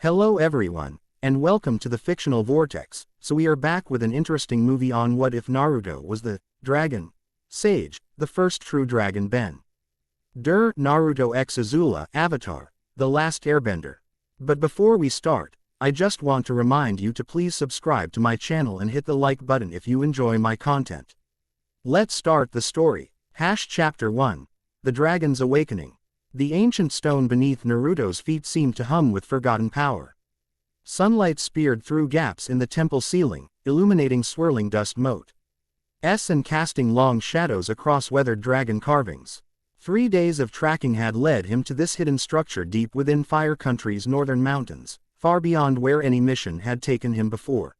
Hello everyone, and welcome to the Fictional Vortex. So we are back with an interesting movie on what if Naruto was the dragon sage, the first true dragon Ben. Naruto x Azula Avatar, The Last Airbender. But before we start, I just want to remind you to please subscribe to my channel and hit the like button if you enjoy my content. Let's start the story. Chapter 1. The Dragon's Awakening. The ancient stone beneath Naruto's feet seemed to hum with forgotten power. Sunlight speared through gaps in the temple ceiling, illuminating swirling dust motes and casting long shadows across weathered dragon carvings. 3 days of tracking had led him to this hidden structure deep within Fire Country's northern mountains, far beyond where any mission had taken him before.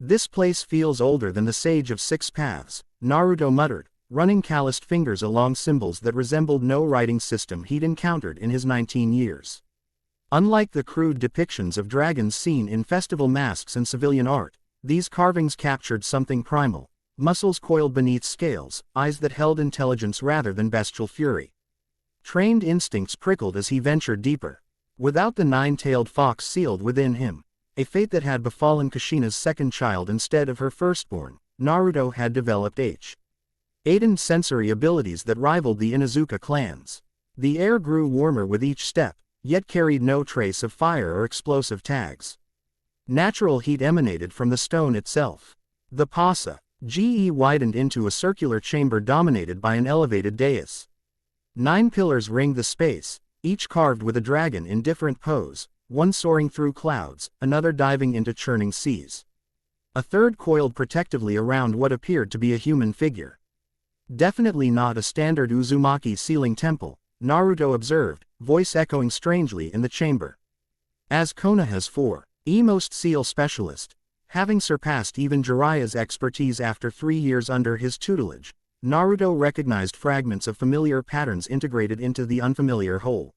This place feels older than the Sage of Six Paths, Naruto muttered, running calloused fingers along symbols that resembled no writing system he'd encountered in his 19 years. Unlike the crude depictions of dragons seen in festival masks and civilian art, these carvings captured something primal, muscles coiled beneath scales, eyes that held intelligence rather than bestial fury. Trained instincts prickled as he ventured deeper. Without the nine-tailed fox sealed within him, a fate that had befallen Kushina's second child instead of her firstborn, Naruto had developed Aiden's sensory abilities that rivaled the Inuzuka clan's. The air grew warmer with each step, yet carried no trace of fire or explosive tags. Natural heat emanated from the stone itself. The Pasa widened into a circular chamber dominated by an elevated dais. 9 pillars ringed the space, each carved with a dragon in different pose, one soaring through clouds, another diving into churning seas. A third coiled protectively around what appeared to be a human figure. Definitely not a standard Uzumaki ceiling temple, Naruto observed, voice echoing strangely in the chamber. As Konoha's foremost seal specialist, having surpassed even Jiraiya's expertise after 3 years under his tutelage, Naruto recognized fragments of familiar patterns integrated into the unfamiliar whole.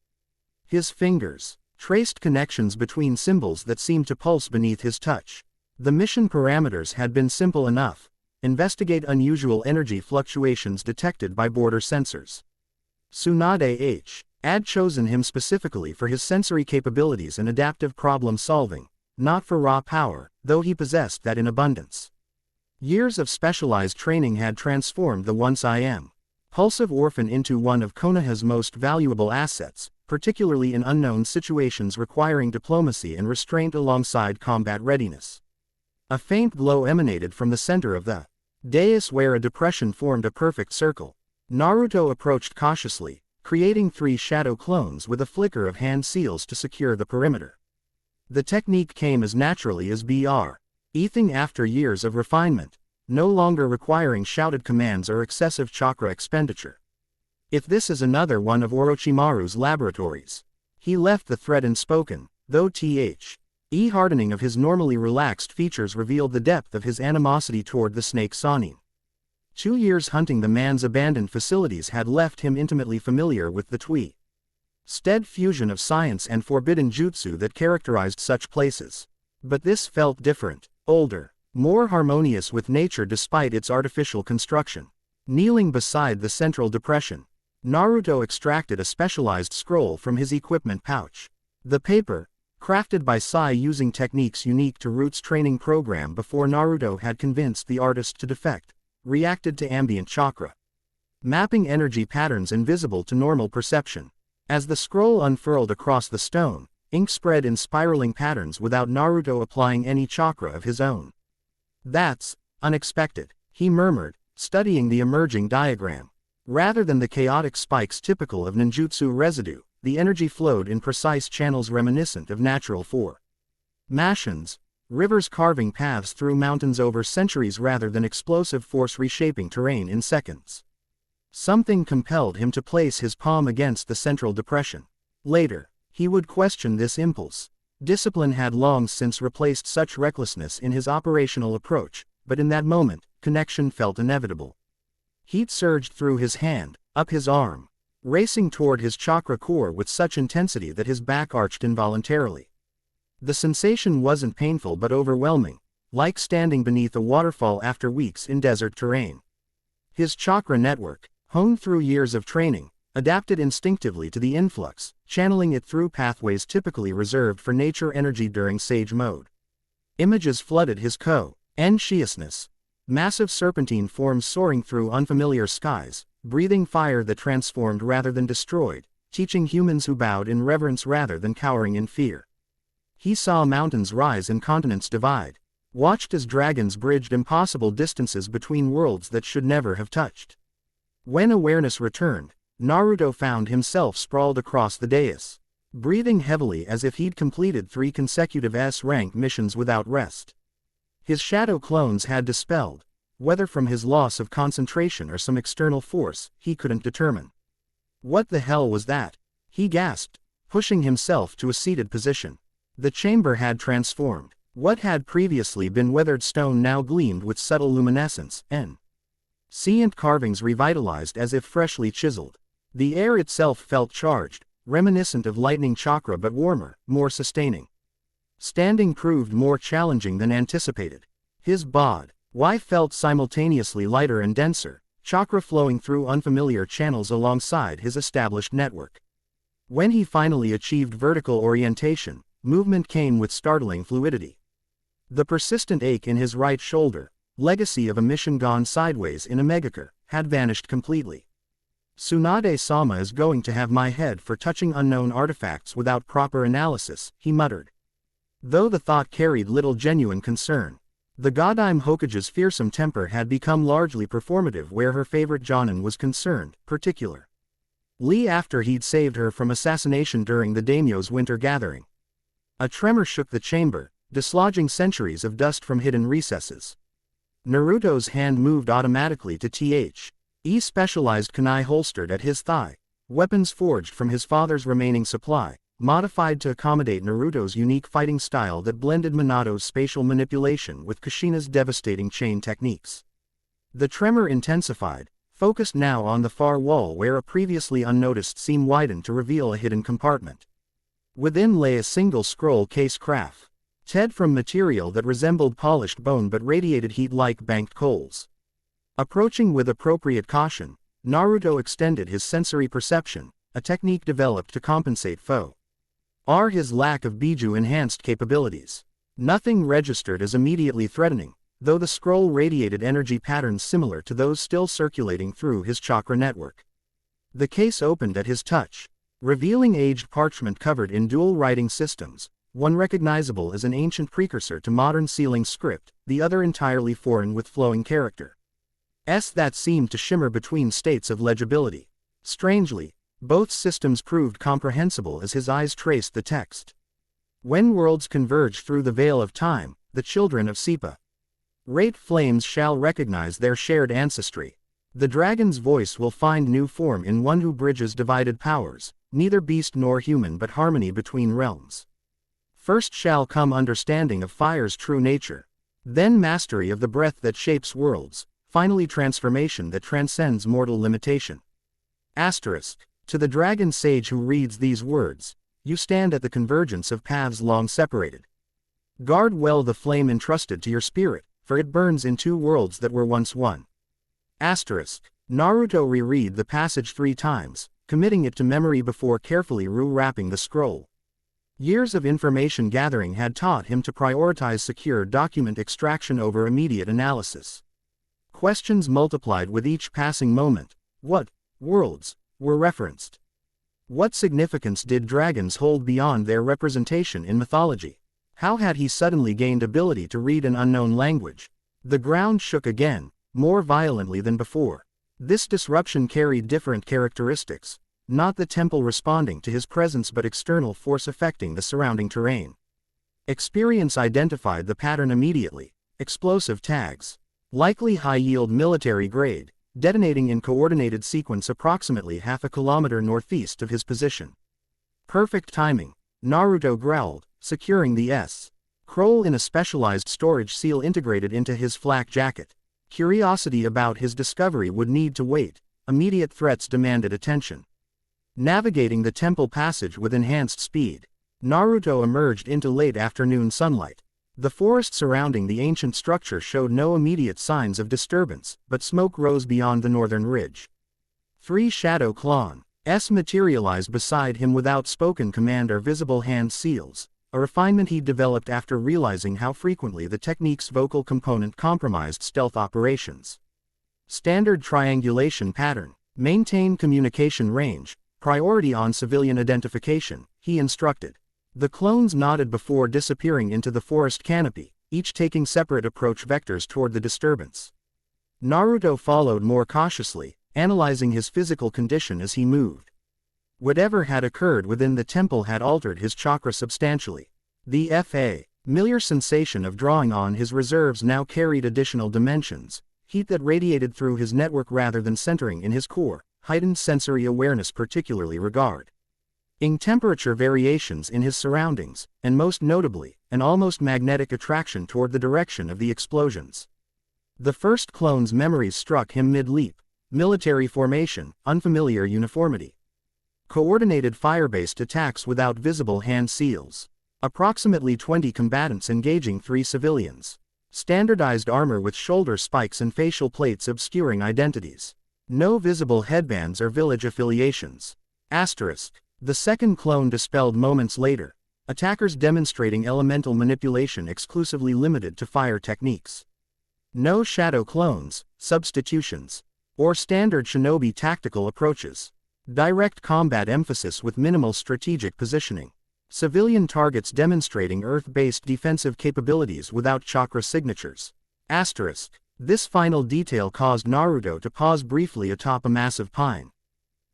His fingers traced connections between symbols that seemed to pulse beneath his touch. The mission parameters had been simple enough. Investigate unusual energy fluctuations detected by border sensors. Tsunade had chosen him specifically for his sensory capabilities and adaptive problem solving, not for raw power, though he possessed that in abundance. Years of specialized training had transformed the once impulsive orphan into one of Konoha's most valuable assets, particularly in unknown situations requiring diplomacy and restraint alongside combat readiness. A faint glow emanated from the center of the dais where a depression formed a perfect circle. Naruto approached cautiously, creating 3 shadow clones with a flicker of hand seals to secure the perimeter. The technique came as naturally as breathing after years of refinement, no longer requiring shouted commands or excessive chakra expenditure. If this is another one of Orochimaru's laboratories. He left the threat unspoken, though hardening of his normally relaxed features revealed the depth of his animosity toward the snake Sanin. 2 years hunting the man's abandoned facilities had left him intimately familiar with the twisted fusion of science and forbidden jutsu that characterized such places. But this felt different, older, more harmonious with nature despite its artificial construction. Kneeling beside the central depression, Naruto extracted a specialized scroll from his equipment pouch. The paper, crafted by Sai using techniques unique to Root's training program before Naruto had convinced the artist to defect, reacted to ambient chakra, mapping energy patterns invisible to normal perception. As the scroll unfurled across the stone, ink spread in spiraling patterns without Naruto applying any chakra of his own. "That's unexpected," he murmured, studying the emerging diagram. Rather than the chaotic spikes typical of ninjutsu residue, the energy flowed in precise channels reminiscent of natural formations, rivers carving paths through mountains over centuries rather than explosive force reshaping terrain in seconds. Something compelled him to place his palm against the central depression. Later, he would question this impulse. Discipline had long since replaced such recklessness in his operational approach, but in that moment, connection felt inevitable. Heat surged through his hand, up his arm, racing toward his chakra core with such intensity that his back arched involuntarily. The sensation wasn't painful but overwhelming, like standing beneath a waterfall after weeks in desert terrain. His chakra network, honed through years of training, adapted instinctively to the influx, channeling it through pathways typically reserved for nature energy during Sage mode. Images flooded his consciousness. Massive serpentine forms soaring through unfamiliar skies, breathing fire that transformed rather than destroyed, teaching humans who bowed in reverence rather than cowering in fear. He saw mountains rise and continents divide, watched as dragons bridged impossible distances between worlds that should never have touched. When awareness returned, Naruto found himself sprawled across the dais, breathing heavily as if he'd completed 3 consecutive S-rank missions without rest. His shadow clones had dispelled, whether from his loss of concentration or some external force, he couldn't determine. What the hell was that? He gasped, pushing himself to a seated position. The chamber had transformed. What had previously been weathered stone now gleamed with subtle luminescence, and ancient carvings revitalized as if freshly chiseled. The air itself felt charged, reminiscent of lightning chakra but warmer, more sustaining. Standing proved more challenging than anticipated. His body felt simultaneously lighter and denser, chakra flowing through unfamiliar channels alongside his established network. When he finally achieved vertical orientation, movement came with startling fluidity. The persistent ache in his right shoulder, legacy of a mission gone sideways in a megacure, had vanished completely. Tsunade-sama is going to have my head for touching unknown artifacts without proper analysis, he muttered. Though the thought carried little genuine concern. The Godime Hokage's fearsome temper had become largely performative where her favorite Jonin was concerned, particularly after he'd saved her from assassination during the daimyo's winter gathering. A tremor shook the chamber, dislodging centuries of dust from hidden recesses. Naruto's hand moved automatically to the specialized kunai holstered at his thigh, weapons forged from his father's remaining supply, modified to accommodate Naruto's unique fighting style that blended Minato's spatial manipulation with Kushina's devastating chain techniques. The tremor intensified, focused now on the far wall where a previously unnoticed seam widened to reveal a hidden compartment. Within lay a single scroll case crafted from material that resembled polished bone but radiated heat like banked coals. Approaching with appropriate caution, Naruto extended his sensory perception, a technique developed to compensate for his lack of Biju-enhanced capabilities. Nothing registered as immediately threatening, though the scroll radiated energy patterns similar to those still circulating through his chakra network. The case opened at his touch, revealing aged parchment covered in dual writing systems, one recognizable as an ancient precursor to modern sealing script, the other entirely foreign with flowing character. That seemed to shimmer between states of legibility. Strangely, both systems proved comprehensible as his eyes traced the text. When worlds converge through the veil of time, the children of Sipa Rate flames shall recognize their shared ancestry. The dragon's voice will find new form in one who bridges divided powers, neither beast nor human but harmony between realms. First shall come understanding of fire's true nature, then mastery of the breath that shapes worlds, finally transformation that transcends mortal limitation. To the dragon sage who reads these words, you stand at the convergence of paths long separated. Guard well the flame entrusted to your spirit, for it burns in 2 worlds that were once one. Naruto reread the passage 3 times, committing it to memory before carefully rewrapping the scroll. Years of information gathering had taught him to prioritize secure document extraction over immediate analysis. Questions multiplied with each passing moment. What worlds were referenced? What significance did dragons hold beyond their representation in mythology? How had he suddenly gained ability to read an unknown language? The ground shook again, more violently than before. This disruption carried different characteristics, not the temple responding to his presence but external force affecting the surrounding terrain. Experience identified the pattern immediately. Explosive tags. Likely high-yield military grade, detonating in coordinated sequence approximately half a kilometer northeast of his position. Perfect timing, Naruto growled, securing the scroll in a specialized storage seal integrated into his flak jacket. Curiosity about his discovery would need to wait, immediate threats demanded attention. Navigating the temple passage with enhanced speed, Naruto emerged into late afternoon sunlight. The forest surrounding the ancient structure showed no immediate signs of disturbance, but smoke rose beyond the northern ridge. 3 shadow S materialized beside him without spoken command or visible hand seals, a refinement he'd developed after realizing how frequently the technique's vocal component compromised stealth operations. Standard triangulation pattern. Maintain communication range, priority on civilian identification, he instructed. The clones nodded before disappearing into the forest canopy, each taking separate approach vectors toward the disturbance. Naruto followed more cautiously, analyzing his physical condition as he moved. Whatever had occurred within the temple had altered his chakra substantially. The familiar sensation of drawing on his reserves now carried additional dimensions, heat that radiated through his network rather than centering in his core, heightened sensory awareness particularly regarding temperature variations in his surroundings, and most notably, an almost magnetic attraction toward the direction of the explosions. The first clone's memories struck him mid-leap. Military formation, unfamiliar uniformity. Coordinated fire-based attacks without visible hand seals. Approximately 20 combatants engaging 3 civilians. Standardized armor with shoulder spikes and facial plates obscuring identities. No visible headbands or village affiliations. Asterisk. The second clone dispelled moments later. Attackers demonstrating elemental manipulation exclusively limited to fire techniques. No shadow clones, substitutions, or standard shinobi tactical approaches. Direct combat emphasis with minimal strategic positioning. Civilian targets demonstrating Earth-based defensive capabilities without chakra signatures. Asterisk. This final detail caused Naruto to pause briefly atop a massive pine.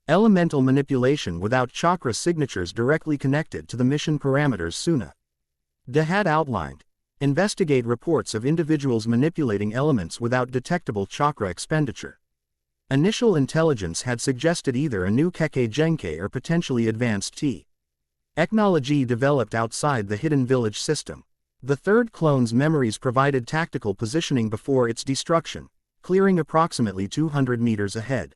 Elemental manipulation without chakra signatures directly connected to the mission parameters Suna had outlined. Investigate reports of individuals manipulating elements without detectable chakra expenditure. Initial intelligence had suggested either a new Kekkei Genkai or potentially advanced technology developed outside the hidden village system. The third clone's memories provided tactical positioning before its destruction, clearing approximately 200 meters ahead.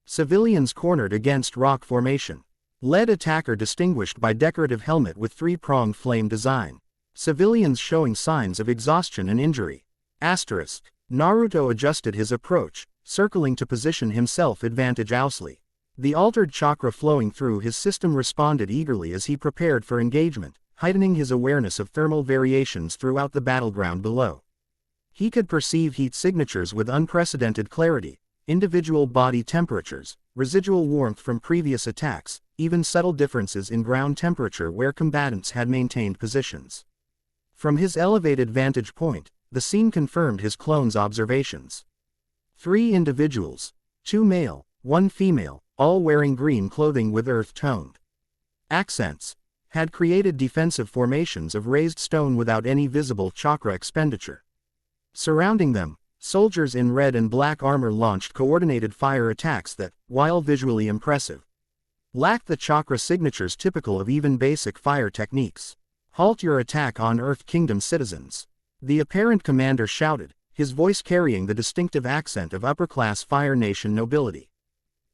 Civilians cornered against rock formation. Lead attacker distinguished by decorative helmet with 3-pronged flame design. Civilians showing signs of exhaustion and injury. Asterisk. Naruto adjusted his approach, circling to position himself advantageously. The altered chakra flowing through his system responded eagerly as he prepared for engagement, heightening his awareness of thermal variations throughout the battleground below. He could perceive heat signatures with unprecedented clarity, individual body temperatures, residual warmth from previous attacks, even subtle differences in ground temperature where combatants had maintained positions. From his elevated vantage point, the scene confirmed his clone's observations. 3 individuals, 2 male, 1 female, all wearing green clothing with earth-toned accents, had created defensive formations of raised stone without any visible chakra expenditure. Surrounding them, soldiers in red and black armor launched coordinated fire attacks that, while visually impressive, lacked the chakra signatures typical of even basic fire techniques. Halt your attack on Earth Kingdom citizens. The apparent commander shouted, his voice carrying the distinctive accent of upper-class Fire Nation nobility.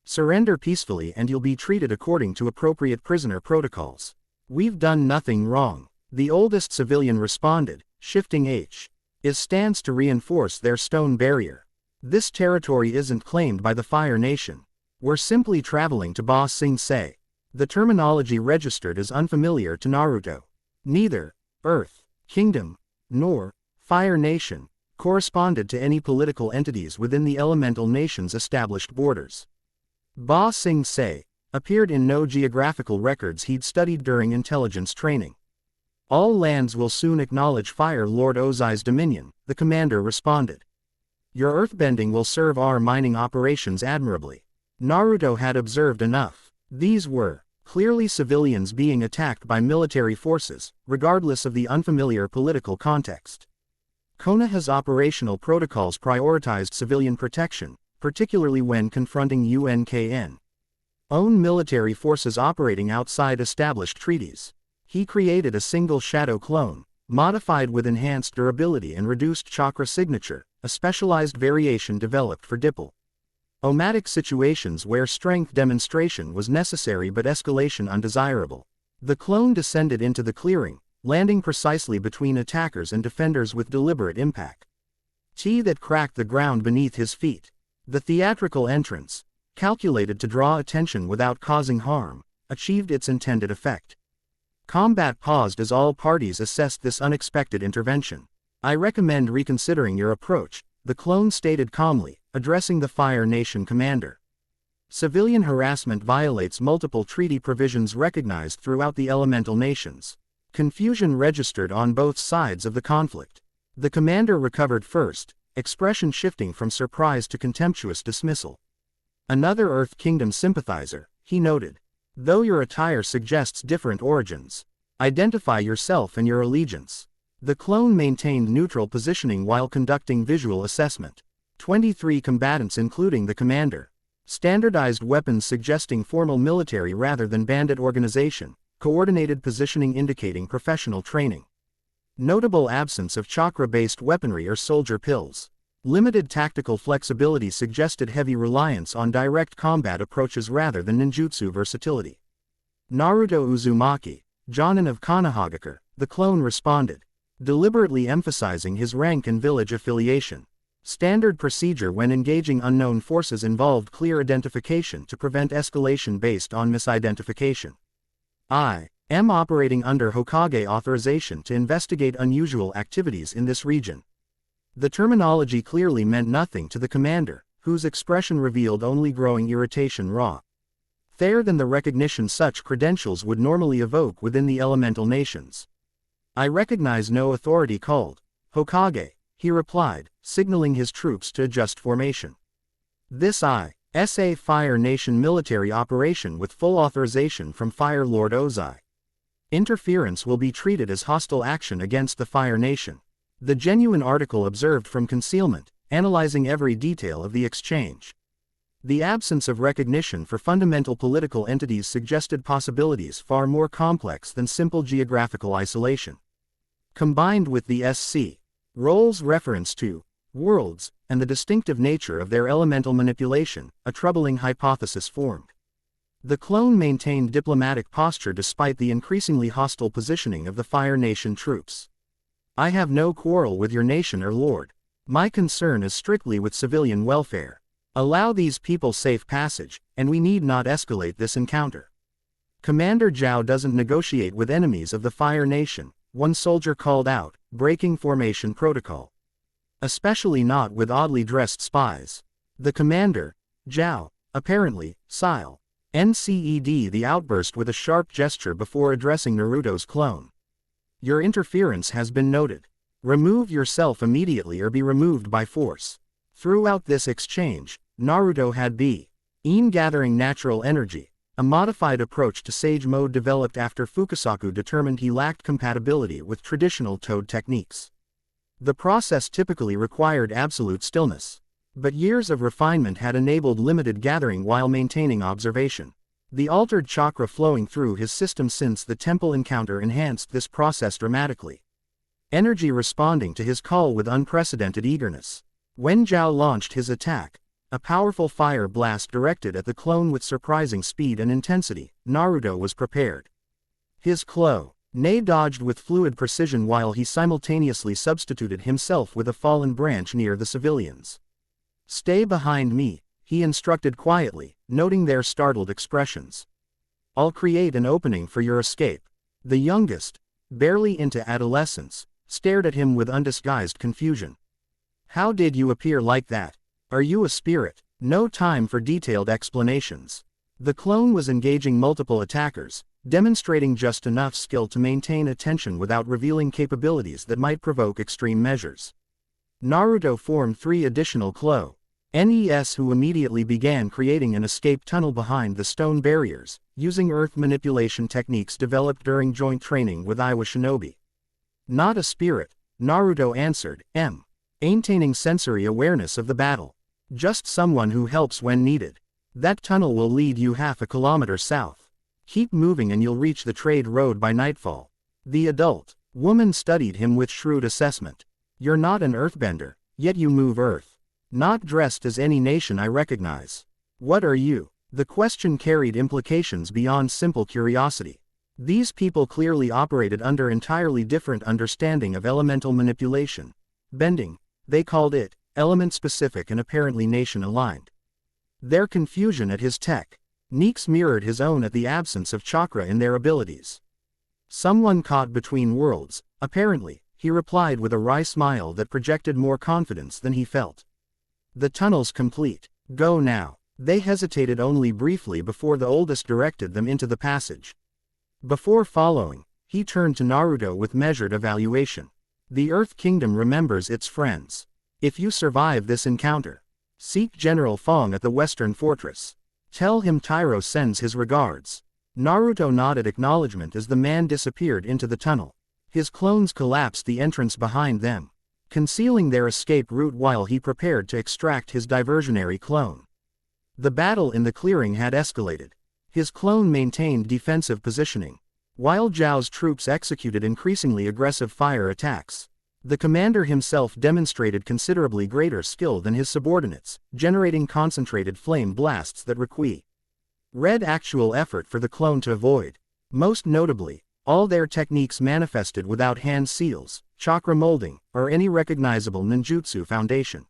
Surrender peacefully and you'll be treated according to appropriate prisoner protocols. We've done nothing wrong. The oldest civilian responded, shifting his stance to reinforce their stone barrier. This territory isn't claimed by the Fire Nation. We're simply traveling to Ba Sing Se. The terminology registered as unfamiliar to Naruto. Neither Earth Kingdom nor Fire Nation corresponded to any political entities within the elemental nation's established borders. Ba Sing Se appeared in no geographical records he'd studied during intelligence training. All lands will soon acknowledge Fire Lord Ozai's dominion, the commander responded. Your earthbending will serve our mining operations admirably. Naruto had observed enough. These were clearly civilians being attacked by military forces, regardless of the unfamiliar political context. Konoha's operational protocols prioritized civilian protection, particularly when confronting UNKN-owned military forces operating outside established treaties. He created a single shadow clone, modified with enhanced durability and reduced chakra signature, a specialized variation developed for diplomatic situations where strength demonstration was necessary but escalation undesirable. The clone descended into the clearing, landing precisely between attackers and defenders with deliberate impact. That cracked the ground beneath his feet. The theatrical entrance, calculated to draw attention without causing harm, achieved its intended effect. Combat paused as all parties assessed this unexpected intervention. "I recommend reconsidering your approach," the clone stated calmly, addressing the Fire Nation commander. "Civilian harassment violates multiple treaty provisions recognized throughout the elemental nations." Confusion registered on both sides of the conflict. The commander recovered first, expression shifting from surprise to contemptuous dismissal. "Another Earth Kingdom sympathizer," he noted. "Though your attire suggests different origins. Identify yourself and your allegiance." The clone maintained neutral positioning while conducting visual assessment. 23 combatants including the commander. Standardized weapons suggesting formal military rather than bandit organization, coordinated positioning indicating professional training. Notable absence of chakra-based weaponry or soldier pills. Limited tactical flexibility suggested heavy reliance on direct combat approaches rather than ninjutsu versatility. "Naruto Uzumaki, Jonin of Konohagakure," the clone responded, deliberately emphasizing his rank and village affiliation. Standard procedure when engaging unknown forces involved clear identification to prevent escalation based on misidentification. "I am operating under Hokage authorization to investigate unusual activities in this region." The terminology clearly meant nothing to the commander, whose expression revealed only growing irritation raw. There than the recognition such credentials would normally evoke within the elemental nations. "I recognize no authority called Hokage," he replied, signaling his troops to adjust formation. "This is a Fire Nation military operation with full authorization from Fire Lord Ozai. Interference will be treated as hostile action against the Fire Nation." The genuine article observed from concealment, analyzing every detail of the exchange. The absence of recognition for fundamental political entities suggested possibilities far more complex than simple geographical isolation. Combined with the SC role's reference to worlds and the distinctive nature of their elemental manipulation, a troubling hypothesis formed. The clone maintained diplomatic posture despite the increasingly hostile positioning of the Fire Nation troops. "I have no quarrel with your nation or lord. My concern is strictly with civilian welfare. Allow these people safe passage, and we need not escalate this encounter." "Commander Zhao doesn't negotiate with enemies of the Fire Nation," one soldier called out, breaking formation protocol. "Especially not with oddly dressed spies." The commander, Zhao, apparently, NCED the outburst with a sharp gesture before addressing Naruto's clone. "Your interference has been noted. Remove yourself immediately or be removed by force." Throughout this exchange, Naruto had been gathering natural energy, a modified approach to Sage Mode developed after Fukasaku determined he lacked compatibility with traditional Toad techniques. The process typically required absolute stillness. But years of refinement had enabled limited gathering while maintaining observation. The altered chakra flowing through his system since the temple encounter enhanced this process dramatically. Energy responding to his call with unprecedented eagerness. When Zhao launched his attack, a powerful fire blast directed at the clone with surprising speed and intensity, Naruto was prepared. His clone dodged with fluid precision while he simultaneously substituted himself with a fallen branch near the civilians. "Stay behind me," he instructed quietly, noting their startled expressions. "I'll create an opening for your escape." The youngest, barely into adolescence, stared at him with undisguised confusion. "How did you appear like that? Are you a spirit?" No time for detailed explanations. The clone was engaging multiple attackers, demonstrating just enough skill to maintain attention without revealing capabilities that might provoke extreme measures. Naruto formed 3 additional clones who immediately began creating an escape tunnel behind the stone barriers, using earth manipulation techniques developed during joint training with Iwa Shinobi. "Not a spirit," Naruto answered, maintaining sensory awareness of the battle. "Just someone who helps when needed. That tunnel will lead you half a kilometer south. Keep moving and you'll reach the trade road by nightfall." The adult woman studied him with shrewd assessment. "You're not an earthbender, yet you move earth. Not dressed as any nation I recognize. What are you?" The question carried implications beyond simple curiosity. These people clearly operated under entirely different understanding of elemental manipulation. Bending, they called it, element-specific and apparently nation-aligned. Their confusion at his techniques mirrored his own at the absence of chakra in their abilities. Someone caught between worlds, apparently, he replied with a wry smile that projected more confidence than he felt. The tunnel's complete. Go now. They hesitated only briefly before the oldest directed them into the passage. Before following, he turned to Naruto with measured evaluation. The Earth Kingdom remembers its friends. If you survive this encounter, seek General Fong at the Western Fortress. Tell him Tyro sends his regards. Naruto nodded acknowledgement as the man disappeared into the tunnel. His clones collapsed the entrance behind them, concealing their escape route while he prepared to extract his diversionary clone. The battle in the clearing had escalated. His clone maintained defensive positioning, while Zhao's troops executed increasingly aggressive fire attacks. The commander himself demonstrated considerably greater skill than his subordinates, generating concentrated flame blasts that required actual effort for the clone to avoid. Most notably, all their techniques manifested without hand seals, chakra molding, or any recognizable ninjutsu foundation.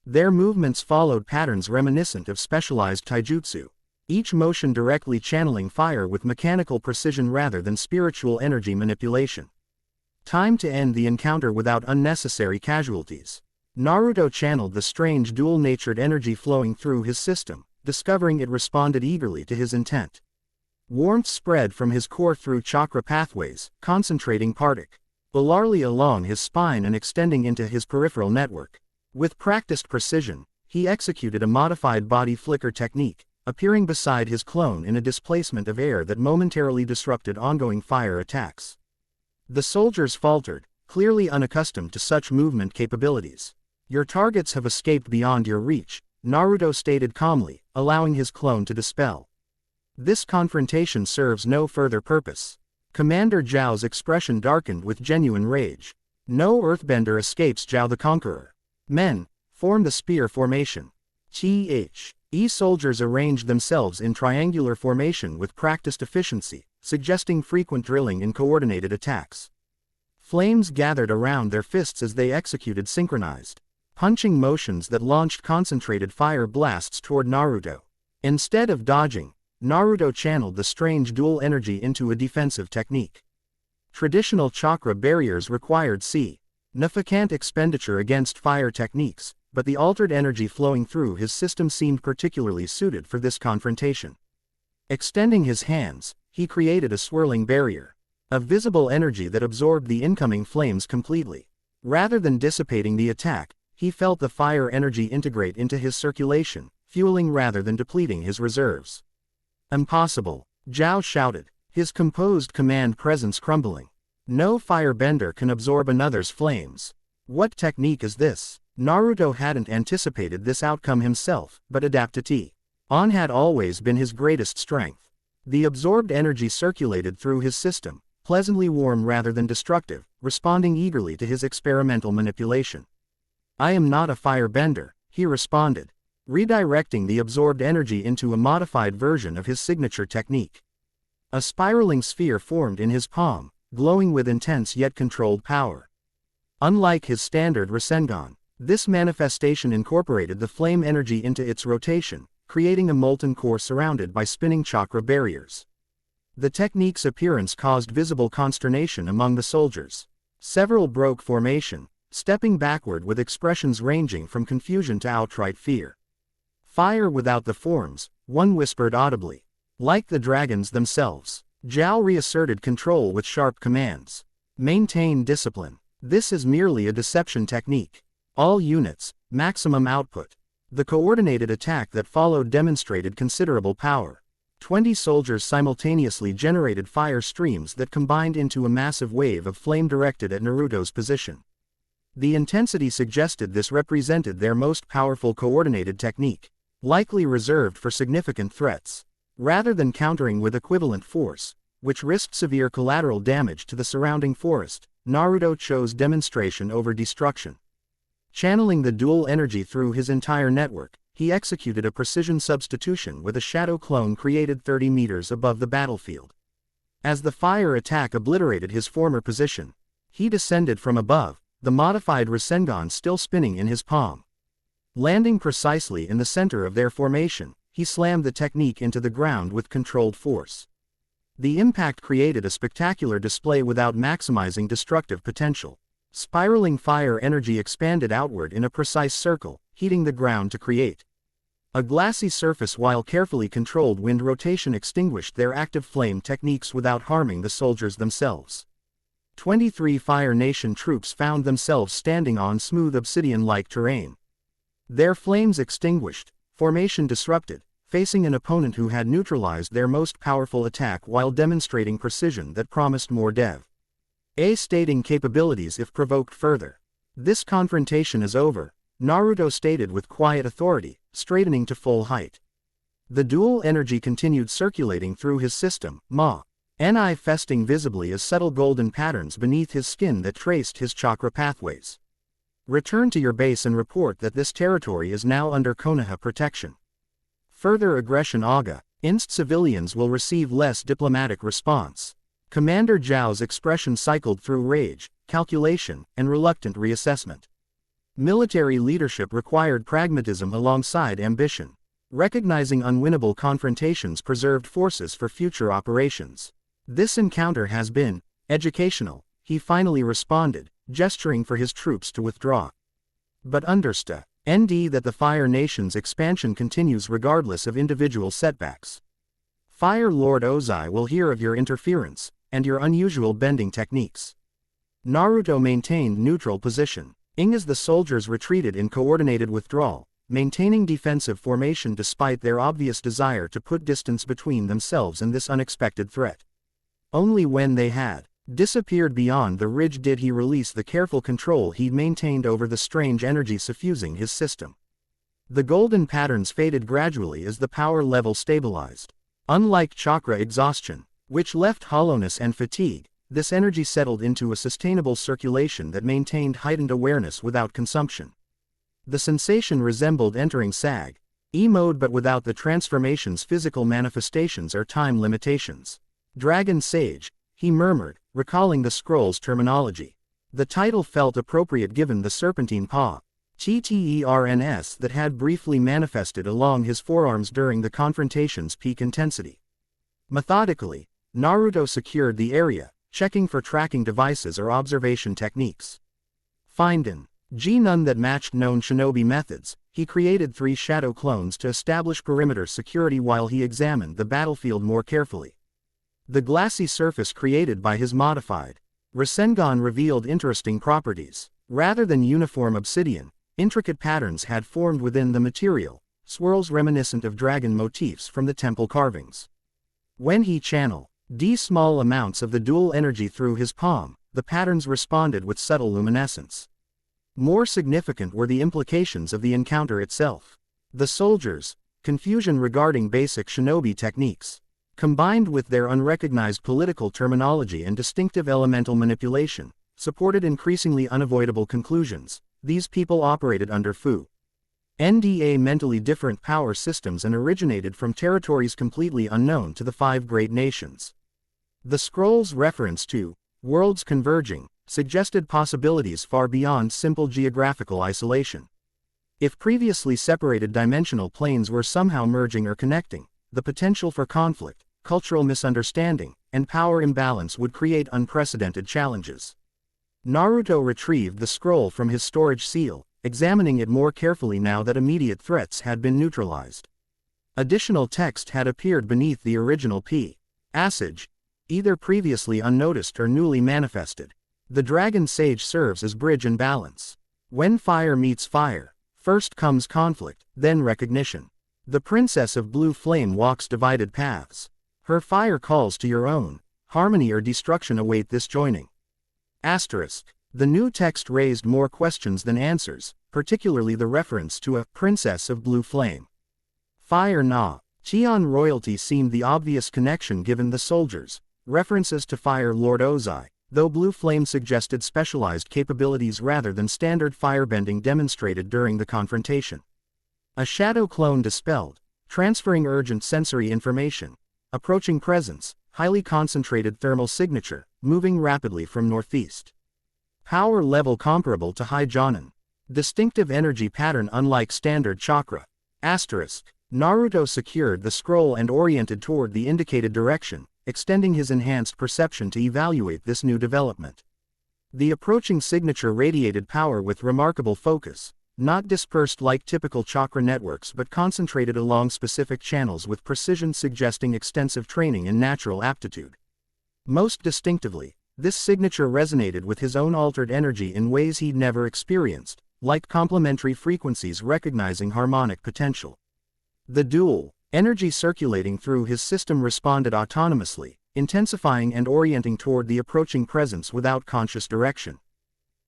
Their movements followed patterns reminiscent of specialized taijutsu, each motion directly channeling fire with mechanical precision rather than spiritual energy manipulation. Time to end the encounter without unnecessary casualties. Naruto channeled the strange dual-natured energy flowing through his system, discovering it responded eagerly to his intent. Warmth spread from his core through chakra pathways, concentrating particularly along his spine and extending into his peripheral network. With practiced precision, he executed a modified body flicker technique, appearing beside his clone in a displacement of air that momentarily disrupted ongoing fire attacks. The soldiers faltered, clearly unaccustomed to such movement capabilities. Your targets have escaped beyond your reach, Naruto stated calmly, allowing his clone to dispel. This confrontation serves no further purpose. Commander Zhao's expression darkened with genuine rage. No earthbender escapes Zhao the Conqueror. Men, form the spear formation. Soldiers arranged themselves in triangular formation with practiced efficiency, suggesting frequent drilling in coordinated attacks. Flames gathered around their fists as they executed synchronized punching motions that launched concentrated fire blasts toward Naruto. Instead of dodging, Naruto channeled the strange dual energy into a defensive technique. Traditional chakra barriers required significant expenditure against fire techniques, but the altered energy flowing through his system seemed particularly suited for this confrontation. Extending his hands, he created a swirling barrier of visible energy that absorbed the incoming flames completely. Rather than dissipating the attack, he felt the fire energy integrate into his circulation, fueling rather than depleting his reserves. Impossible, Zhao shouted, his composed command presence crumbling. No firebender can absorb another's flames. What technique is this? Naruto hadn't anticipated this outcome himself, but adaptability had always been his greatest strength. The absorbed energy circulated through his system, pleasantly warm rather than destructive, responding eagerly to his experimental manipulation. I am not a firebender, he responded, redirecting the absorbed energy into a modified version of his signature technique. A spiraling sphere formed in his palm, glowing with intense yet controlled power. Unlike his standard Rasengan, this manifestation incorporated the flame energy into its rotation, creating a molten core surrounded by spinning chakra barriers. The technique's appearance caused visible consternation among the soldiers. Several broke formation, stepping backward with expressions ranging from confusion to outright fear. Fire without the forms, one whispered audibly. Like the dragons themselves, Zhao reasserted control with sharp commands. Maintain discipline. This is merely a deception technique. All units, maximum output. The coordinated attack that followed demonstrated considerable power. 20 soldiers simultaneously generated fire streams that combined into a massive wave of flame directed at Naruto's position. The intensity suggested this represented their most powerful coordinated technique, likely reserved for significant threats. Rather than countering with equivalent force, which risked severe collateral damage to the surrounding forest, Naruto chose demonstration over destruction. Channeling the dual energy through his entire network, he executed a precision substitution with a shadow clone created 30 meters above the battlefield. As the fire attack obliterated his former position, he descended from above, the modified Rasengan still spinning in his palm. Landing precisely in the center of their formation, he slammed the technique into the ground with controlled force. The impact created a spectacular display without maximizing destructive potential. Spiraling fire energy expanded outward in a precise circle, heating the ground to create a glassy surface while carefully controlled wind rotation extinguished their active flame techniques without harming the soldiers themselves. 23 Fire Nation troops found themselves standing on smooth obsidian-like terrain. Their flames extinguished, formation disrupted, facing an opponent who had neutralized their most powerful attack while demonstrating precision that promised more devastating capabilities if provoked further. This confrontation is over, Naruto stated with quiet authority, straightening to full height. The dual energy continued circulating through his system, manifesting visibly as subtle golden patterns beneath his skin that traced his chakra pathways. Return to your base and report that this territory is now under Konoha protection. Further aggression against civilians will receive less diplomatic response. Commander Zhao's expression cycled through rage, calculation, and reluctant reassessment. Military leadership required pragmatism alongside ambition. Recognizing unwinnable confrontations preserved forces for future operations. This encounter has been educational, he finally responded, gesturing for his troops to withdraw. But understand that the Fire Nation's expansion continues regardless of individual setbacks. Fire Lord Ozai will hear of your interference, and your unusual bending techniques. Naruto maintained neutral position. As the soldiers retreated in coordinated withdrawal, maintaining defensive formation despite their obvious desire to put distance between themselves and this unexpected threat. Only when they had disappeared beyond the ridge did he release the careful control he'd maintained over the strange energy suffusing his system. The golden patterns faded gradually as the power level stabilized. Unlike chakra exhaustion, which left hollowness and fatigue, this energy settled into a sustainable circulation that maintained heightened awareness without consumption. The sensation resembled entering SAG-E mode but without the transformation's physical manifestations or time limitations. Dragon Sage, he murmured, recalling the scroll's terminology. The title felt appropriate given the serpentine patterns that had briefly manifested along his forearms during the confrontation's peak intensity. Methodically, Naruto secured the area, checking for tracking devices or observation techniques. Finding none that matched known shinobi methods, he created 3 shadow clones to establish perimeter security while he examined the battlefield more carefully. The glassy surface created by his modified Rasengan revealed interesting properties. Rather than uniform obsidian, intricate patterns had formed within the material, swirls reminiscent of dragon motifs from the temple carvings. When he channeled small amounts of the dual energy through his palm, the patterns responded with subtle luminescence. More significant were the implications of the encounter itself. The soldiers' confusion regarding basic shinobi techniques, combined with their unrecognized political terminology and distinctive elemental manipulation, supported increasingly unavoidable conclusions. These people operated under mentally different power systems and originated from territories completely unknown to the 5 great nations. The scroll's reference to worlds converging suggested possibilities far beyond simple geographical isolation. If previously separated dimensional planes were somehow merging or connecting, the potential for conflict, cultural misunderstanding, and power imbalance would create unprecedented challenges. Naruto retrieved the scroll from his storage seal, examining it more carefully now that immediate threats had been neutralized. Additional text had appeared beneath the original passage, either previously unnoticed or newly manifested. The Dragon Sage serves as bridge and balance. When fire meets fire, first comes conflict, then recognition. The Princess of Blue Flame walks divided paths. Her fire calls to your own. Harmony or destruction await this joining. The new text raised more questions than answers, particularly the reference to a Princess of Blue Flame. Fire Na Chion royalty seemed the obvious connection given the soldiers' references to Fire Lord Ozai, though Blue Flame suggested specialized capabilities rather than standard firebending demonstrated during the confrontation. A shadow clone dispelled, transferring urgent sensory information. Approaching presence, highly concentrated thermal signature, moving rapidly from northeast. Power level comparable to High Jonin. Distinctive energy pattern unlike standard chakra. Asterisk. Naruto secured the scroll and oriented toward the indicated direction, extending his enhanced perception to evaluate this new development. The approaching signature radiated power with remarkable focus, not dispersed like typical chakra networks but concentrated along specific channels with precision suggesting extensive training and natural aptitude. Most distinctively, this signature resonated with his own altered energy in ways he'd never experienced, like complementary frequencies recognizing harmonic potential. The dual energy circulating through his system responded autonomously, intensifying and orienting toward the approaching presence without conscious direction.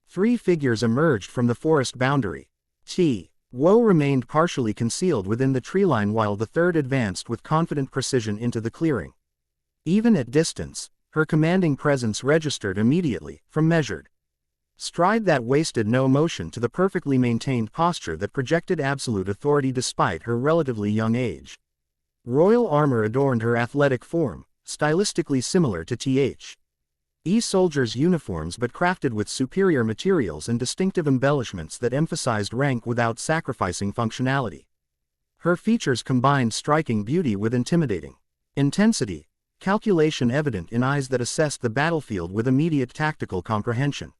3 figures emerged from the forest boundary. Wo remained partially concealed within the treeline while the third advanced with confident precision into the clearing. Even at distance, her commanding presence registered immediately, from measured stride that wasted no motion to the perfectly maintained posture that projected absolute authority despite her relatively young age. Royal armor adorned her athletic form, stylistically similar to The soldiers' uniforms but crafted with superior materials and distinctive embellishments that emphasized rank without sacrificing functionality. Her features combined striking beauty with intimidating intensity, calculation evident in eyes that assessed the battlefield with immediate tactical comprehension.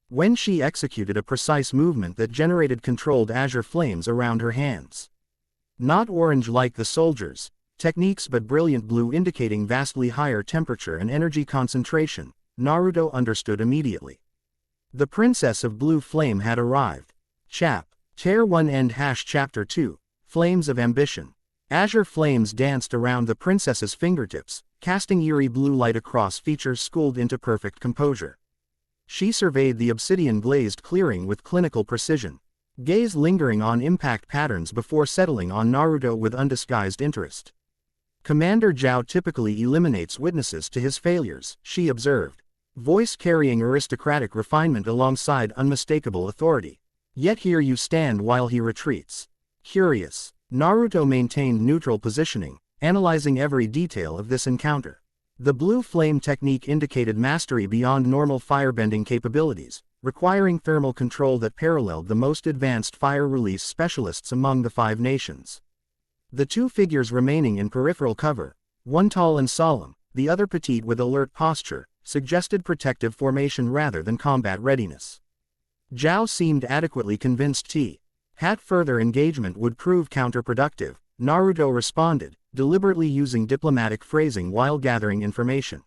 When she executed a precise movement that generated controlled azure flames around her hands. Not orange like the soldiers' techniques but brilliant blue indicating vastly higher temperature and energy concentration, Naruto understood immediately. The Princess of Blue Flame had arrived. Chapter 1 End Chapter 2, Flames of Ambition. Azure flames danced around the princess's fingertips, casting eerie blue light across features schooled into perfect composure. She surveyed the obsidian-glazed clearing with clinical precision, gaze lingering on impact patterns before settling on Naruto with undisguised interest. Commander Zhao typically eliminates witnesses to his failures, she observed, voice carrying aristocratic refinement alongside unmistakable authority. Yet here you stand while he retreats. Curious, Naruto maintained neutral positioning, analyzing every detail of this encounter. The blue flame technique indicated mastery beyond normal firebending capabilities, requiring thermal control that paralleled the most advanced fire release specialists among the 5 nations. The 2 figures remaining in peripheral cover, one tall and solemn, the other petite with alert posture, suggested protective formation rather than combat readiness. Zhao seemed adequately convinced further engagement would prove counterproductive. Naruto responded, deliberately using diplomatic phrasing while gathering information.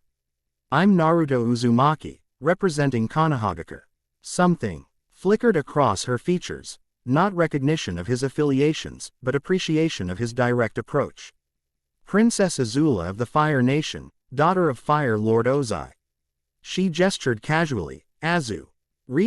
I'm Naruto Uzumaki, representing Konohagakure. Something flickered across her features, not recognition of his affiliations, but appreciation of his direct approach. Princess Azula of the Fire Nation, daughter of Fire Lord Ozai. She gestured casually, Azu.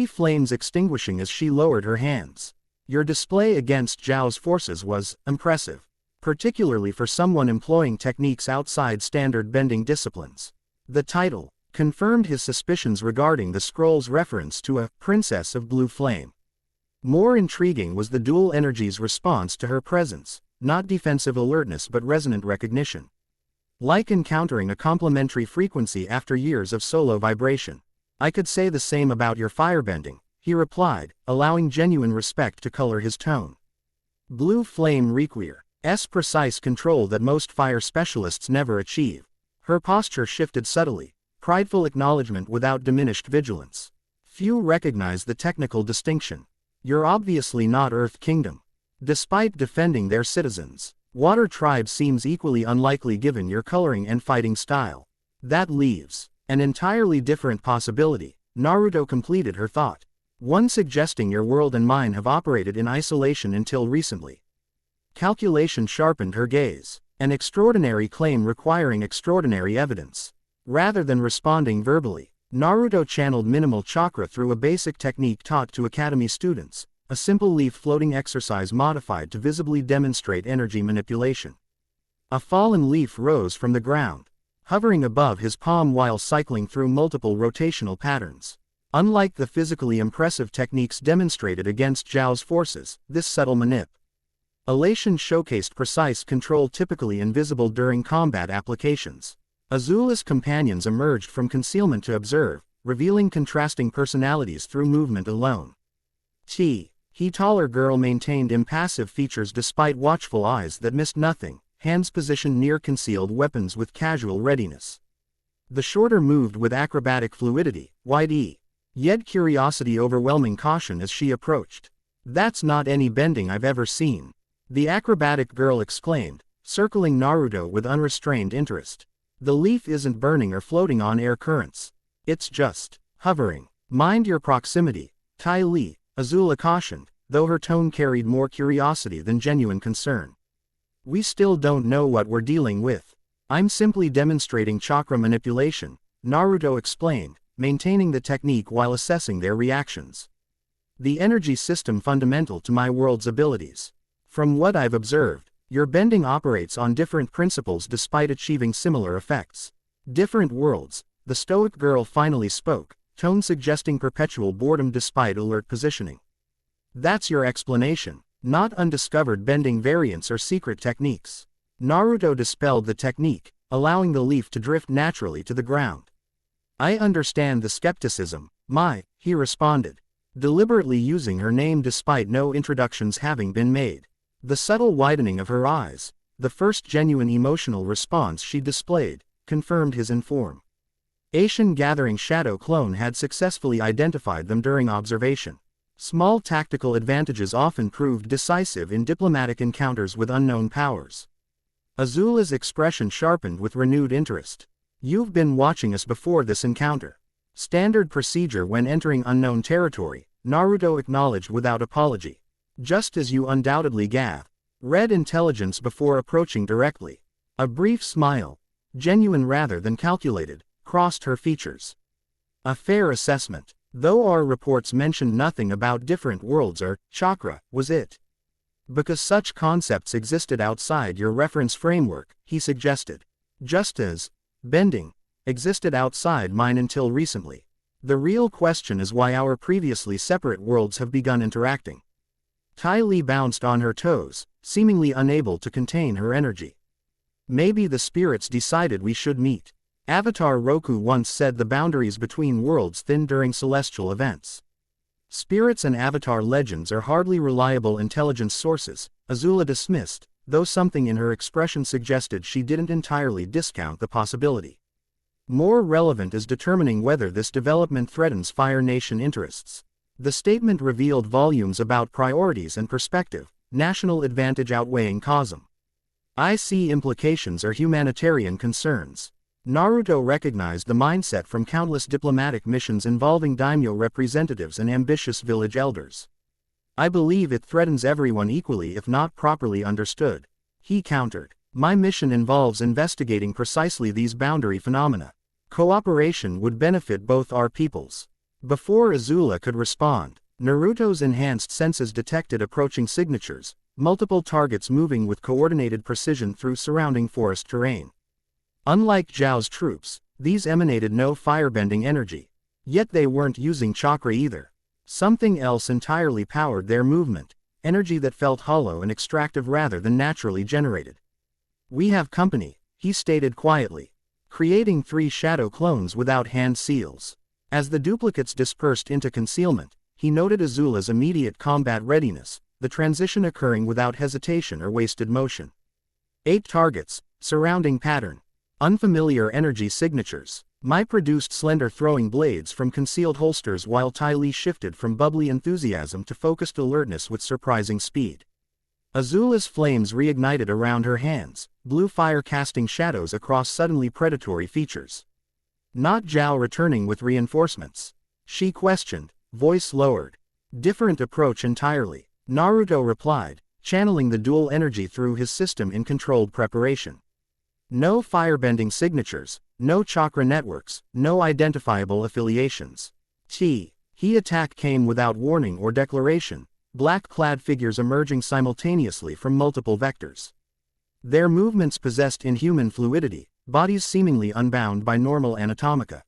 Flames extinguishing as she lowered her hands. Your display against Zhao's forces was impressive, particularly for someone employing techniques outside standard bending disciplines. The title confirmed his suspicions regarding the scroll's reference to a Princess of Blue Flame. More intriguing was the dual energy's response to her presence, not defensive alertness but resonant recognition. Like encountering a complementary frequency after years of solo vibration. I could say the same about your firebending, he replied, allowing genuine respect to color his tone. Blue Flame requires precise control that most fire specialists never achieve. Her posture shifted subtly, prideful acknowledgement without diminished vigilance. Few recognize the technical distinction. You're obviously not Earth Kingdom. Despite defending their citizens, Water Tribe seems equally unlikely given your coloring and fighting style. That leaves an entirely different possibility, Naruto completed her thought. One suggesting your world and mine have operated in isolation until recently. Calculation sharpened her gaze. An extraordinary claim requiring extraordinary evidence. Rather than responding verbally, Naruto channeled minimal chakra through a basic technique taught to academy students, a simple leaf floating exercise modified to visibly demonstrate energy manipulation. A fallen leaf rose from the ground, hovering above his palm while cycling through multiple rotational patterns. Unlike the physically impressive techniques demonstrated against Zhao's forces, this subtle manipulation showcased precise control typically invisible during combat applications. Azula's companions emerged from concealment to observe, revealing contrasting personalities through movement alone. He taller girl maintained impassive features despite watchful eyes that missed nothing, hands positioned near concealed weapons with casual readiness. The shorter moved with acrobatic fluidity, wide-e. Yet curiosity overwhelming caution as she approached. That's not any bending I've ever seen. The acrobatic girl exclaimed, circling Naruto with unrestrained interest. The leaf isn't burning or floating on air currents. It's just hovering. Mind your proximity, Tai Li, Azula cautioned, though her tone carried more curiosity than genuine concern. We still don't know what we're dealing with. I'm simply demonstrating chakra manipulation, Naruto explained, maintaining the technique while assessing their reactions. The energy system fundamental to my world's abilities. From what I've observed, your bending operates on different principles despite achieving similar effects. Different worlds, the stoic girl finally spoke, tone suggesting perpetual boredom despite alert positioning. That's your explanation, not undiscovered bending variants or secret techniques. Naruto dispelled the technique, allowing the leaf to drift naturally to the ground. I understand the skepticism, he responded, deliberately using her name despite no introductions having been made. The subtle widening of her eyes, the first genuine emotional response she displayed, confirmed his inform. Asian gathering shadow clone had successfully identified them during observation. Small tactical advantages often proved decisive in diplomatic encounters with unknown powers. Azula's expression sharpened with renewed interest. You've been watching us before this encounter. Standard procedure when entering unknown territory, Naruto acknowledged without apology. Just as you undoubtedly read intelligence before approaching directly. A brief smile, genuine rather than calculated, crossed her features. A fair assessment. Though our reports mentioned nothing about different worlds or chakra, was it? Because such concepts existed outside your reference framework, he suggested. Just as bending existed outside mine until recently. The real question is why our previously separate worlds have begun interacting. Tai Li bounced on her toes, seemingly unable to contain her energy. Maybe the spirits decided we should meet. Avatar Roku once said the boundaries between worlds thin during celestial events. Spirits and Avatar legends are hardly reliable intelligence sources, Azula dismissed, though something in her expression suggested she didn't entirely discount the possibility. More relevant is determining whether this development threatens Fire Nation interests. The statement revealed volumes about priorities and perspective, national advantage outweighing cosm. I see implications are humanitarian concerns. Naruto recognized the mindset from countless diplomatic missions involving daimyo representatives and ambitious village elders. I believe it threatens everyone equally if not properly understood. He countered. My mission involves investigating precisely these boundary phenomena. Cooperation would benefit both our peoples. Before Azula could respond, Naruto's enhanced senses detected approaching signatures, multiple targets moving with coordinated precision through surrounding forest terrain. Unlike Zhao's troops, these emanated no firebending energy. Yet they weren't using chakra either. Something else entirely powered their movement, energy that felt hollow and extractive rather than naturally generated. We have company, he stated quietly, creating 3 shadow clones without hand seals. As the duplicates dispersed into concealment, he noted Azula's immediate combat readiness, the transition occurring without hesitation or wasted motion. 8 targets, surrounding pattern. Unfamiliar energy signatures. Mai produced slender throwing blades from concealed holsters while Tai Li shifted from bubbly enthusiasm to focused alertness with surprising speed. Azula's flames reignited around her hands, blue fire casting shadows across suddenly predatory features. Not Zhao returning with reinforcements. She questioned, voice lowered. Different approach entirely. Naruto replied, channeling the dual energy through his system in controlled preparation. No firebending signatures, no chakra networks, no identifiable affiliations. He attack came without warning or declaration, black-clad figures emerging simultaneously from multiple vectors. Their movements possessed inhuman fluidity, bodies seemingly unbound by normal anatomica.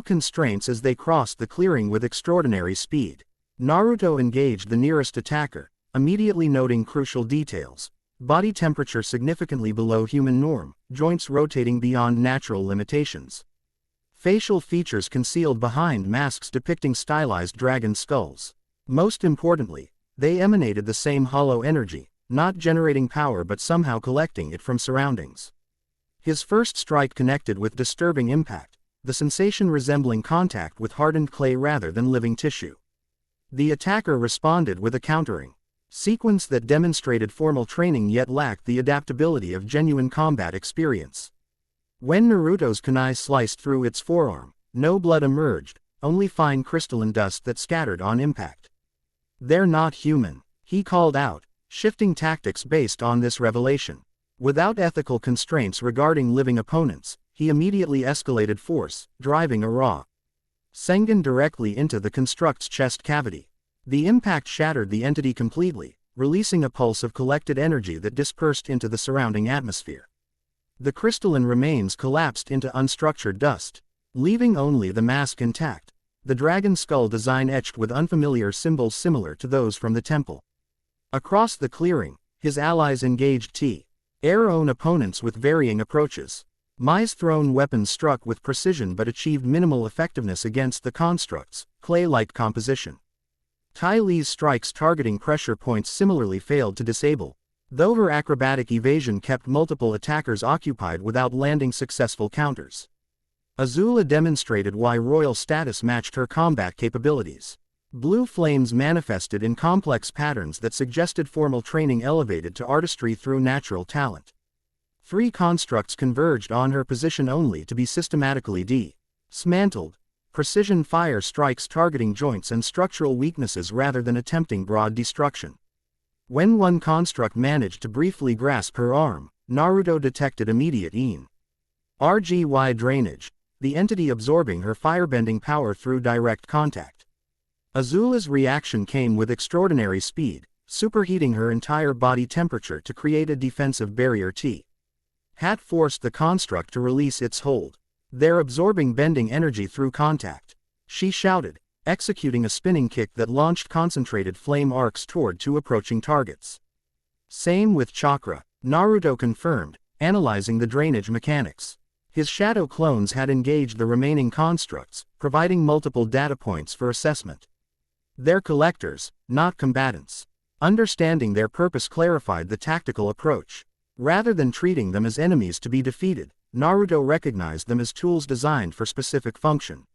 Constraints as they crossed the clearing with extraordinary speed. Naruto engaged the nearest attacker, immediately noting crucial details. Body temperature significantly below human norm, joints rotating beyond natural limitations. Facial features concealed behind masks depicting stylized dragon skulls. Most importantly, They emanated the same hollow energy, not generating power but somehow collecting it from surroundings. His first strike connected with disturbing impact, the sensation resembling contact with hardened clay rather than living tissue. The attacker responded with a countering sequence that demonstrated formal training yet lacked the adaptability of genuine combat experience. When Naruto's kunai sliced through its forearm, no blood emerged, only fine crystalline dust that scattered on impact. "They're not human," he called out, shifting tactics based on this revelation. Without ethical constraints regarding living opponents, he immediately escalated force, driving a raw Sengen directly into the construct's chest cavity. The impact shattered the entity completely, releasing a pulse of collected energy that dispersed into the surrounding atmosphere. The crystalline remains collapsed into unstructured dust, leaving only the mask intact, the dragon skull design etched with unfamiliar symbols similar to those from the temple. Across the clearing, his allies engaged Air own opponents with varying approaches. Mai's thrown weapons struck with precision but achieved minimal effectiveness against the construct's clay-like composition. Tai Li's strikes targeting pressure points similarly failed to disable, though her acrobatic evasion kept multiple attackers occupied without landing successful counters. Azula demonstrated why royal status matched her combat capabilities. Blue flames manifested in complex patterns that suggested formal training elevated to artistry through natural talent. 3 constructs converged on her position only to be systematically dismantled, precision fire strikes targeting joints and structural weaknesses rather than attempting broad destruction. When one construct managed to briefly grasp her arm, Naruto detected immediate RGY drainage, the entity absorbing her firebending power through direct contact. Azula's reaction came with extraordinary speed, superheating her entire body temperature to create a defensive barrier. Hat forced the construct to release its hold. "They're absorbing bending energy through contact," she shouted, executing a spinning kick that launched concentrated flame arcs toward 2 approaching targets. "Same with chakra," Naruto confirmed, analyzing the drainage mechanics. His shadow clones had engaged the remaining constructs, providing multiple data points for assessment. "They're collectors, not combatants." Understanding their purpose clarified the tactical approach. Rather than treating them as enemies to be defeated, Naruto recognized them as tools designed for specific function.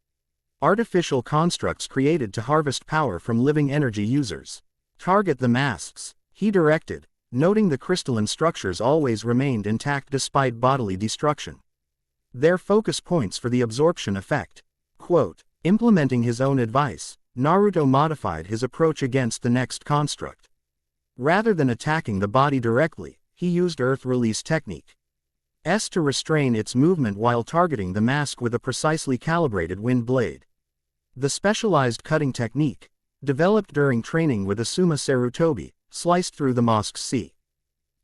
Artificial constructs created to harvest power from living energy users. "Target the masks," he directed, noting the crystalline structures always remained intact despite bodily destruction. "They're focus points for the absorption effect." Quote, implementing his own advice, Naruto modified his approach against the next construct. Rather than attacking the body directly, he used Earth Release Technique to restrain its movement while targeting the mask with a precisely calibrated wind blade. The specialized cutting technique, developed during training with Asuma Sarutobi, sliced through the mask's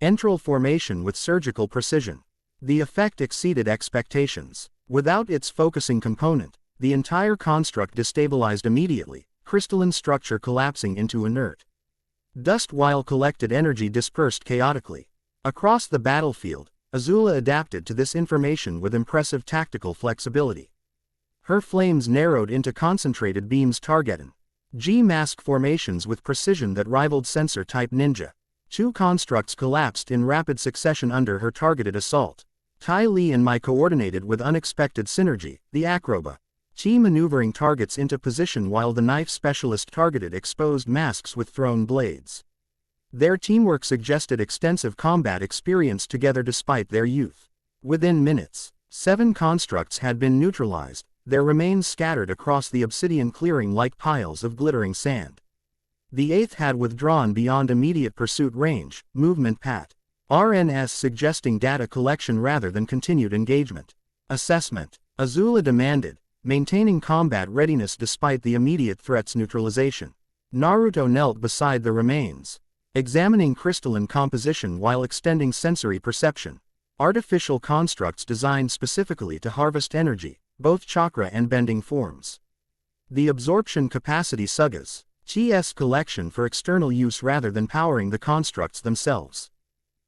entral formation with surgical precision. The effect exceeded expectations. Without its focusing component, the entire construct destabilized immediately, crystalline structure collapsing into inert dust while collected energy dispersed chaotically. Across the battlefield, Azula adapted to this information with impressive tactical flexibility. Her flames narrowed into concentrated beams targeting G-mask formations with precision that rivaled sensor-type ninja. 2 constructs collapsed in rapid succession under her targeted assault. Tai Li and Mai coordinated with unexpected synergy, the acroba maneuvering targets into position while the knife specialist targeted exposed masks with thrown blades. Their teamwork suggested extensive combat experience together despite their youth. Within minutes, 7 constructs had been neutralized, their remains scattered across the obsidian clearing like piles of glittering sand. The 8th had withdrawn beyond immediate pursuit range, movement RNS suggesting data collection rather than continued engagement. Assessment, Azula demanded, maintaining combat readiness despite the immediate threat's neutralization. Naruto knelt beside the remains, examining crystalline composition while extending sensory perception. Artificial constructs designed specifically to harvest energy, both chakra and bending forms. The absorption capacity Sugas, TS collection for external use rather than powering the constructs themselves.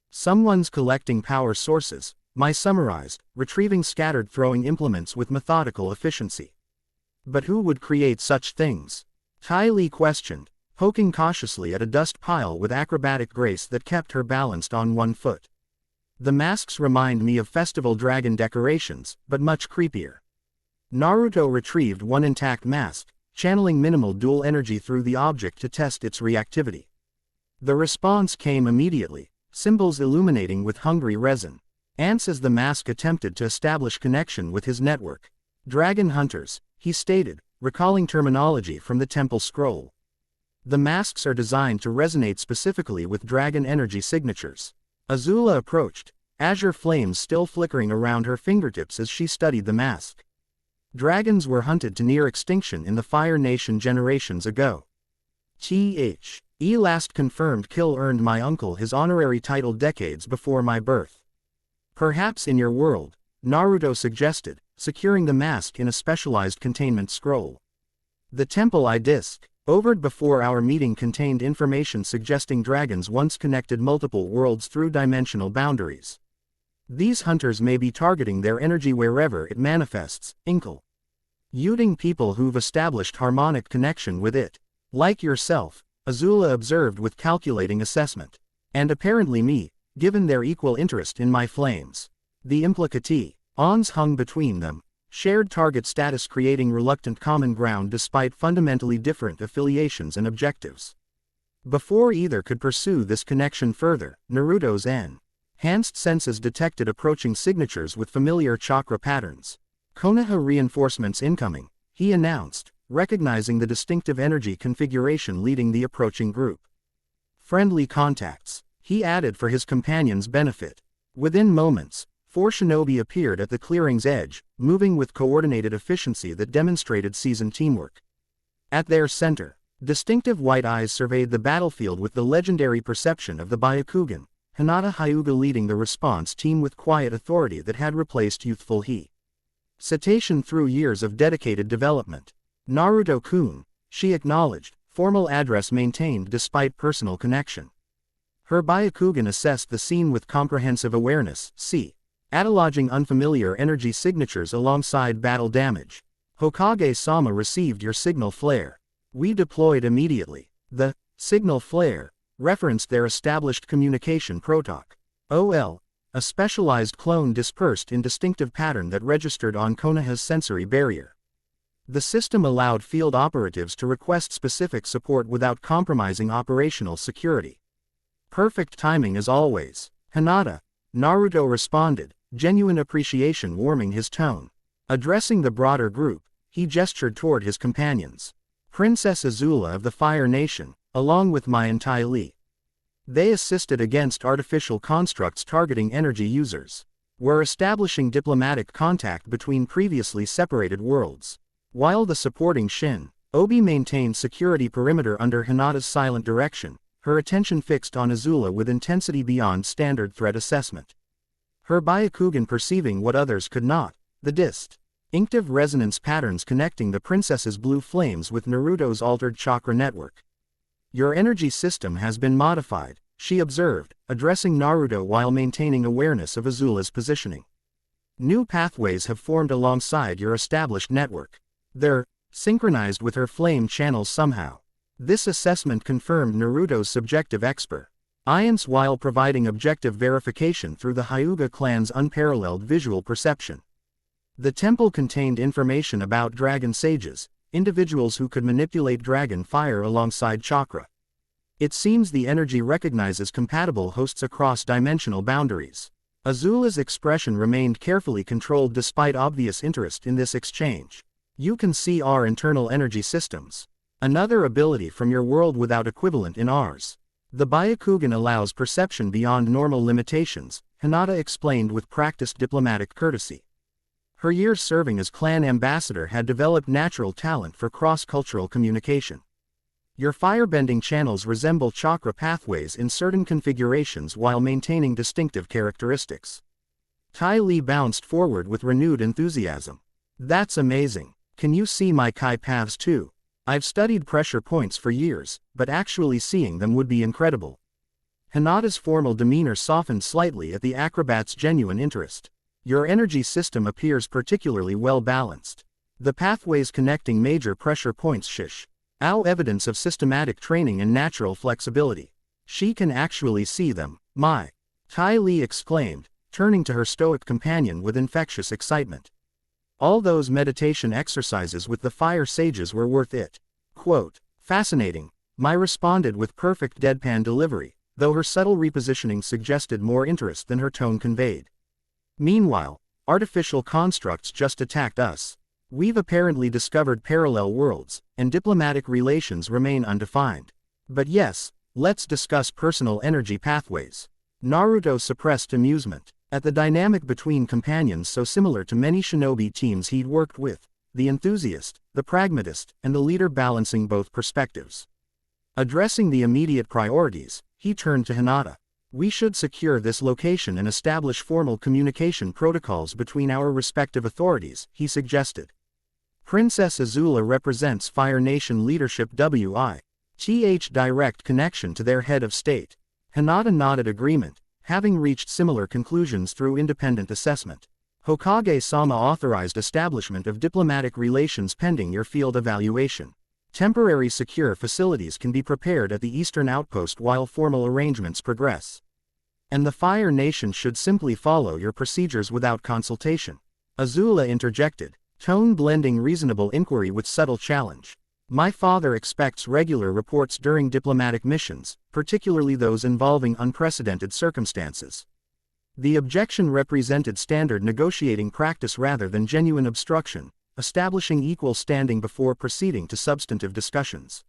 Someone's collecting power sources, Mai summarized, retrieving scattered throwing implements with methodical efficiency. But who would create such things? Tai Li questioned, poking cautiously at a dust pile with acrobatic grace that kept her balanced on one foot. The masks remind me of festival dragon decorations, but much creepier. Naruto retrieved one intact mask, channeling minimal dual energy through the object to test its reactivity. The response came immediately, symbols illuminating with hungry resin. Ants as the mask attempted to establish connection with his network. Dragon hunters, he stated, recalling terminology from the temple scroll. The masks are designed to resonate specifically with dragon energy signatures. Azula approached, azure flames still flickering around her fingertips as she studied the mask. Dragons were hunted to near extinction in the Fire Nation generations ago. Last confirmed kill earned my uncle his honorary title decades before my birth. Perhaps in your world, Naruto suggested, securing the mask in a specialized containment scroll. The temple I disc overed before our meeting contained information suggesting dragons once connected multiple worlds through dimensional boundaries. These hunters may be targeting their energy wherever it manifests, including people who've established harmonic connection with it. Like yourself, Azula observed with calculating assessment. And apparently me, given their equal interest in my flames. The implications hung between them, shared target status creating reluctant common ground despite fundamentally different affiliations and objectives. Before either could pursue this connection further, Naruto's enhanced senses detected approaching signatures with familiar chakra patterns. Konoha reinforcements incoming, he announced, recognizing the distinctive energy configuration leading the approaching group. Friendly contacts, he added for his companion's benefit. Within moments, 4 shinobi appeared at the clearing's edge, moving with coordinated efficiency that demonstrated seasoned teamwork. At their center, distinctive white eyes surveyed the battlefield with the legendary perception of the Byakugan, Hinata Hyuga leading the response team with quiet authority that had replaced youthful citation through years of dedicated development. Naruto-kun, she acknowledged, formal address maintained despite personal connection. Her Byakugan assessed the scene with comprehensive awareness, cataloging unfamiliar energy signatures alongside battle damage. Hokage-sama received your signal flare. We deployed immediately. The signal flare referenced their established communication protocol, a specialized clone dispersed in distinctive pattern that registered on Konoha's sensory barrier. The system allowed field operatives to request specific support without compromising operational security. Perfect timing as always, Hinata, Naruto responded, genuine appreciation warming his tone. Addressing the broader group, he gestured toward his companions. Princess Azula of the Fire Nation, along with my and Tai Li. They assisted against artificial constructs targeting energy users. We're establishing diplomatic contact between previously separated worlds. While the supporting Obi maintained security perimeter under Hinata's silent direction, her attention fixed on Azula with intensity beyond standard threat assessment. Her Byakugan perceiving what others could not, the distinctive resonance patterns connecting the princess's blue flames with Naruto's altered chakra network. Your energy system has been modified, she observed, addressing Naruto while maintaining awareness of Azula's positioning. New pathways have formed alongside your established network. They're synchronized with her flame channels somehow. This assessment confirmed Naruto's subjective experience while providing objective verification through the Hyuga clan's unparalleled visual perception. The temple contained information about dragon sages, individuals who could manipulate dragon fire alongside chakra. It seems the energy recognizes compatible hosts across dimensional boundaries. Azula's expression remained carefully controlled despite obvious interest in this exchange. You can see our internal energy systems. Another ability from your world without equivalent in ours. The Byakugan allows perception beyond normal limitations, Hinata explained with practiced diplomatic courtesy. Her years serving as clan ambassador had developed natural talent for cross-cultural communication. Your firebending channels resemble chakra pathways in certain configurations while maintaining distinctive characteristics. Tai Li bounced forward with renewed enthusiasm. That's amazing. Can you see my Kai paths too? I've studied pressure points for years, but actually seeing them would be incredible. Hinata's formal demeanor softened slightly at the acrobat's genuine interest. Your energy system appears particularly well balanced. The pathways connecting major pressure points Our evidence of systematic training and natural flexibility. She can actually see them, my. Ty Lee exclaimed, turning to her stoic companion with infectious excitement. All those meditation exercises with the fire sages were worth it. Quote, fascinating, Mai responded with perfect deadpan delivery, though her subtle repositioning suggested more interest than her tone conveyed. Meanwhile, artificial constructs just attacked us. We've apparently discovered parallel worlds, and diplomatic relations remain undefined. But yes, let's discuss personal energy pathways. Naruto suppressed amusement at the dynamic between companions so similar to many shinobi teams he'd worked with, the enthusiast, the pragmatist, and the leader balancing both perspectives. Addressing the immediate priorities, he turned to Hinata. We should secure this location and establish formal communication protocols between our respective authorities, he suggested. Princess Azula represents Fire Nation leadership WITH direct connection to their head of state. Hinata nodded agreement, having reached similar conclusions through independent assessment. Hokage-sama authorized establishment of diplomatic relations pending your field evaluation. Temporary secure facilities can be prepared at the eastern outpost while formal arrangements progress. And the Fire Nation should simply follow your procedures without consultation. Azula interjected, tone blending reasonable inquiry with subtle challenge. My father expects regular reports during diplomatic missions, particularly those involving unprecedented circumstances. The objection represented standard negotiating practice rather than genuine obstruction, establishing equal standing before proceeding to substantive discussions.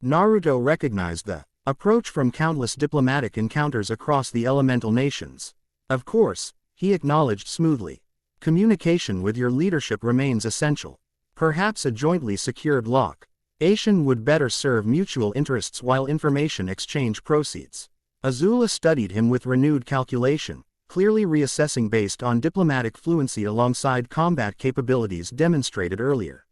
Naruto recognized the approach from countless diplomatic encounters across the elemental nations. Of course, he acknowledged smoothly. Communication with your leadership remains essential. Perhaps a jointly secured location would better serve mutual interests while information exchange proceeds. Azula studied him with renewed calculation, clearly reassessing based on diplomatic fluency alongside combat capabilities demonstrated earlier.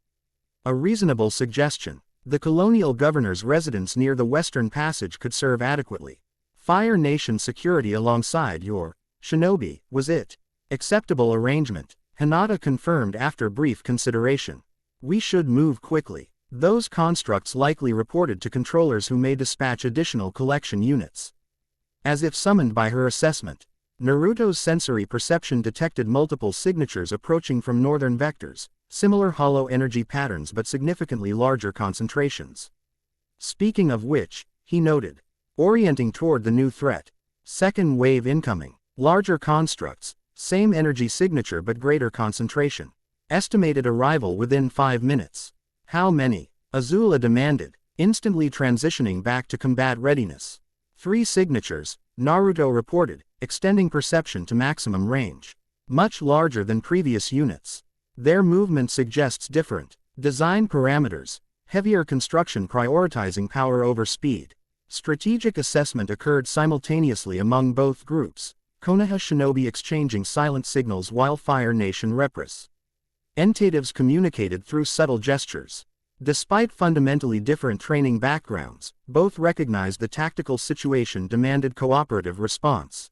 A reasonable suggestion. The colonial governor's residence near the Western Passage could serve adequately. Fire Nation security alongside your shinobi was it. Acceptable arrangement, Hinata confirmed after brief consideration. We should move quickly. Those constructs likely reported to controllers who may dispatch additional collection units. As if summoned by her assessment, Naruto's sensory perception detected multiple signatures approaching from northern vectors, similar hollow energy patterns but significantly larger concentrations. Speaking of which, he noted, orienting toward the new threat. Second wave incoming. Larger constructs, same energy signature but greater concentration. Estimated arrival within 5 minutes. How many? Azula demanded, instantly transitioning back to combat readiness. 3 signatures, Naruto reported, extending perception to maximum range. Much larger than previous units. Their movement suggests different design parameters, heavier construction prioritizing power over speed. Strategic assessment occurred simultaneously among both groups, Konoha shinobi exchanging silent signals while Fire Nation representatives communicated through subtle gestures. Despite fundamentally different training backgrounds, both recognized the tactical situation demanded cooperative response.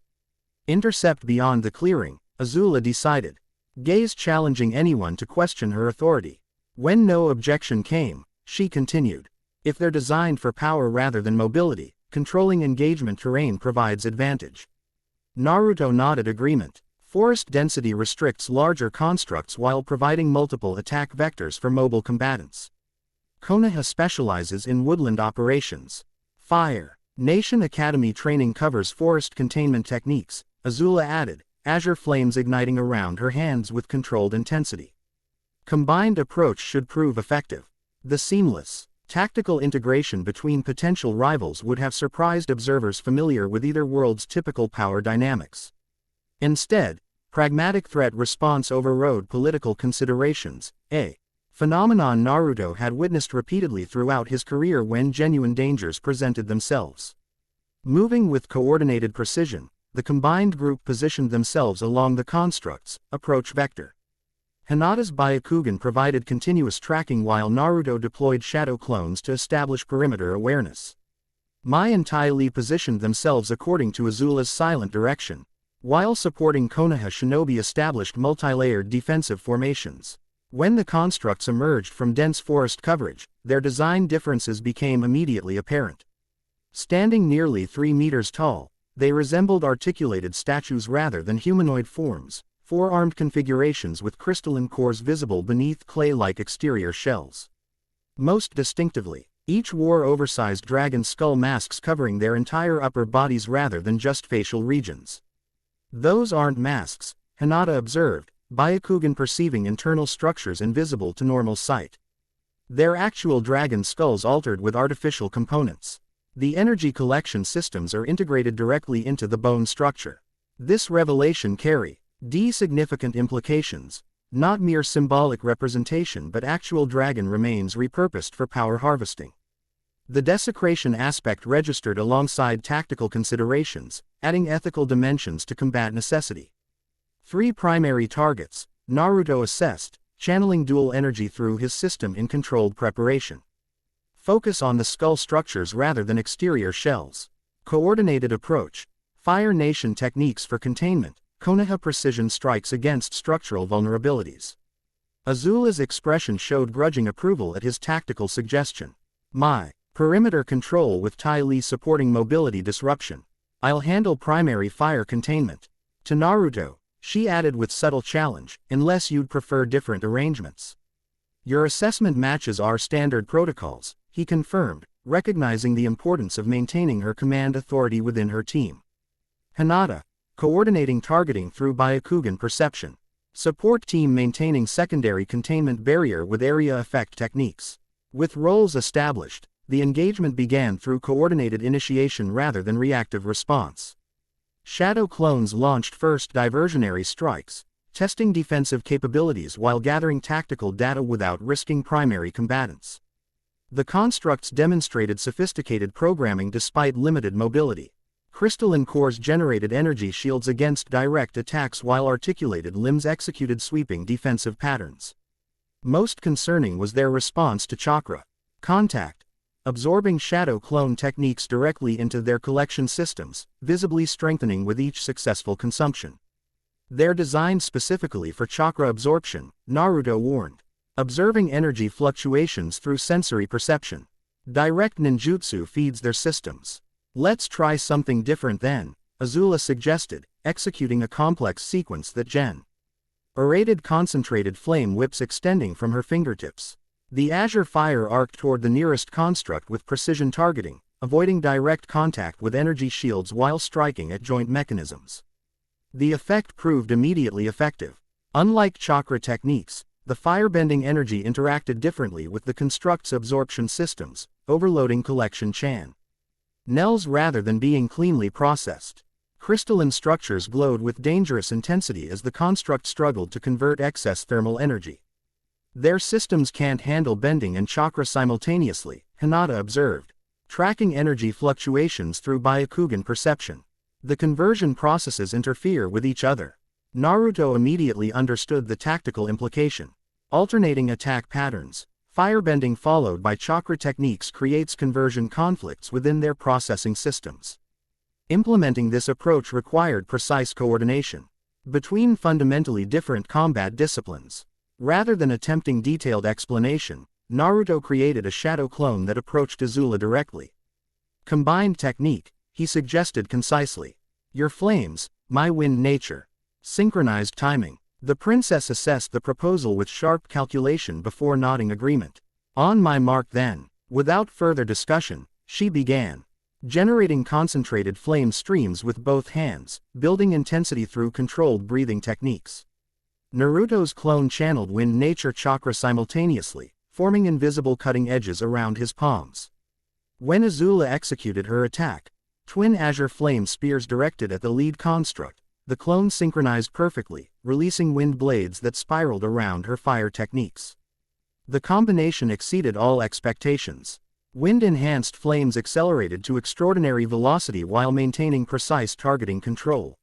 Intercept beyond the clearing, Azula decided. Gaze challenging anyone to question her authority. When no objection came, she continued. If they're designed for power rather than mobility, controlling engagement terrain provides advantage. Naruto nodded agreement. Forest density restricts larger constructs while providing multiple attack vectors for mobile combatants. Konoha specializes in woodland operations. Fire Nation Academy training covers forest containment techniques, Azula added, azure flames igniting around her hands with controlled intensity. Combined approach should prove effective. The seamless, tactical integration between potential rivals would have surprised observers familiar with either world's typical power dynamics. Instead, pragmatic threat response overrode political considerations, a phenomenon Naruto had witnessed repeatedly throughout his career when genuine dangers presented themselves. Moving with coordinated precision, the combined group positioned themselves along the construct's approach vector. Hinata's Byakugan provided continuous tracking while Naruto deployed shadow clones to establish perimeter awareness. Mai and Ty Lee positioned themselves according to Azula's silent direction, while supporting Konoha shinobi established multi-layered defensive formations. When the constructs emerged from dense forest coverage, their design differences became immediately apparent. Standing nearly 3 meters tall, they resembled articulated statues rather than humanoid forms, four-armed configurations with crystalline cores visible beneath clay-like exterior shells. Most distinctively, each wore oversized dragon skull masks covering their entire upper bodies rather than just facial regions. "Those aren't masks," Hinata observed, Byakugan perceiving internal structures invisible to normal sight. "They're actual dragon skulls altered with artificial components. The energy collection systems are integrated directly into the bone structure." This revelation carried significant implications. Not mere symbolic representation but actual dragon remains repurposed for power harvesting. The desecration aspect registered alongside tactical considerations, adding ethical dimensions to combat necessity. 3 primary targets, Naruto assessed, channeling dual energy through his system in controlled preparation. Focus on the skull structures rather than exterior shells. Coordinated approach. Fire Nation techniques for containment, Konoha precision strikes against structural vulnerabilities. Azula's expression showed grudging approval at his tactical suggestion. "My perimeter control with Tai Li supporting mobility disruption. I'll handle primary fire containment." To Naruto, she added with subtle challenge, "Unless you'd prefer different arrangements." "Your assessment matches our standard protocols," he confirmed, recognizing the importance of maintaining her command authority within her team. Hinata, coordinating targeting through Byakugan perception. Support team maintaining secondary containment barrier with area effect techniques. With roles established, the engagement began through coordinated initiation rather than reactive response. Shadow clones launched first diversionary strikes, testing defensive capabilities while gathering tactical data without risking primary combatants. The constructs demonstrated sophisticated programming despite limited mobility. Crystalline cores generated energy shields against direct attacks while articulated limbs executed sweeping defensive patterns. Most concerning was their response to chakra contact, absorbing shadow clone techniques directly into their collection systems, visibly strengthening with each successful consumption. "They're designed specifically for chakra absorption," Naruto warned. "Observing energy fluctuations through sensory perception. Direct ninjutsu feeds their systems." "Let's try something different then," Azula suggested, executing a complex sequence that generated concentrated flame whips extending from her fingertips. The azure fire arced toward the nearest construct with precision targeting, avoiding direct contact with energy shields while striking at joint mechanisms. The effect proved immediately effective. Unlike chakra techniques, the firebending energy interacted differently with the construct's absorption systems, overloading collection channels rather than being cleanly processed. Crystalline structures glowed with dangerous intensity as the construct struggled to convert excess thermal energy. "Their systems can't handle bending and chakra simultaneously," Hinata observed, tracking energy fluctuations through Byakugan perception. "The conversion processes interfere with each other." Naruto immediately understood the tactical implication. Alternating attack patterns, firebending followed by chakra techniques creates conversion conflicts within their processing systems. Implementing this approach required precise coordination between fundamentally different combat disciplines. Rather than attempting detailed explanation, Naruto created a shadow clone that approached Azula directly. "Combined technique," he suggested concisely. "Your flames, my wind nature." Synchronized timing. The princess assessed the proposal with sharp calculation before nodding agreement. "On my mark then." Without further discussion, she began generating concentrated flame streams with both hands, building intensity through controlled breathing techniques. Naruto's clone channeled wind nature chakra simultaneously, forming invisible cutting edges around his palms. When Azula executed her attack, twin azure flame spears directed at the lead construct, the clone synchronized perfectly, releasing wind blades that spiraled around her fire techniques. The combination exceeded all expectations. Wind-enhanced flames accelerated to extraordinary velocity while maintaining precise targeting control.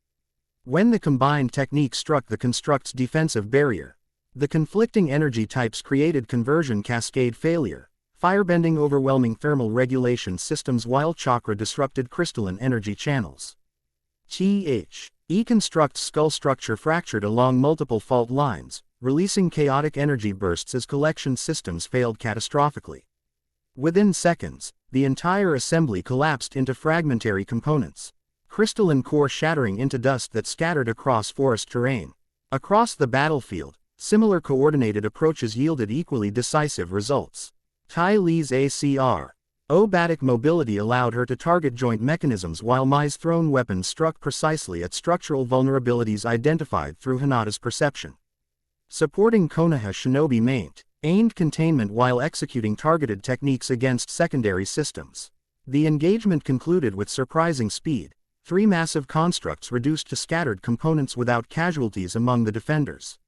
When the combined technique struck the construct's defensive barrier, the conflicting energy types created conversion cascade failure, firebending overwhelming thermal regulation systems while chakra disrupted crystalline energy channels. E construct's skull structure fractured along multiple fault lines, releasing chaotic energy bursts as collection systems failed catastrophically. Within seconds, the entire assembly collapsed into fragmentary components, crystalline core shattering into dust that scattered across forest terrain. Across the battlefield, similar coordinated approaches yielded equally decisive results. Tai Li's acrobatic mobility allowed her to target joint mechanisms while Mai's thrown weapons struck precisely at structural vulnerabilities identified through Hinata's perception. Supporting Konoha Shinobi aimed containment while executing targeted techniques against secondary systems. The engagement concluded with surprising speed, 3 massive constructs reduced to scattered components without casualties among the defenders.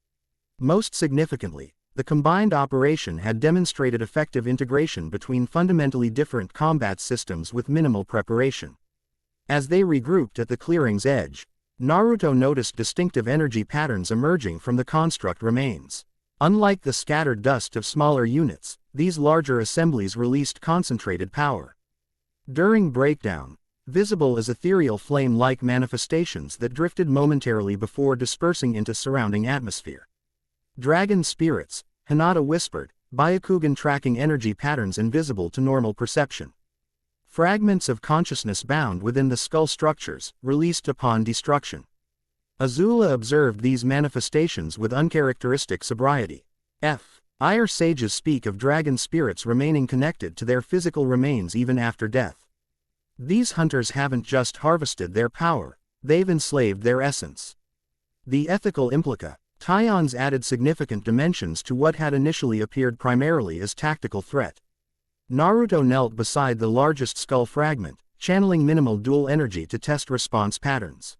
Most significantly, the combined operation had demonstrated effective integration between fundamentally different combat systems with minimal preparation. As they regrouped at the clearing's edge, Naruto noticed distinctive energy patterns emerging from the construct remains. Unlike the scattered dust of smaller units, these larger assemblies released concentrated power. During breakdown, visible as ethereal flame-like manifestations that drifted momentarily before dispersing into surrounding atmosphere. Dragon spirits, Hinata whispered, Byakugan tracking energy patterns invisible to normal perception. Fragments of consciousness bound within the skull structures, released upon destruction. Azula observed these manifestations with uncharacteristic sobriety. Higher sages speak of dragon spirits remaining connected to their physical remains even after death. These hunters haven't just harvested their power, they've enslaved their essence. The ethical implica. Taions added significant dimensions to what had initially appeared primarily as tactical threat. Naruto knelt beside the largest skull fragment, channeling minimal dual energy to test response patterns.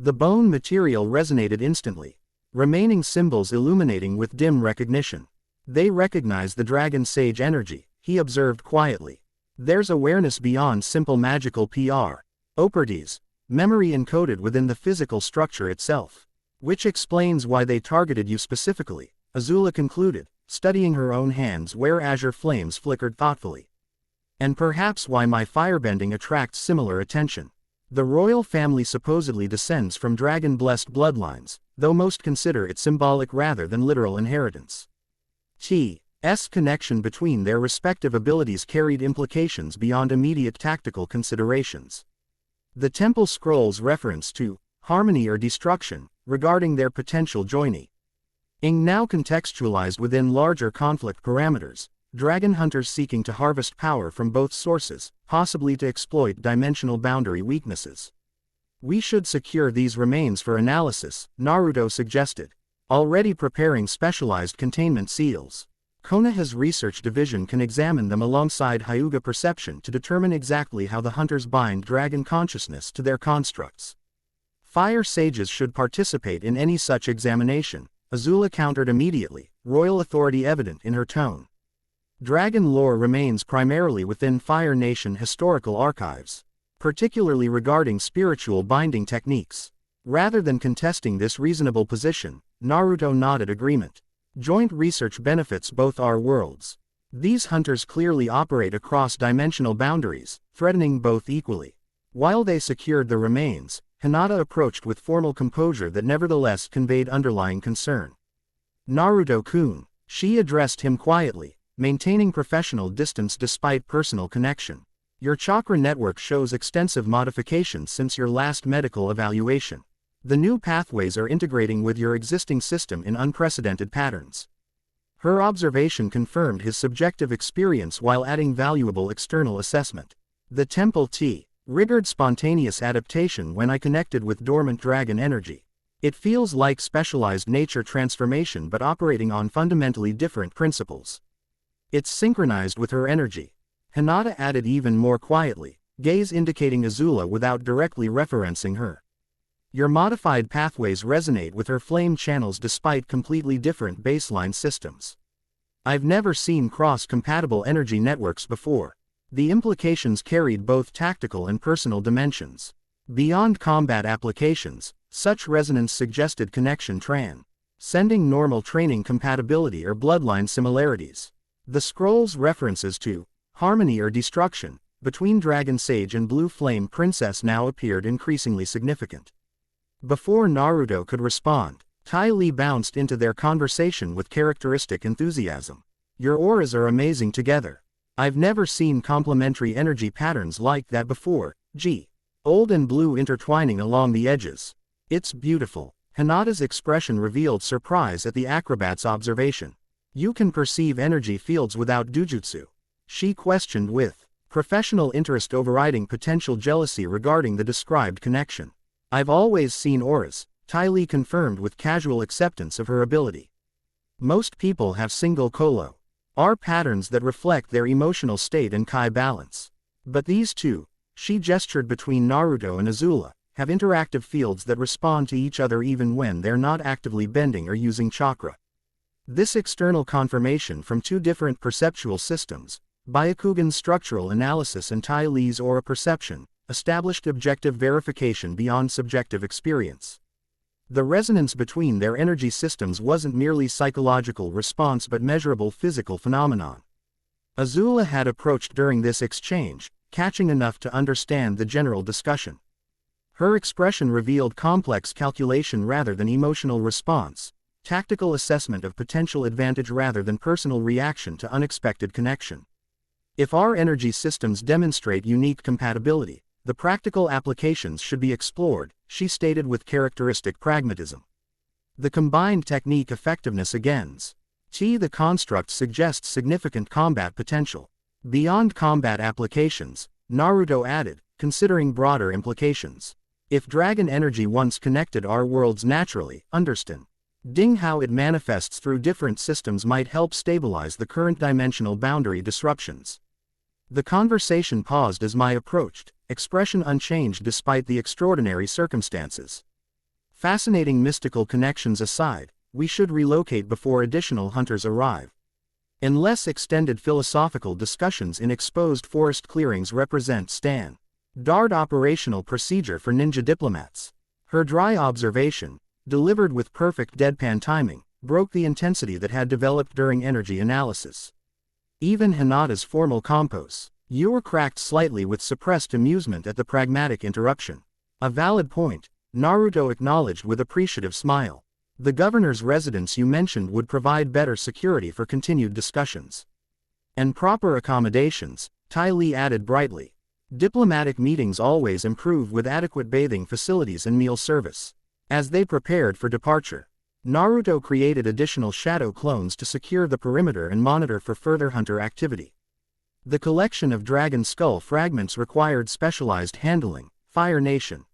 The bone material resonated instantly, remaining symbols illuminating with dim recognition. They recognize the dragon sage energy, he observed quietly. There's awareness beyond simple magical properties, memory encoded within the physical structure itself. Which explains why they targeted you specifically, Azula concluded, studying her own hands where azure flames flickered thoughtfully. And perhaps why my firebending attracts similar attention. The royal family supposedly descends from dragon-blessed bloodlines, though most consider it symbolic rather than literal inheritance. T's connection between their respective abilities carried implications beyond immediate tactical considerations. The temple scrolls reference to harmony or destruction, regarding their potential joining. Now contextualized within larger conflict parameters, dragon hunters seeking to harvest power from both sources, possibly to exploit dimensional boundary weaknesses. We should secure these remains for analysis, Naruto suggested, already preparing specialized containment seals. Konoha's research division can examine them alongside Hyuga perception to determine exactly how the hunters bind dragon consciousness to their constructs. Fire sages should participate in any such examination, Azula countered immediately, royal authority evident in her tone. Dragon lore remains primarily within Fire Nation historical archives, particularly regarding spiritual binding techniques. Rather than contesting this reasonable position, Naruto nodded agreement. Joint research benefits both our worlds. These hunters clearly operate across dimensional boundaries, threatening both equally. While they secured the remains, Hinata approached with formal composure that nevertheless conveyed underlying concern. Naruto-kun, she addressed him quietly, maintaining professional distance despite personal connection. Your chakra network shows extensive modifications since your last medical evaluation. The new pathways are integrating with your existing system in unprecedented patterns. Her observation confirmed his subjective experience while adding valuable external assessment. The temple triggered spontaneous adaptation when I connected with dormant dragon energy. It feels like specialized nature transformation but operating on fundamentally different principles. It's synchronized with her energy. Hinata added even more quietly, gaze indicating Azula without directly referencing her. Your modified pathways resonate with her flame channels despite completely different baseline systems. I've never seen cross-compatible energy networks before. The implications carried both tactical and personal dimensions. Beyond combat applications, such resonance suggested connection sending normal training compatibility or bloodline similarities. The scroll's references to harmony or destruction between Dragon Sage and Blue Flame Princess now appeared increasingly significant. Before Naruto could respond, Ty Lee bounced into their conversation with characteristic enthusiasm. Your auras are amazing together. I've never seen complementary energy patterns like that before, old and blue intertwining along the edges. It's beautiful. Hinata's expression revealed surprise at the acrobat's observation. You can perceive energy fields without dujutsu? She questioned with professional interest overriding potential jealousy regarding the described connection. I've always seen auras, Ty Lee confirmed with casual acceptance of her ability. Most people have single kolo. Are patterns that reflect their emotional state and Kai balance. But these two, she gestured between Naruto and Azula, have interactive fields that respond to each other even when they're not actively bending or using chakra. This external confirmation from two different perceptual systems, Byakugan's structural analysis and Ty Lee's aura perception, established objective verification beyond subjective experience. The resonance between their energy systems wasn't merely psychological response but measurable physical phenomenon. Azula had approached during this exchange, catching enough to understand the general discussion. Her expression revealed complex calculation rather than emotional response, tactical assessment of potential advantage rather than personal reaction to unexpected connection. If our energy systems demonstrate unique compatibility, the practical applications should be explored, she stated with characteristic pragmatism. The combined technique effectiveness agains. The construct suggests significant combat potential. Beyond combat applications, Naruto added, considering broader implications. If dragon energy once connected our worlds naturally, understand how it manifests through different systems might help stabilize the current dimensional boundary disruptions. The conversation paused as Mai approached, expression unchanged despite the extraordinary circumstances. Fascinating mystical connections aside, we should relocate before additional hunters arrive. Unless extended philosophical discussions in exposed forest clearings represent standard operational procedure for ninja diplomats. Her dry observation, delivered with perfect deadpan timing, broke the intensity that had developed during energy analysis. Even Hinata's formal compos, cracked slightly with suppressed amusement at the pragmatic interruption. A valid point, Naruto acknowledged with appreciative smile. The governor's residence you mentioned would provide better security for continued discussions. And proper accommodations, Ty Lee added brightly. Diplomatic meetings always improve with adequate bathing facilities and meal service. As they prepared for departure, Naruto created additional shadow clones to secure the perimeter and monitor for further hunter activity. The collection of dragon skull fragments required specialized handling. Fire Nation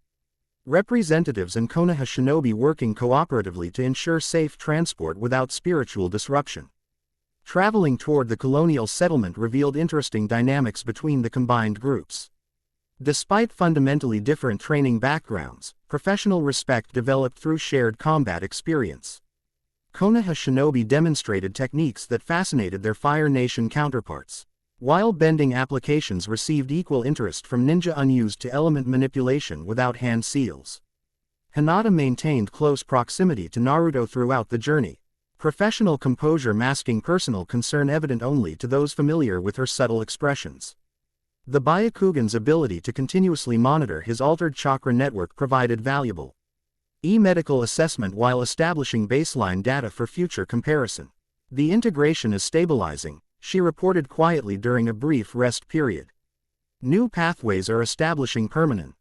representatives and Konoha shinobi working cooperatively to ensure safe transport without spiritual disruption. Traveling toward the colonial settlement revealed interesting dynamics between the combined groups. Despite fundamentally different training backgrounds, professional respect developed through shared combat experience. Konoha shinobi demonstrated techniques that fascinated their Fire Nation counterparts, while bending applications received equal interest from ninja unused to element manipulation without hand seals. Hinata maintained close proximity to Naruto throughout the journey, professional composure masking personal concern evident only to those familiar with her subtle expressions. The Byakugan's ability to continuously monitor his altered chakra network provided valuable medical assessment while establishing baseline data for future comparison. The integration is stabilizing, she reported quietly during a brief rest period. New pathways are establishing permanent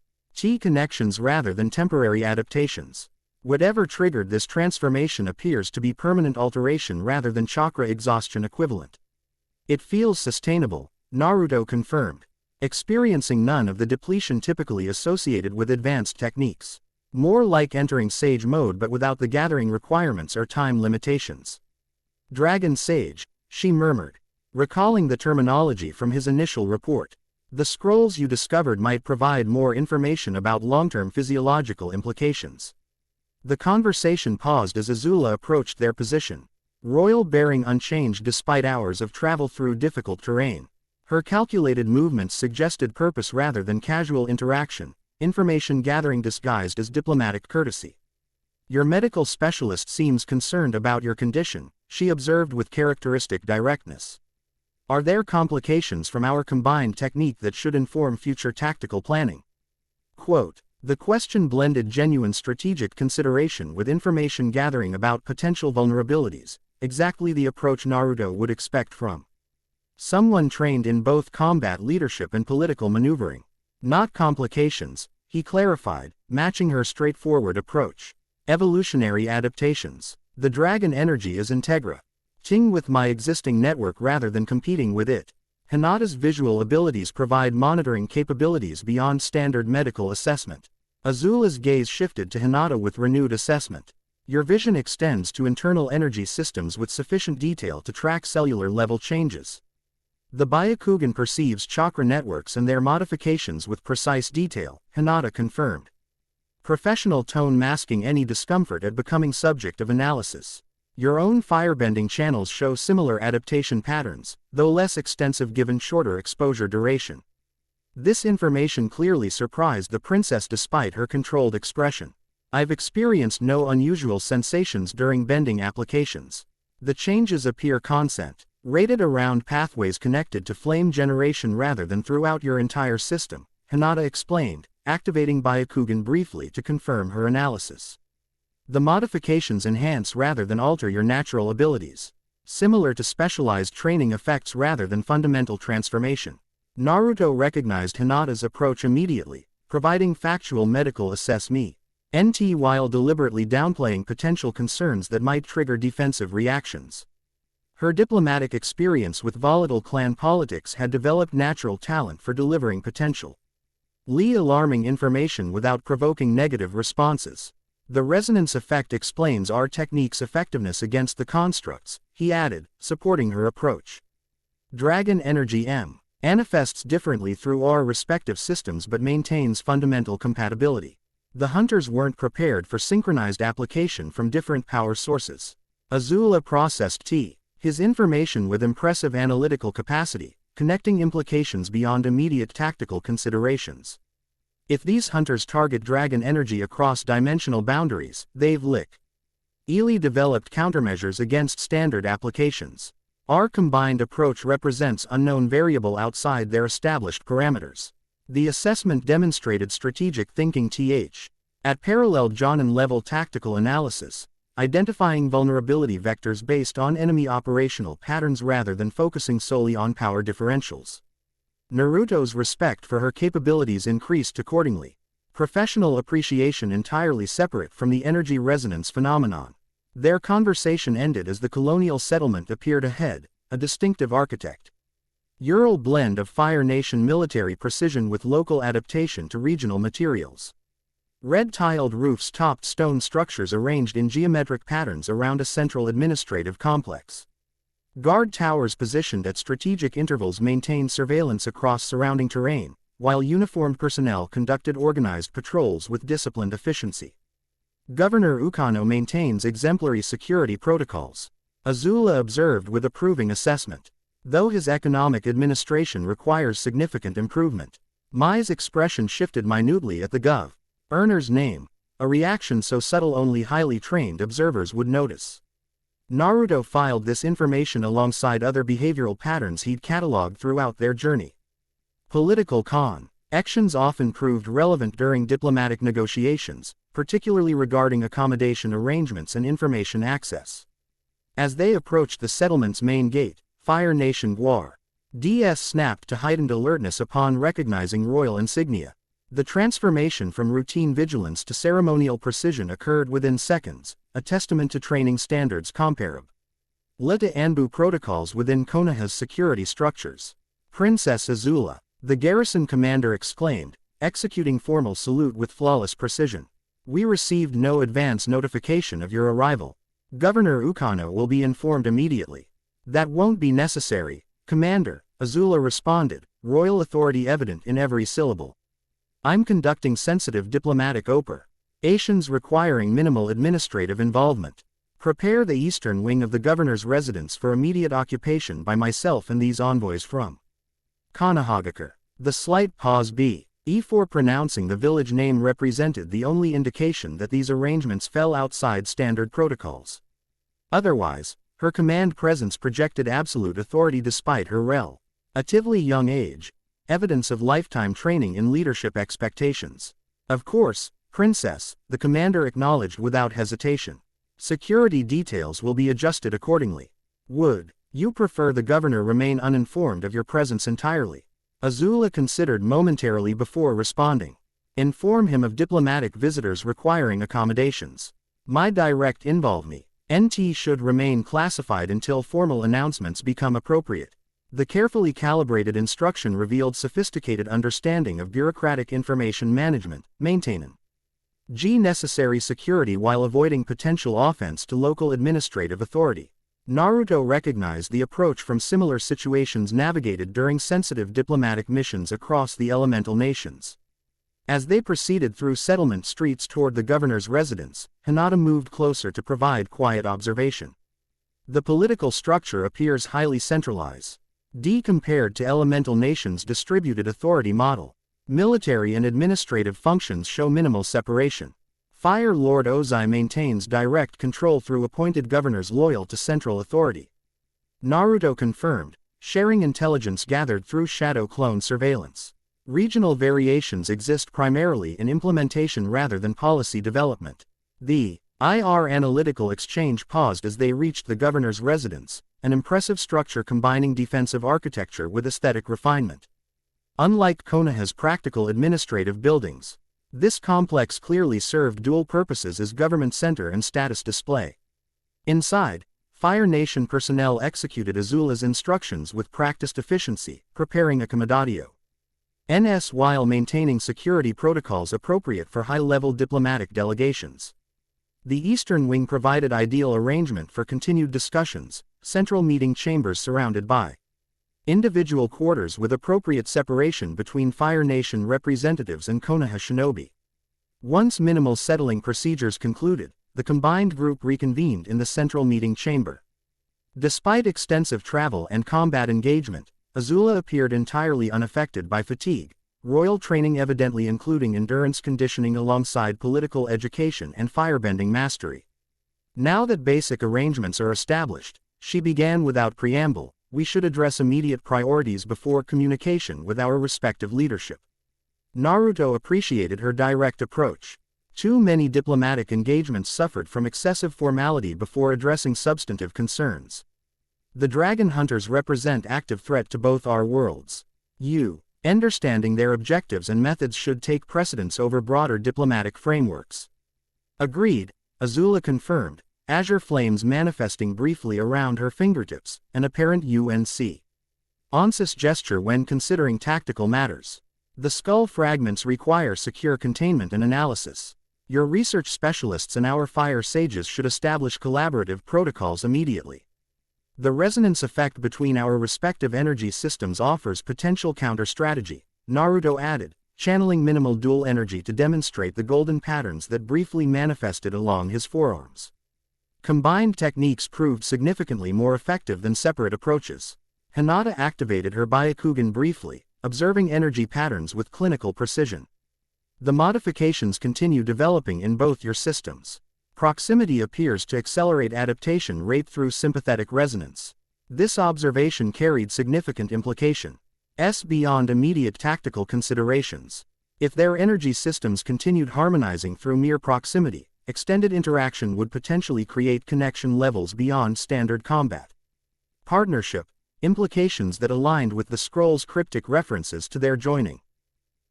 connections rather than temporary adaptations. Whatever triggered this transformation appears to be permanent alteration rather than chakra exhaustion equivalent. It feels sustainable, Naruto confirmed, experiencing none of the depletion typically associated with advanced techniques. More like entering Sage mode but without the gathering requirements or time limitations. Dragon Sage, she murmured, recalling the terminology from his initial report. The scrolls you discovered might provide more information about long-term physiological implications. The conversation paused as Azula approached their position, royal bearing unchanged despite hours of travel through difficult terrain. Her calculated movements suggested purpose rather than casual interaction, information gathering disguised as diplomatic courtesy. Your medical specialist seems concerned about your condition, she observed with characteristic directness. Are there complications from our combined technique that should inform future tactical planning? Quote, The question blended genuine strategic consideration with information gathering about potential vulnerabilities, exactly the approach Naruto would expect from someone trained in both combat leadership and political maneuvering. Not complications, he clarified, matching her straightforward approach. Evolutionary adaptations. The dragon energy is integra ting with my existing network rather than competing with it. Hinata's visual abilities provide monitoring capabilities beyond standard medical assessment. Azula's gaze shifted to Hinata with renewed assessment. Your vision extends to internal energy systems with sufficient detail to track cellular-level changes. The Byakugan perceives chakra networks and their modifications with precise detail, Hinata confirmed. Professional tone masking any discomfort at becoming subject of analysis. Your own firebending channels show similar adaptation patterns, though less extensive given shorter exposure duration. This information clearly surprised the princess despite her controlled expression. I've experienced no unusual sensations during bending applications. The changes appear constant, rated around pathways connected to flame generation rather than throughout your entire system, Hinata explained, activating Byakugan briefly to confirm her analysis. The modifications enhance rather than alter your natural abilities, similar to specialized training effects rather than fundamental transformation. Naruto recognized Hinata's approach immediately, providing factual medical assessment while deliberately downplaying potential concerns that might trigger defensive reactions. Her diplomatic experience with volatile clan politics had developed natural talent for delivering potential alarming information without provoking negative responses. The resonance effect explains our technique's effectiveness against the constructs, he added, supporting her approach. Dragon energy manifests differently through our respective systems but maintains fundamental compatibility. The hunters weren't prepared for synchronized application from different power sources. Azula processed his information with impressive analytical capacity, connecting implications beyond immediate tactical considerations. If these hunters target dragon energy across dimensional boundaries, they've developed countermeasures against standard applications. Our combined approach represents unknown variable outside their established parameters. The assessment demonstrated strategic thinking at parallel Jonin-level tactical analysis, identifying vulnerability vectors based on enemy operational patterns rather than focusing solely on power differentials. Naruto's respect for her capabilities increased accordingly. Professional appreciation entirely separate from the energy resonance phenomenon. Their conversation ended as the colonial settlement appeared ahead, a distinctive architect. Ural blend of Fire Nation military precision with local adaptation to regional materials. Red-tiled roofs topped stone structures arranged in geometric patterns around a central administrative complex. Guard towers positioned at strategic intervals maintained surveillance across surrounding terrain, while uniformed personnel conducted organized patrols with disciplined efficiency. Governor Ukano maintains exemplary security protocols. Azula observed with approving assessment. Though his economic administration requires significant improvement. Mai's expression shifted minutely at the Governor's name, a reaction so subtle only highly trained observers would notice. Naruto filed this information alongside other behavioral patterns he'd cataloged throughout their journey. Political actions often proved relevant during diplomatic negotiations, particularly regarding accommodation arrangements and information access. As they approached the settlement's main gate, Fire Nation Guards snapped to heightened alertness upon recognizing royal insignia. The transformation from routine vigilance to ceremonial precision occurred within seconds, a testament to training standards comparable to Anbu protocols within Konoha's security structures. Princess Azula, the garrison commander exclaimed, executing formal salute with flawless precision. We received no advance notification of your arrival. Governor Ukano will be informed immediately. That won't be necessary, Commander, Azula responded, royal authority evident in every syllable. I'm conducting sensitive diplomatic operations requiring minimal administrative involvement. Prepare the eastern wing of the governor's residence for immediate occupation by myself and these envoys from Konohagakure. The slight pause before pronouncing the village name represented the only indication that these arrangements fell outside standard protocols. Otherwise, her command presence projected absolute authority despite her relatively young age, evidence of lifetime training in leadership expectations. Of course, Princess, the commander acknowledged without hesitation. Security details will be adjusted accordingly. Would you prefer the governor remain uninformed of your presence entirely? Azula considered momentarily before responding. Inform him of diplomatic visitors requiring accommodations. My direct involvement. NT should remain classified until formal announcements become appropriate. The carefully calibrated instruction revealed sophisticated understanding of bureaucratic information management, maintaining necessary security while avoiding potential offense to local administrative authority. Naruto recognized the approach from similar situations navigated during sensitive diplomatic missions across the elemental nations. As they proceeded through settlement streets toward the governor's residence, Hinata moved closer to provide quiet observation. The political structure appears highly centralized. Compared to elemental nations' distributed authority model. Military and administrative functions show minimal separation. Fire Lord Ozai maintains direct control through appointed governors loyal to central authority. Naruto confirmed, sharing intelligence gathered through shadow clone surveillance. Regional variations exist primarily in implementation rather than policy development. The IR analytical exchange paused as they reached the governor's residence, an impressive structure combining defensive architecture with aesthetic refinement. Unlike Konoha's practical administrative buildings, this complex clearly served dual purposes as government center and status display. Inside, Fire Nation personnel executed Azula's instructions with practiced efficiency, preparing accommodatio NS while maintaining security protocols appropriate for high-level diplomatic delegations. The Eastern Wing provided ideal arrangement for continued discussions, central meeting chambers surrounded by individual quarters with appropriate separation between Fire Nation representatives and Konoha shinobi. Once minimal settling procedures concluded, the combined group reconvened in the central meeting chamber. Despite extensive travel and combat engagement, Azula appeared entirely unaffected by fatigue, royal training evidently including endurance conditioning alongside political education and firebending mastery. Now that basic arrangements are established, she began without preamble, we should address immediate priorities before communication with our respective leadership. Naruto appreciated her direct approach. Too many diplomatic engagements suffered from excessive formality before addressing substantive concerns. The dragon hunters represent active threat to both our worlds. Understanding their objectives and methods should take precedence over broader diplomatic frameworks. Agreed, Azula confirmed, azure flames manifesting briefly around her fingertips, an apparent onsis gesture when considering tactical matters. The skull fragments require secure containment and analysis. Your research specialists and our fire sages should establish collaborative protocols immediately. The resonance effect between our respective energy systems offers potential counter-strategy, Naruto added, channeling minimal dual energy to demonstrate the golden patterns that briefly manifested along his forearms. Combined techniques proved significantly more effective than separate approaches. Hinata activated her Byakugan briefly, observing energy patterns with clinical precision. The modifications continue developing in both your systems. Proximity appears to accelerate adaptation rate through sympathetic resonance. This observation carried significant implications beyond immediate tactical considerations. If their energy systems continued harmonizing through mere proximity, extended interaction would potentially create connection levels beyond standard combat. Partnership, implications that aligned with the scroll's cryptic references to their joining.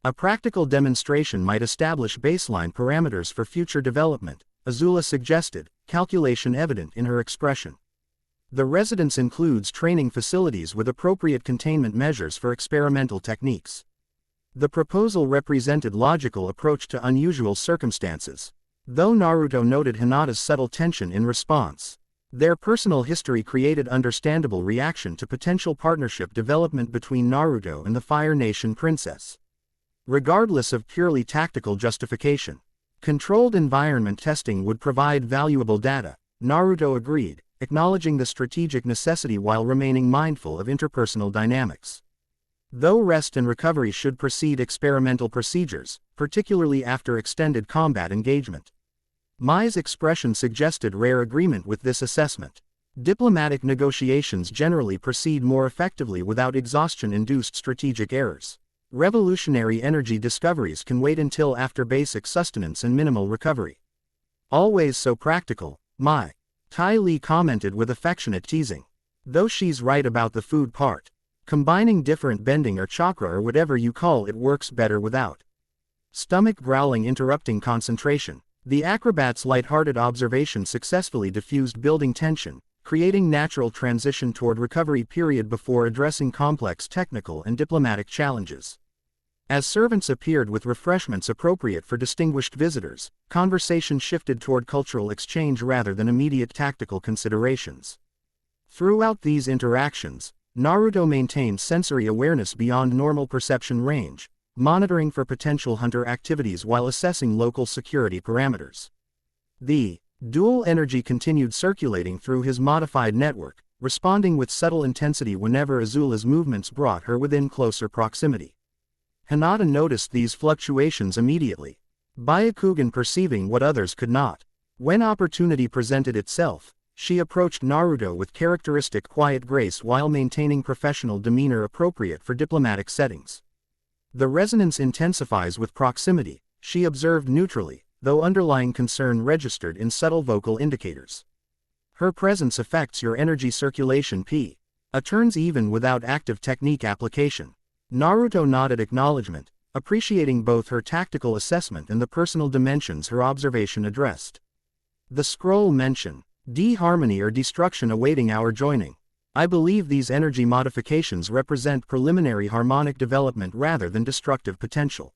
A practical demonstration might establish baseline parameters for future development, Azula suggested, calculation evident in her expression. The residence includes training facilities with appropriate containment measures for experimental techniques. The proposal represented logical approach to unusual circumstances. Though Naruto noted Hinata's subtle tension in response, their personal history created understandable reaction to potential partnership development between Naruto and the Fire Nation princess. Regardless of purely tactical justification, controlled environment testing would provide valuable data, Naruto agreed, acknowledging the strategic necessity while remaining mindful of interpersonal dynamics. Though rest and recovery should precede experimental procedures, particularly after extended combat engagement. Mai's expression suggested rare agreement with this assessment. Diplomatic negotiations generally proceed more effectively without exhaustion-induced strategic errors. Revolutionary energy discoveries can wait until after basic sustenance and minimal recovery. Always so practical, my. Ty Lee commented with affectionate teasing. Though she's right about the food part. Combining different bending or chakra or whatever you call it works better without stomach growling interrupting concentration. The acrobat's light-hearted observation successfully diffused building tension, creating natural transition toward recovery period before addressing complex technical and diplomatic challenges. As servants appeared with refreshments appropriate for distinguished visitors, conversation shifted toward cultural exchange rather than immediate tactical considerations. Throughout these interactions, Naruto maintained sensory awareness beyond normal perception range, monitoring for potential hunter activities while assessing local security parameters. The dual energy continued circulating through his modified network, responding with subtle intensity whenever Azula's movements brought her within closer proximity. Hinata noticed these fluctuations immediately, Byakugan perceiving what others could not. When opportunity presented itself, she approached Naruto with characteristic quiet grace while maintaining professional demeanor appropriate for diplomatic settings. The resonance intensifies with proximity, she observed neutrally, though underlying concern registered in subtle vocal indicators. Her presence affects your energy circulation turns even without active technique application. Naruto nodded acknowledgement, appreciating both her tactical assessment and the personal dimensions her observation addressed. The scroll mention, D-harmony or destruction awaiting our joining. I believe these energy modifications represent preliminary harmonic development rather than destructive potential.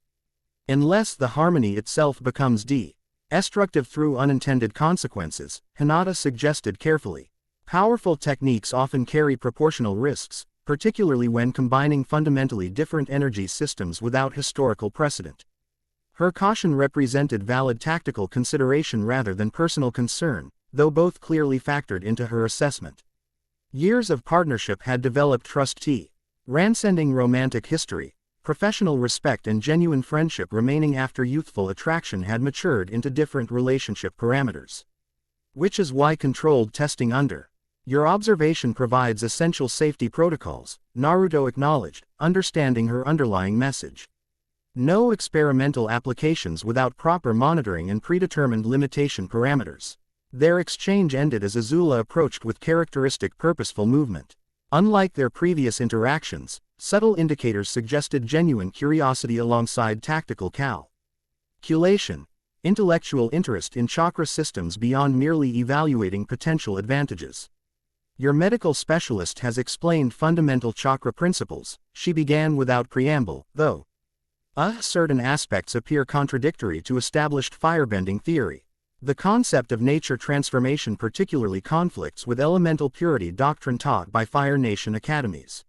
Unless the harmony itself becomes destructive through unintended consequences, Hinata suggested carefully. Powerful techniques often carry proportional risks, particularly when combining fundamentally different energy systems without historical precedent. Her caution represented valid tactical consideration rather than personal concern, though both clearly factored into her assessment. Years of partnership had developed trust, transcending romantic history, professional respect and genuine friendship remaining after youthful attraction had matured into different relationship parameters. Which is why controlled testing under your observation provides essential safety protocols, Naruto acknowledged, understanding her underlying message. No experimental applications without proper monitoring and predetermined limitation parameters. Their exchange ended as Azula approached with characteristic purposeful movement. Unlike their previous interactions, subtle indicators suggested genuine curiosity alongside tactical calculation, intellectual interest in chakra systems beyond merely evaluating potential advantages. Your medical specialist has explained fundamental chakra principles, she began without preamble, though certain aspects appear contradictory to established firebending theory. The concept of nature transformation particularly conflicts with elemental purity doctrine taught by Fire Nation academies.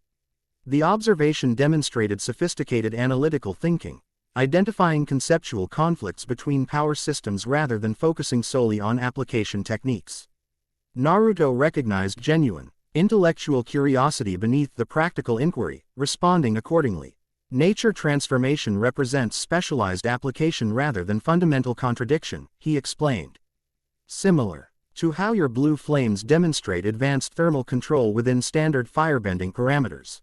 The observation demonstrated sophisticated analytical thinking, identifying conceptual conflicts between power systems rather than focusing solely on application techniques. Naruto recognized genuine, intellectual curiosity beneath the practical inquiry, responding accordingly. Nature transformation represents specialized application rather than fundamental contradiction, he explained. Similar to how your blue flames demonstrate advanced thermal control within standard firebending parameters.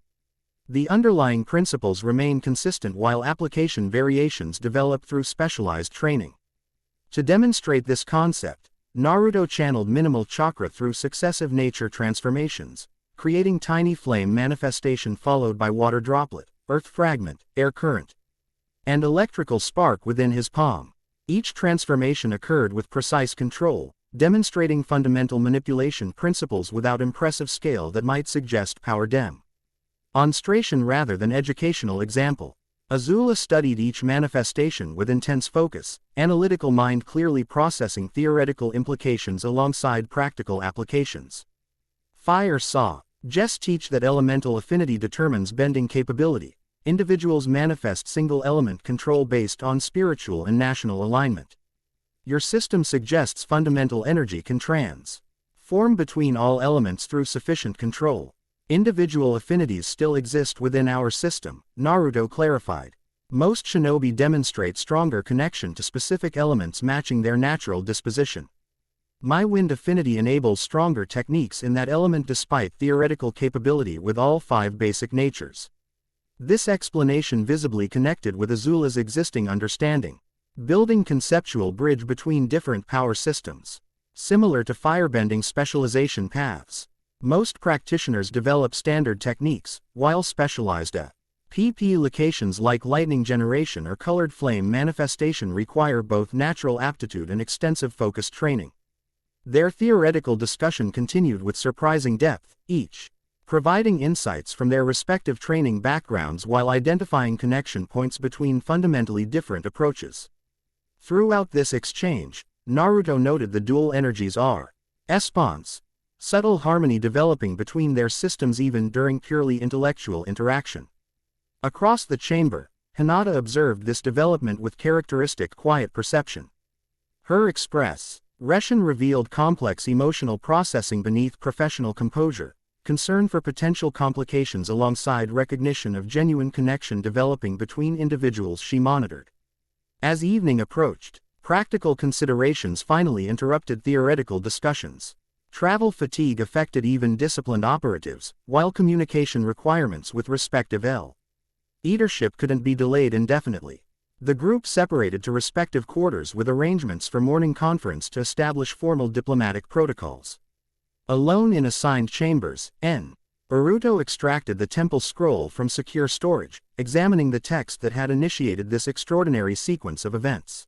The underlying principles remain consistent while application variations develop through specialized training. To demonstrate this concept, Naruto channeled minimal chakra through successive nature transformations, creating tiny flame manifestation followed by water droplet, earth fragment, air current, and electrical spark within his palm. Each transformation occurred with precise control, demonstrating fundamental manipulation principles without impressive scale that might suggest power demonstration rather than educational example. Azula studied each manifestation with intense focus, analytical mind clearly processing theoretical implications alongside practical applications. Fire saw. Just teach that elemental affinity determines bending capability. Individuals manifest single element control based on spiritual and national alignment. Your system suggests fundamental energy can transform between all elements through sufficient control. Individual affinities still exist within our system, Naruto clarified. Most shinobi demonstrate stronger connection to specific elements matching their natural disposition. My wind affinity enables stronger techniques in that element despite theoretical capability with all 5 basic natures. This explanation visibly connected with Azula's existing understanding, building conceptual bridge between different power systems. Similar to firebending specialization paths, most practitioners develop standard techniques, while specialized PP locations like lightning generation or colored flame manifestation require both natural aptitude and extensive focused training. Their theoretical discussion continued with surprising depth, each providing insights from their respective training backgrounds while identifying connection points between fundamentally different approaches. Throughout this exchange, Naruto noted the dual energies response, subtle harmony developing between their systems even during purely intellectual interaction. Across the chamber, Hinata observed this development with characteristic quiet perception. Her expression revealed complex emotional processing beneath professional composure, concern for potential complications alongside recognition of genuine connection developing between individuals she monitored. As evening approached, practical considerations finally interrupted theoretical discussions. Travel fatigue affected even disciplined operatives, while communication requirements with respective leadership couldn't be delayed indefinitely. The group separated to respective quarters with arrangements for morning conference to establish formal diplomatic protocols. Alone in assigned chambers, Naruto extracted the temple scroll from secure storage, examining the text that had initiated this extraordinary sequence of events.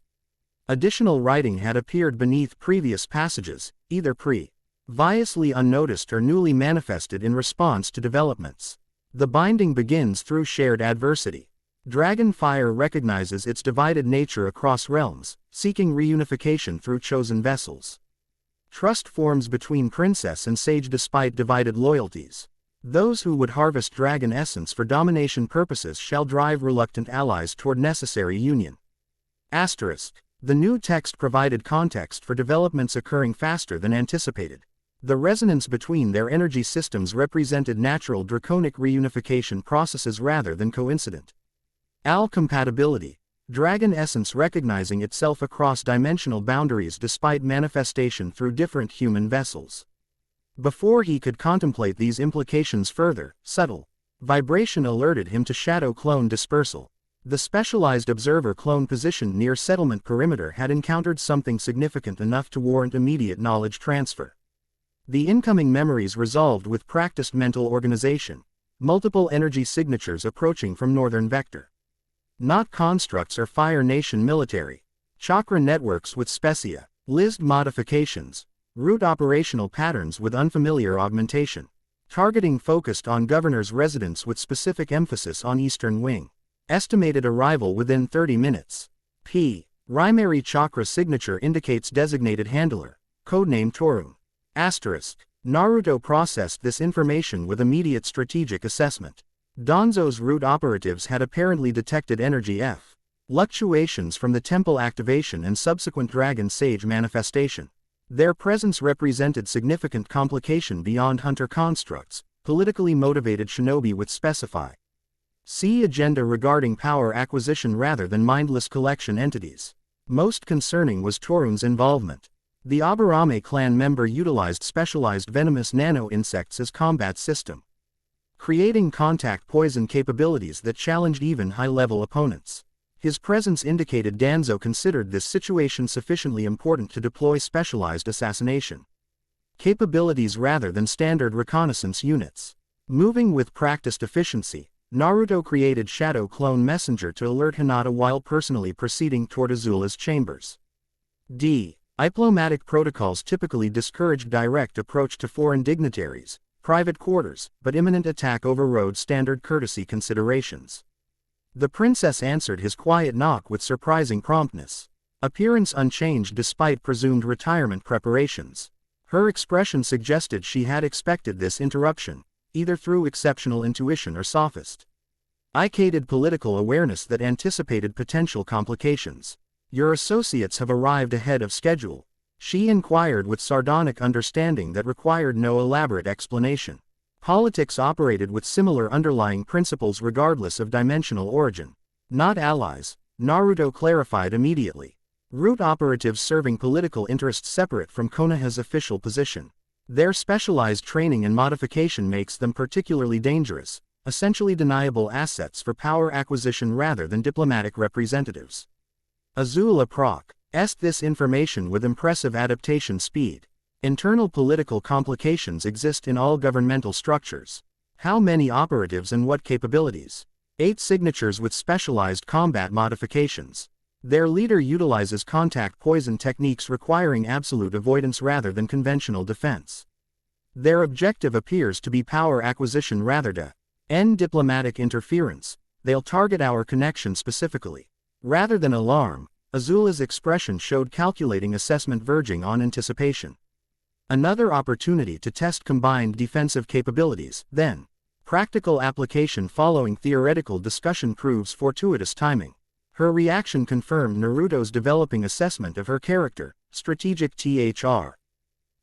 Additional writing had appeared beneath previous passages, either previously unnoticed or newly manifested in response to developments. The binding begins through shared adversity. Dragon fire recognizes its divided nature across realms, seeking reunification through chosen vessels. Trust forms between princess and sage despite divided loyalties. Those who would harvest dragon essence for domination purposes shall drive reluctant allies toward necessary union. The new text provided context for developments occurring faster than anticipated. The resonance between their energy systems represented natural draconic reunification processes rather than coincident. Compatibility. Dragon essence recognizing itself across dimensional boundaries despite manifestation through different human vessels. Before he could contemplate these implications further, subtle vibration alerted him to shadow clone dispersal. The specialized observer clone positioned near settlement perimeter had encountered something significant enough to warrant immediate knowledge transfer. The incoming memories resolved with practiced mental organization, multiple energy signatures approaching from northern vector. Not constructs or Fire Nation military. Chakra networks with specialized modifications. Root operational patterns with unfamiliar augmentation. Targeting focused on governor's residence with specific emphasis on Eastern Wing. Estimated arrival within 30 minutes. Primary chakra signature indicates designated handler, codename Torun. Naruto processed this information with immediate strategic assessment. Danzo's root operatives had apparently detected energy fluctuations from the temple activation and subsequent dragon sage manifestation. Their presence represented significant complication beyond hunter constructs, politically motivated shinobi with agenda regarding power acquisition rather than mindless collection entities. Most concerning was Torun's involvement. The Aburame clan member utilized specialized venomous nano-insects as combat system, creating contact poison capabilities that challenged even high-level opponents. His presence indicated Danzo considered this situation sufficiently important to deploy specialized assassination capabilities rather than standard reconnaissance units. Moving with practiced efficiency, Naruto created Shadow Clone Messenger to alert Hinata while personally proceeding toward Azula's chambers. Diplomatic protocols typically discouraged direct approach to foreign dignitaries, private quarters, but imminent attack overrode standard courtesy considerations. The princess answered his quiet knock with surprising promptness. Appearance unchanged despite presumed retirement preparations. Her expression suggested she had expected this interruption, either through exceptional intuition or sophisticated political awareness that anticipated potential complications. "Your associates have arrived ahead of schedule," she inquired with sardonic understanding that required no elaborate explanation. Politics operated with similar underlying principles regardless of dimensional origin. Not allies, Naruto clarified immediately. Root operatives serving political interests separate from Konoha's official position. Their specialized training and modification makes them particularly dangerous, essentially deniable assets for power acquisition rather than diplomatic representatives. Azula processed this information with impressive adaptation speed. Internal political complications exist in all governmental structures. How many operatives and what capabilities? 8 signatures with specialized combat modifications. Their leader utilizes contact poison techniques requiring absolute avoidance rather than conventional defense. Their objective appears to be power acquisition rather than diplomatic interference. They'll target our connection specifically. Rather than alarm, Azula's expression showed calculating assessment verging on anticipation. Another opportunity to test combined defensive capabilities, then. Practical application following theoretical discussion proves fortuitous timing. Her reaction confirmed Naruto's developing assessment of her character, strategic THR.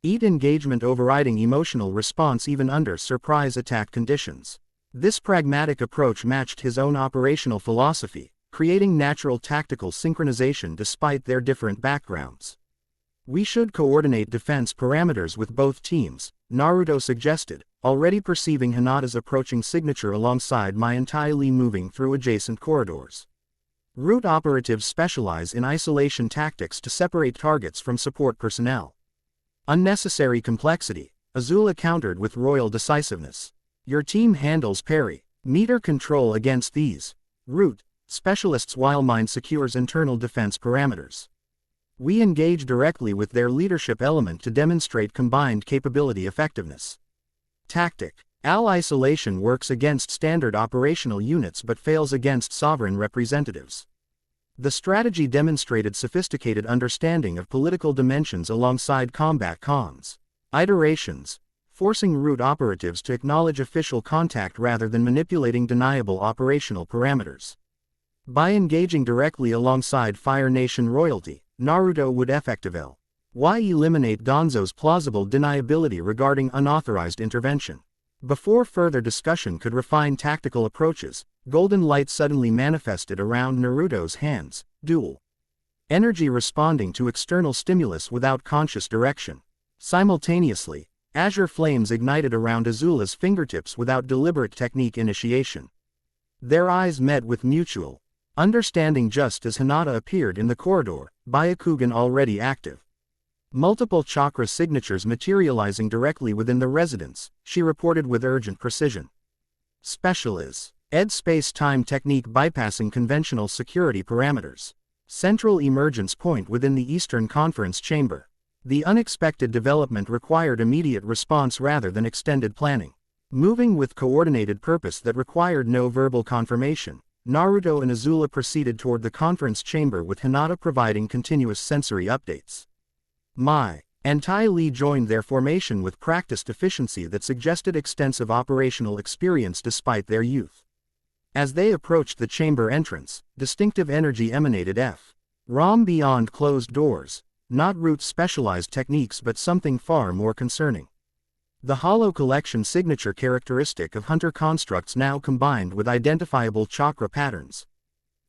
Eat engagement overriding emotional response even under surprise attack conditions. This pragmatic approach matched his own operational philosophy, creating natural tactical synchronization despite their different backgrounds. We should coordinate defense parameters with both teams, Naruto suggested, already perceiving Hinata's approaching signature alongside my entirely moving through adjacent corridors. Root operatives specialize in isolation tactics to separate targets from support personnel. Unnecessary complexity, Azula countered with royal decisiveness. Your team handles meter control against these root specialists while mine secures internal defense parameters. We engage directly with their leadership element to demonstrate combined capability effectiveness. Tactic. AL isolation works against standard operational units but fails against sovereign representatives. The strategy demonstrated sophisticated understanding of political dimensions alongside combat cons. Iterations. Forcing root operatives to acknowledge official contact rather than manipulating deniable operational parameters. By engaging directly alongside Fire Nation royalty, Naruto would effectively eliminate Danzo's plausible deniability regarding unauthorized intervention. Before further discussion could refine tactical approaches, golden light suddenly manifested around Naruto's hands, dual energy responding to external stimulus without conscious direction. Simultaneously, azure flames ignited around Azula's fingertips without deliberate technique initiation. Their eyes met with mutual understanding just as Hinata appeared in the corridor, Byakugan already active. Multiple chakra signatures materializing directly within the residence, she reported with urgent precision. Special is ED space-time technique bypassing conventional security parameters. Central emergence point within the Eastern Conference Chamber. The unexpected development required immediate response rather than extended planning. Moving with coordinated purpose that required no verbal confirmation, Naruto and Azula proceeded toward the conference chamber with Hinata providing continuous sensory updates. Mai and Tai Li joined their formation with practiced efficiency that suggested extensive operational experience despite their youth. As they approached the chamber entrance, distinctive energy emanated from beyond closed doors, not Root's specialized techniques but something far more concerning. The Hollow Collection signature characteristic of hunter constructs now combined with identifiable chakra patterns,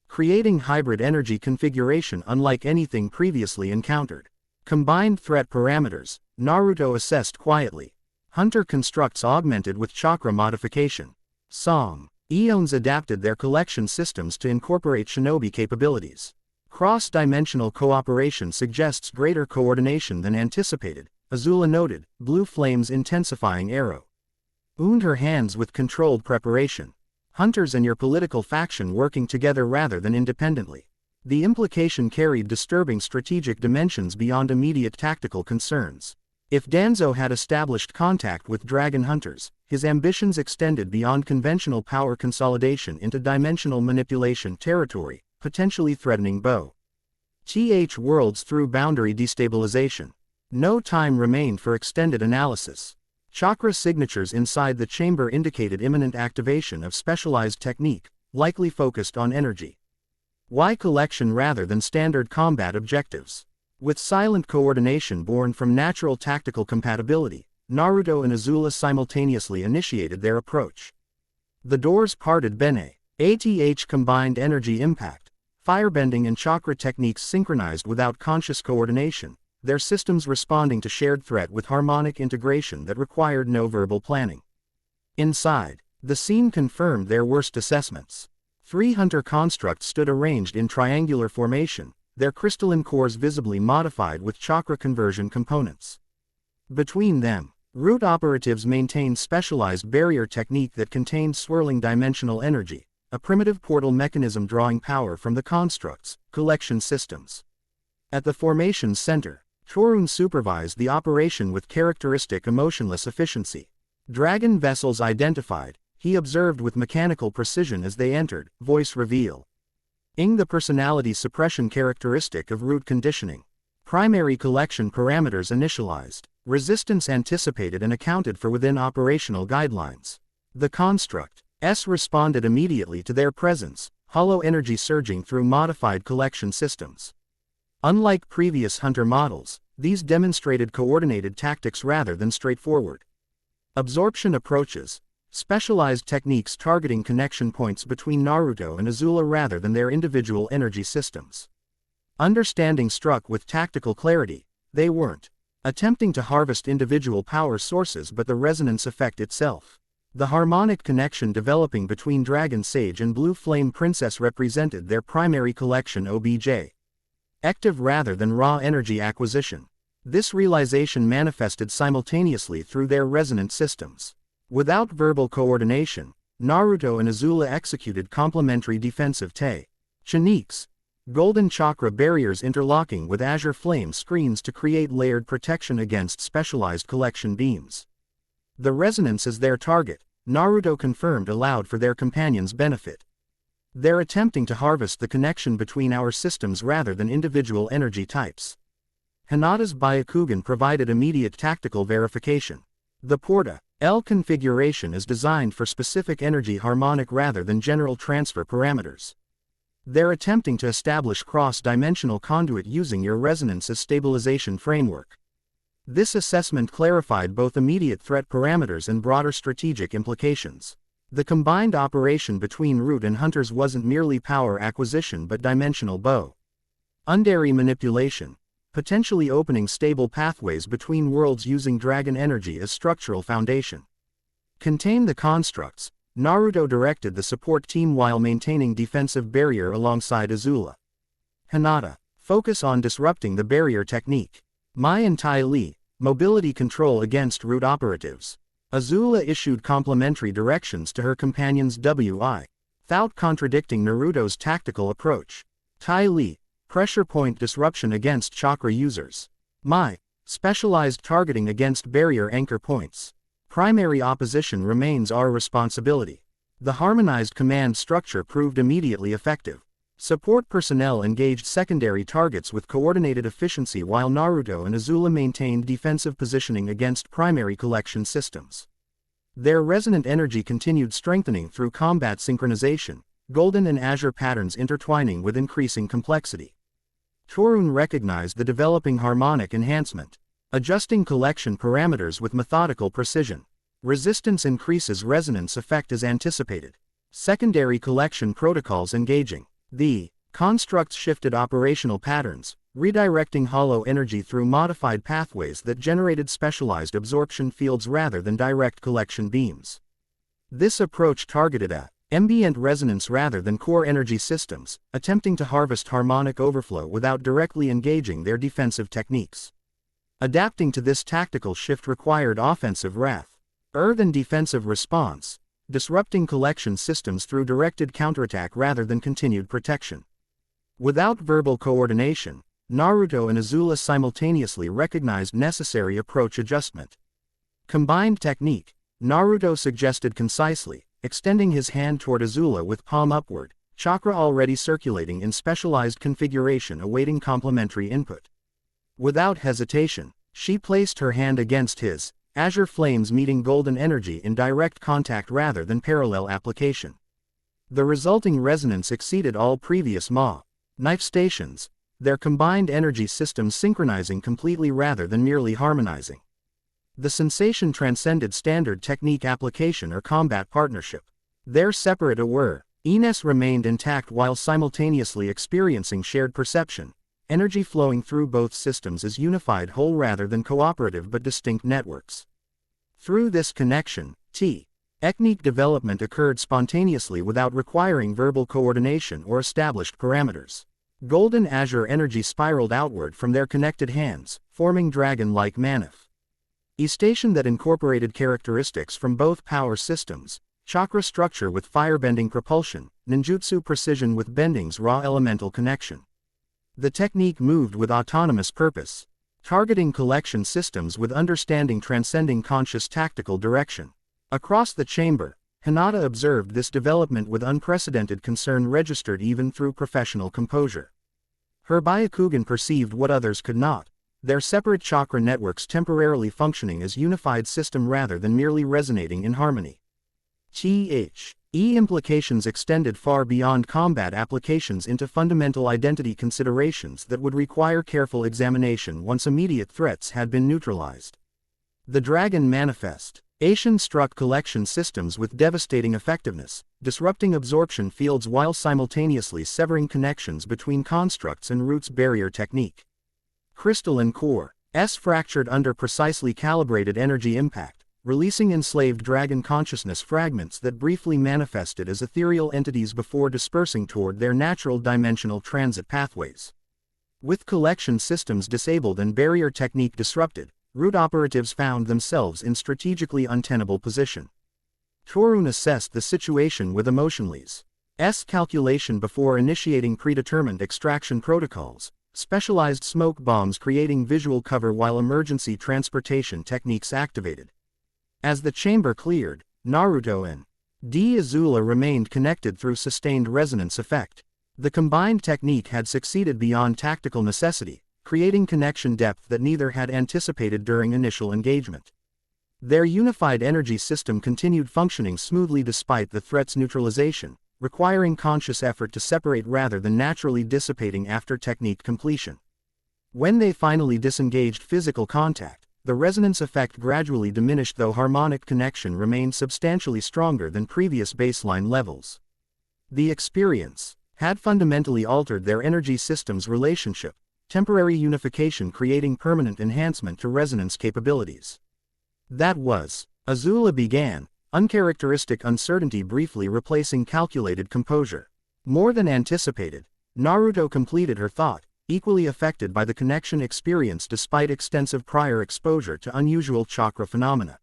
creating hybrid energy configuration unlike anything previously encountered. Combined threat parameters, Naruto assessed quietly. Hunter constructs augmented with chakra modification. Song. Eons adapted their collection systems to incorporate shinobi capabilities. Cross-dimensional cooperation suggests greater coordination than anticipated, Azula noted, blue flames intensifying arrow. Wound her hands with controlled preparation. Hunters and your political faction working together rather than independently. The implication carried disturbing strategic dimensions beyond immediate tactical concerns. If Danzo had established contact with dragon hunters, his ambitions extended beyond conventional power consolidation into dimensional manipulation territory, potentially threatening worlds through boundary destabilization. No time remained for extended analysis. Chakra signatures inside the chamber indicated imminent activation of specialized technique, likely focused on energy. Y collection rather than standard combat objectives. With silent coordination born from natural tactical compatibility, Naruto and Azula simultaneously initiated their approach. The doors parted bene. ATH combined energy impact, firebending and chakra techniques synchronized without conscious coordination, their systems responding to shared threat with harmonic integration that required no verbal planning. Inside, The scene confirmed their worst assessments. 3 hunter constructs stood arranged in triangular formation, their crystalline cores visibly modified with chakra conversion components. Between them, root operatives maintained specialized barrier technique that contained swirling dimensional energy, a primitive portal mechanism drawing power from the constructs' collection systems. At the formation's center, Torun supervised the operation with characteristic emotionless efficiency. Dragon vessels identified, he observed with mechanical precision as they entered, voice reveal. The personality suppression characteristic of root conditioning. Primary collection parameters initialized. Resistance anticipated and accounted for within operational guidelines. The construct S responded immediately to their presence, hollow energy surging through modified collection systems. Unlike previous hunter models, these demonstrated coordinated tactics rather than straightforward absorption approaches, specialized techniques targeting connection points between Naruto and Azula rather than their individual energy systems. Understanding struck with tactical clarity, they weren't attempting to harvest individual power sources but the resonance effect itself. The harmonic connection developing between Dragon Sage and Blue Flame Princess represented their primary collection OBJ. Active rather than raw energy acquisition. This realization manifested simultaneously through their resonant systems. Without verbal coordination, Naruto and Azula executed complementary defensive techniques. Golden chakra barriers interlocking with azure flame screens to create layered protection against specialized collection beams. The resonance as their target, Naruto confirmed aloud for their companions' benefit. They're attempting to harvest the connection between our systems rather than individual energy types. Hinata's Byakugan provided immediate tactical verification. The Porta L configuration is designed for specific energy harmonic rather than general transfer parameters. They're attempting to establish cross-dimensional conduit using your resonance as stabilization framework. This assessment clarified both immediate threat parameters and broader strategic implications. The combined operation between Root and Hunters wasn't merely power acquisition but dimensional boundary manipulation, potentially opening stable pathways between worlds using dragon energy as structural foundation. Contain the constructs, Naruto directed the support team while maintaining defensive barrier alongside Azula. Hinata, focus on disrupting the barrier technique. Mai and Tai Li, mobility control against Root operatives. Azula issued complementary directions to her companions without contradicting Naruto's tactical approach. Tai Li, pressure point disruption against chakra users. Mai, specialized targeting against barrier anchor points. Primary opposition remains our responsibility. The harmonized command structure proved immediately effective. Support personnel engaged secondary targets with coordinated efficiency while Naruto and Azula maintained defensive positioning against primary collection systems. Their resonant energy continued strengthening through combat synchronization, golden and azure patterns intertwining with increasing complexity. Torun recognized the developing harmonic enhancement, adjusting collection parameters with methodical precision. Resistance increases resonance effect as anticipated. Secondary collection protocols engaging. The constructs shifted operational patterns, redirecting hollow energy through modified pathways that generated specialized absorption fields rather than direct collection beams. This approach targeted ambient resonance rather than core energy systems, attempting to harvest harmonic overflow without directly engaging their defensive techniques. Adapting to this tactical shift required offensive than defensive response, disrupting collection systems through directed counterattack rather than continued protection. Without verbal coordination, Naruto and Azula simultaneously recognized necessary approach adjustment. Combined technique, Naruto suggested concisely, extending his hand toward Azula with palm upward, chakra already circulating in specialized configuration awaiting complementary input. Without hesitation, she placed her hand against his, azure flames meeting golden energy in direct contact rather than parallel application. The resulting resonance exceeded all previous knife stations, their combined energy systems synchronizing completely rather than merely harmonizing. The sensation transcended standard technique application or combat partnership. Their separate awareness remained intact while simultaneously experiencing shared perception, energy flowing through both systems as unified whole rather than cooperative but distinct networks. Through this connection, Technique development occurred spontaneously without requiring verbal coordination or established parameters. Golden azure energy spiraled outward from their connected hands, forming dragon-like manifestation that incorporated characteristics from both power systems, chakra structure with firebending propulsion, ninjutsu precision with bending's raw elemental connection. The technique moved with autonomous purpose, targeting collection systems with understanding transcending conscious tactical direction. Across the chamber, Hinata observed this development with unprecedented concern registered even through professional composure. Her Byakugan perceived what others could not, their separate chakra networks temporarily functioning as unified system rather than merely resonating in harmony. Implications extended far beyond combat applications into fundamental identity considerations that would require careful examination once immediate threats had been neutralized. The Dragon Manifestation struck collection systems with devastating effectiveness, disrupting absorption fields while simultaneously severing connections between constructs and roots barrier technique. Crystalline core fractured under precisely calibrated energy impact, releasing enslaved dragon consciousness fragments that briefly manifested as ethereal entities before dispersing toward their natural dimensional transit pathways. With collection systems disabled and barrier technique disrupted, root operatives found themselves in strategically untenable position. Torun assessed the situation with emotionless calculation before initiating predetermined extraction protocols, specialized smoke bombs creating visual cover while emergency transportation techniques activated. As the chamber cleared, Naruto and Azula remained connected through sustained resonance effect. The combined technique had succeeded beyond tactical necessity, creating connection depth that neither had anticipated during initial engagement. Their unified energy system continued functioning smoothly despite the threat's neutralization, requiring conscious effort to separate rather than naturally dissipating after technique completion. When they finally disengaged physical contact, the resonance effect gradually diminished though harmonic connection remained substantially stronger than previous baseline levels. The experience had fundamentally altered their energy system's relationship, temporary unification creating permanent enhancement to resonance capabilities. That was, Azula began, uncharacteristic uncertainty briefly replacing calculated composure. More than anticipated, Naruto completed her thought, equally affected by the connection experience despite extensive prior exposure to unusual chakra phenomena.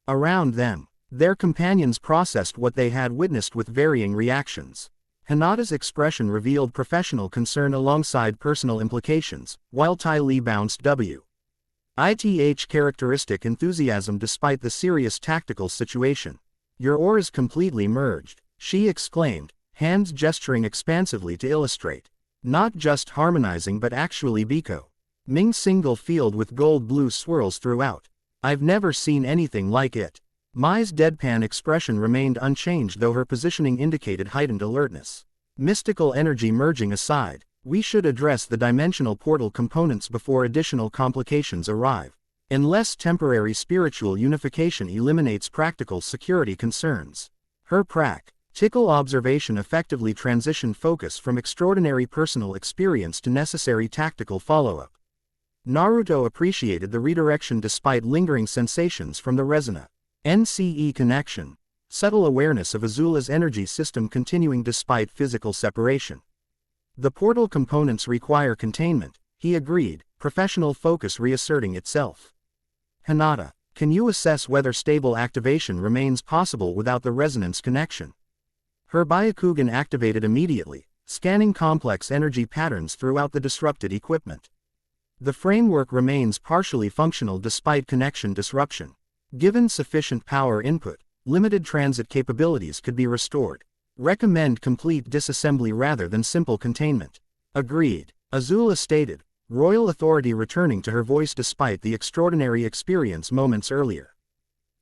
Around them, their companions processed what they had witnessed with varying reactions. Hinata's expression revealed professional concern alongside personal implications, while Ty Lee bounced WITH characteristic enthusiasm despite the serious tactical situation. "Your auras completely merged," she exclaimed, hands gesturing expansively to illustrate. "Not just harmonizing but actually becoming single field with gold-blue swirls throughout. I've never seen anything like it." Mai's deadpan expression remained unchanged though her positioning indicated heightened alertness. Mystical energy merging aside, we should address the dimensional portal components before additional complications arrive. Unless temporary spiritual unification eliminates practical security concerns. Her practical observation effectively transitioned focus from extraordinary personal experience to necessary tactical follow-up. Naruto appreciated the redirection despite lingering sensations from the NCE connection, subtle awareness of Azula's energy system continuing despite physical separation. The portal components require containment, he agreed, professional focus reasserting itself. "Hinata, can you assess whether stable activation remains possible without the resonance connection?" Her Byakugan activated immediately, scanning complex energy patterns throughout the disrupted equipment. The framework remains partially functional despite connection disruption. Given sufficient power input, limited transit capabilities could be restored. Recommend complete disassembly rather than simple containment. Agreed, Azula stated, royal authority returning to her voice despite the extraordinary experience moments earlier.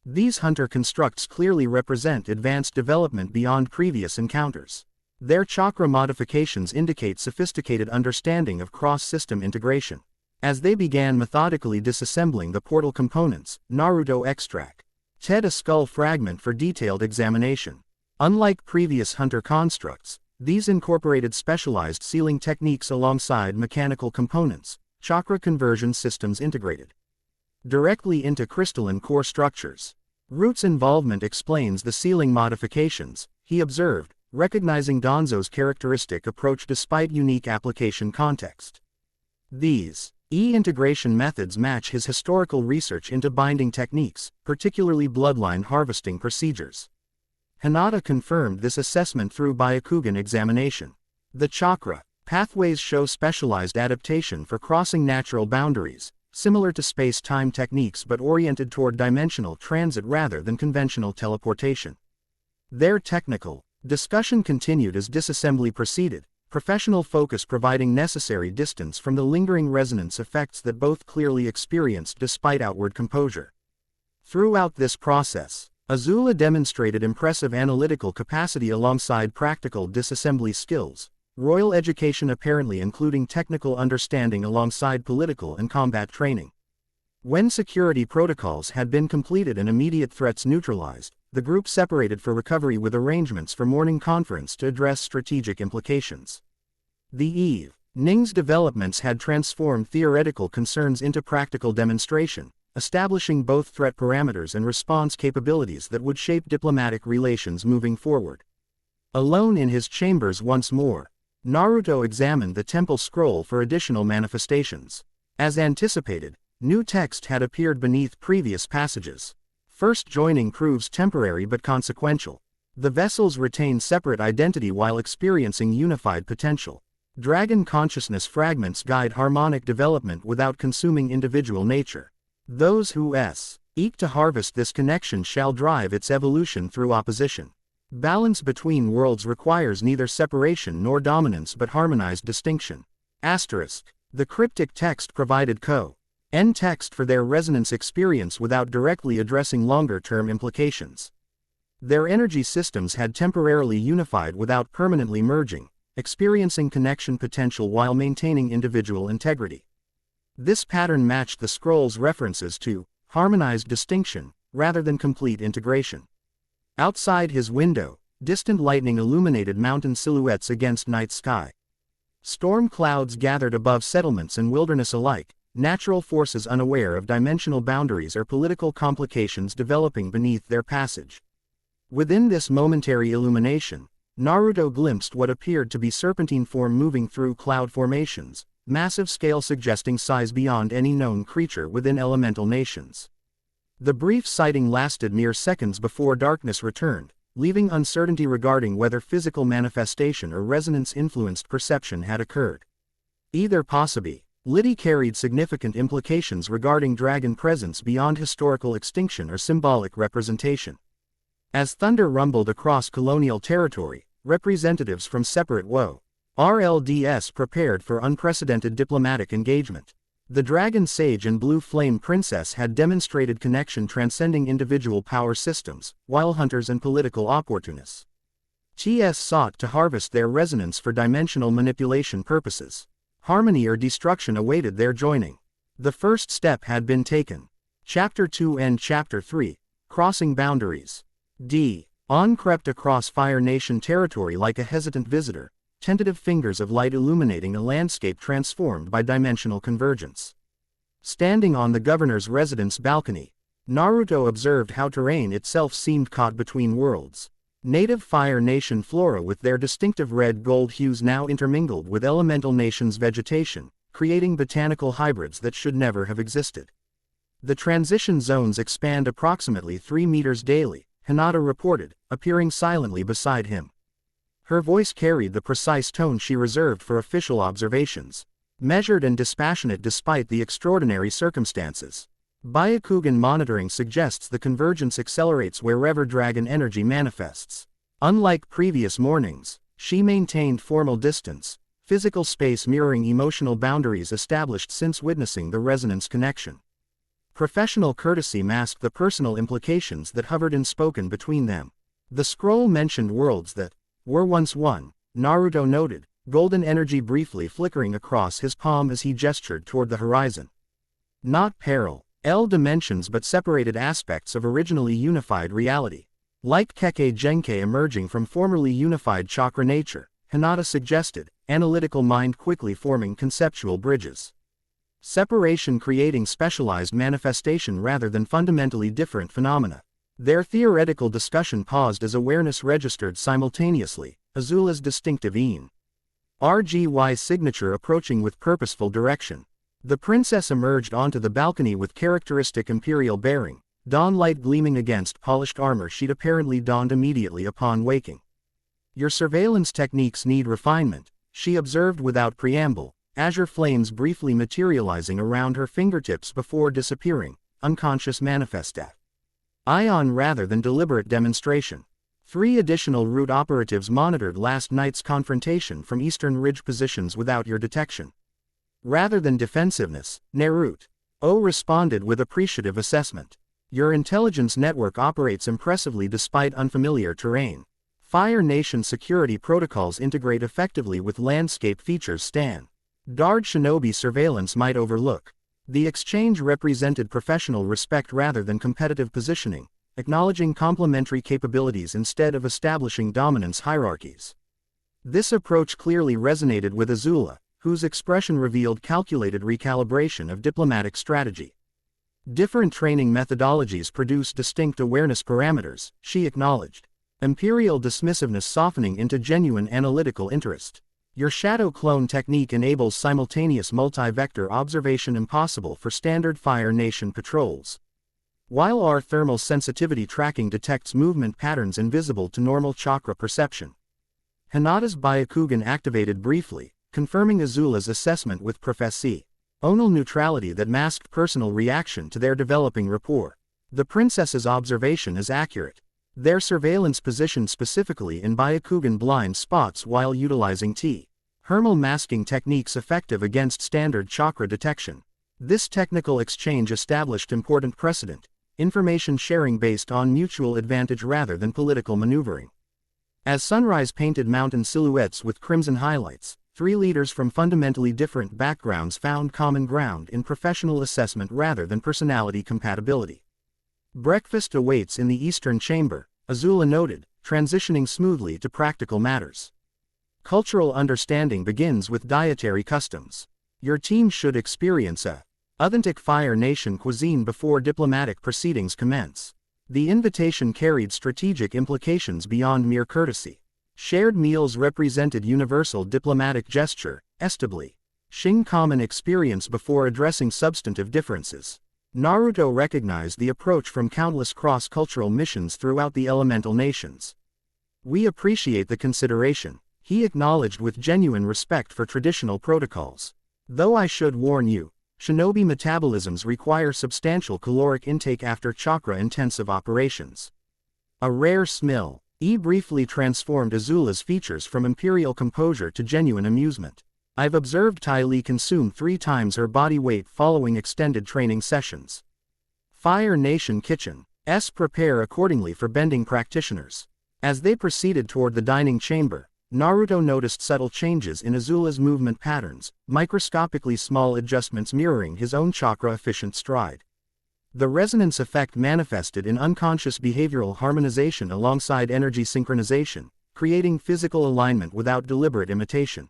These hunter constructs clearly represent advanced development beyond previous encounters. Their chakra modifications indicate sophisticated understanding of cross-system integration. As they began methodically disassembling the portal components, Naruto extracted a skull fragment for detailed examination. Unlike previous hunter constructs, these incorporated specialized sealing techniques alongside mechanical components, chakra conversion systems integrated directly into crystalline core structures. Root's involvement explains the ceiling modifications, he observed, recognizing Danzo's characteristic approach despite unique application context. These integration methods match his historical research into binding techniques, particularly bloodline harvesting procedures. Hanada confirmed this assessment through Byakugan examination. The chakra pathways show specialized adaptation for crossing natural boundaries, similar to space-time techniques but oriented toward dimensional transit rather than conventional teleportation. Their technical discussion continued as disassembly proceeded, professional focus providing necessary distance from the lingering resonance effects that both clearly experienced despite outward composure. Throughout this process, Azula demonstrated impressive analytical capacity alongside practical disassembly skills, royal education apparently including technical understanding alongside political and combat training. When security protocols had been completed and immediate threats neutralized, the group separated for recovery with arrangements for morning conference to address strategic implications. The evening's developments had transformed theoretical concerns into practical demonstration, establishing both threat parameters and response capabilities that would shape diplomatic relations moving forward. Alone in his chambers once more, Naruto examined the temple scroll for additional manifestations. As anticipated, new text had appeared beneath previous passages. First joining proves temporary but consequential. The vessels retain separate identity while experiencing unified potential. Dragon consciousness fragments guide harmonic development without consuming individual nature. Those who seek to harvest this connection shall drive its evolution through opposition. Balance between worlds requires neither separation nor dominance but harmonized distinction. The cryptic text provided co-end text for their resonance experience without directly addressing longer-term implications. Their energy systems had temporarily unified without permanently merging, experiencing connection potential while maintaining individual integrity. This pattern matched the scroll's references to harmonized distinction rather than complete integration. Outside his window, distant lightning illuminated mountain silhouettes against night sky. Storm clouds gathered above settlements and wilderness alike, natural forces unaware of dimensional boundaries or political complications developing beneath their passage. Within this momentary illumination, Naruto glimpsed what appeared to be serpentine form moving through cloud formations, massive scale suggesting size beyond any known creature within elemental nations. The brief sighting lasted mere seconds before darkness returned, leaving uncertainty regarding whether physical manifestation or resonance-influenced perception had occurred. Either possibility carried significant implications regarding dragon presence beyond historical extinction or symbolic representation. As thunder rumbled across colonial territory, representatives from separate RLDS prepared for unprecedented diplomatic engagement. The Dragon Sage and Blue Flame Princess had demonstrated connection transcending individual power systems, while hunters and political opportunists sought to harvest their resonance for dimensional manipulation purposes. Harmony or destruction awaited their joining. The first step had been taken. Chapter 2 and Chapter 3, Crossing Boundaries. On crept across Fire Nation territory like a hesitant visitor, tentative fingers of light illuminating a landscape transformed by dimensional convergence. Standing on the governor's residence balcony, Naruto observed how terrain itself seemed caught between worlds. Native Fire Nation flora with their distinctive red-gold hues now intermingled with Elemental Nation's vegetation, creating botanical hybrids that should never have existed. The transition zones expand approximately 3 meters daily, Hinata reported, appearing silently beside him. Her voice carried the precise tone she reserved for official observations, measured and dispassionate despite the extraordinary circumstances. Byakugan monitoring suggests the convergence accelerates wherever dragon energy manifests. Unlike previous mornings, she maintained formal distance, physical space mirroring emotional boundaries established since witnessing the resonance connection. Professional courtesy masked the personal implications that hovered unspoken between them. The scroll mentioned worlds that were once one, Naruto noted, golden energy briefly flickering across his palm as he gestured toward the horizon. Not parallel dimensions but separated aspects of originally unified reality. Like Kekkei Genkei emerging from formerly unified chakra nature, Hinata suggested, analytical mind quickly forming conceptual bridges. Separation creating specialized manifestation rather than fundamentally different phenomena. Their theoretical discussion paused as awareness registered simultaneously, Azula's distinctive RGY signature approaching with purposeful direction. The princess emerged onto the balcony with characteristic imperial bearing, dawn light gleaming against polished armor she'd apparently donned immediately upon waking. Your surveillance techniques need refinement, she observed without preamble, azure flames briefly materializing around her fingertips before disappearing, unconscious manifest death. Ion rather than deliberate demonstration. 3 additional route operatives monitored last night's confrontation from eastern ridge positions without your detection. Rather than defensiveness, Naruto responded with appreciative assessment. Your intelligence network operates impressively despite unfamiliar terrain. Fire Nation security protocols integrate effectively with landscape features Standard shinobi surveillance might overlook. The exchange represented professional respect rather than competitive positioning, acknowledging complementary capabilities instead of establishing dominance hierarchies. This approach clearly resonated with Azula, whose expression revealed calculated recalibration of diplomatic strategy. Different training methodologies produce distinct awareness parameters, she acknowledged. Imperial dismissiveness softening into genuine analytical interest. Your shadow clone technique enables simultaneous multi-vector observation impossible for standard Fire Nation patrols. While our thermal sensitivity tracking detects movement patterns invisible to normal chakra perception. Hinata's Byakugan activated briefly, confirming Azula's assessment with Professor Onal neutrality that masked personal reaction to their developing rapport. The princess's observation is accurate. Their surveillance positioned specifically in Byakugan blind spots while utilizing thermal masking techniques effective against standard chakra detection. This technical exchange established important precedent, information sharing based on mutual advantage rather than political maneuvering. As sunrise painted mountain silhouettes with crimson highlights, 3 leaders from fundamentally different backgrounds found common ground in professional assessment rather than personality compatibility. Breakfast awaits in the eastern chamber, Azula noted, transitioning smoothly to practical matters. Cultural understanding begins with dietary customs. Your team should experience authentic Fire Nation cuisine before diplomatic proceedings commence. The invitation carried strategic implications beyond mere courtesy. Shared meals represented universal diplomatic gesture, estably. Shing common experience before addressing substantive differences. Naruto recognized the approach from countless cross-cultural missions throughout the elemental nations. We appreciate the consideration, he acknowledged with genuine respect for traditional protocols. Though I should warn you, shinobi metabolisms require substantial caloric intake after chakra-intensive operations. A rare smell. Briefly transformed Azula's features from imperial composure to genuine amusement. I've observed Ty Lee consume 3 times her body weight following extended training sessions. Fire Nation Kitchen. Prepare accordingly for bending practitioners. As they proceeded toward the dining chamber, Naruto noticed subtle changes in Azula's movement patterns, microscopically small adjustments mirroring his own chakra-efficient stride. The resonance effect manifested in unconscious behavioral harmonization alongside energy synchronization, creating physical alignment without deliberate imitation.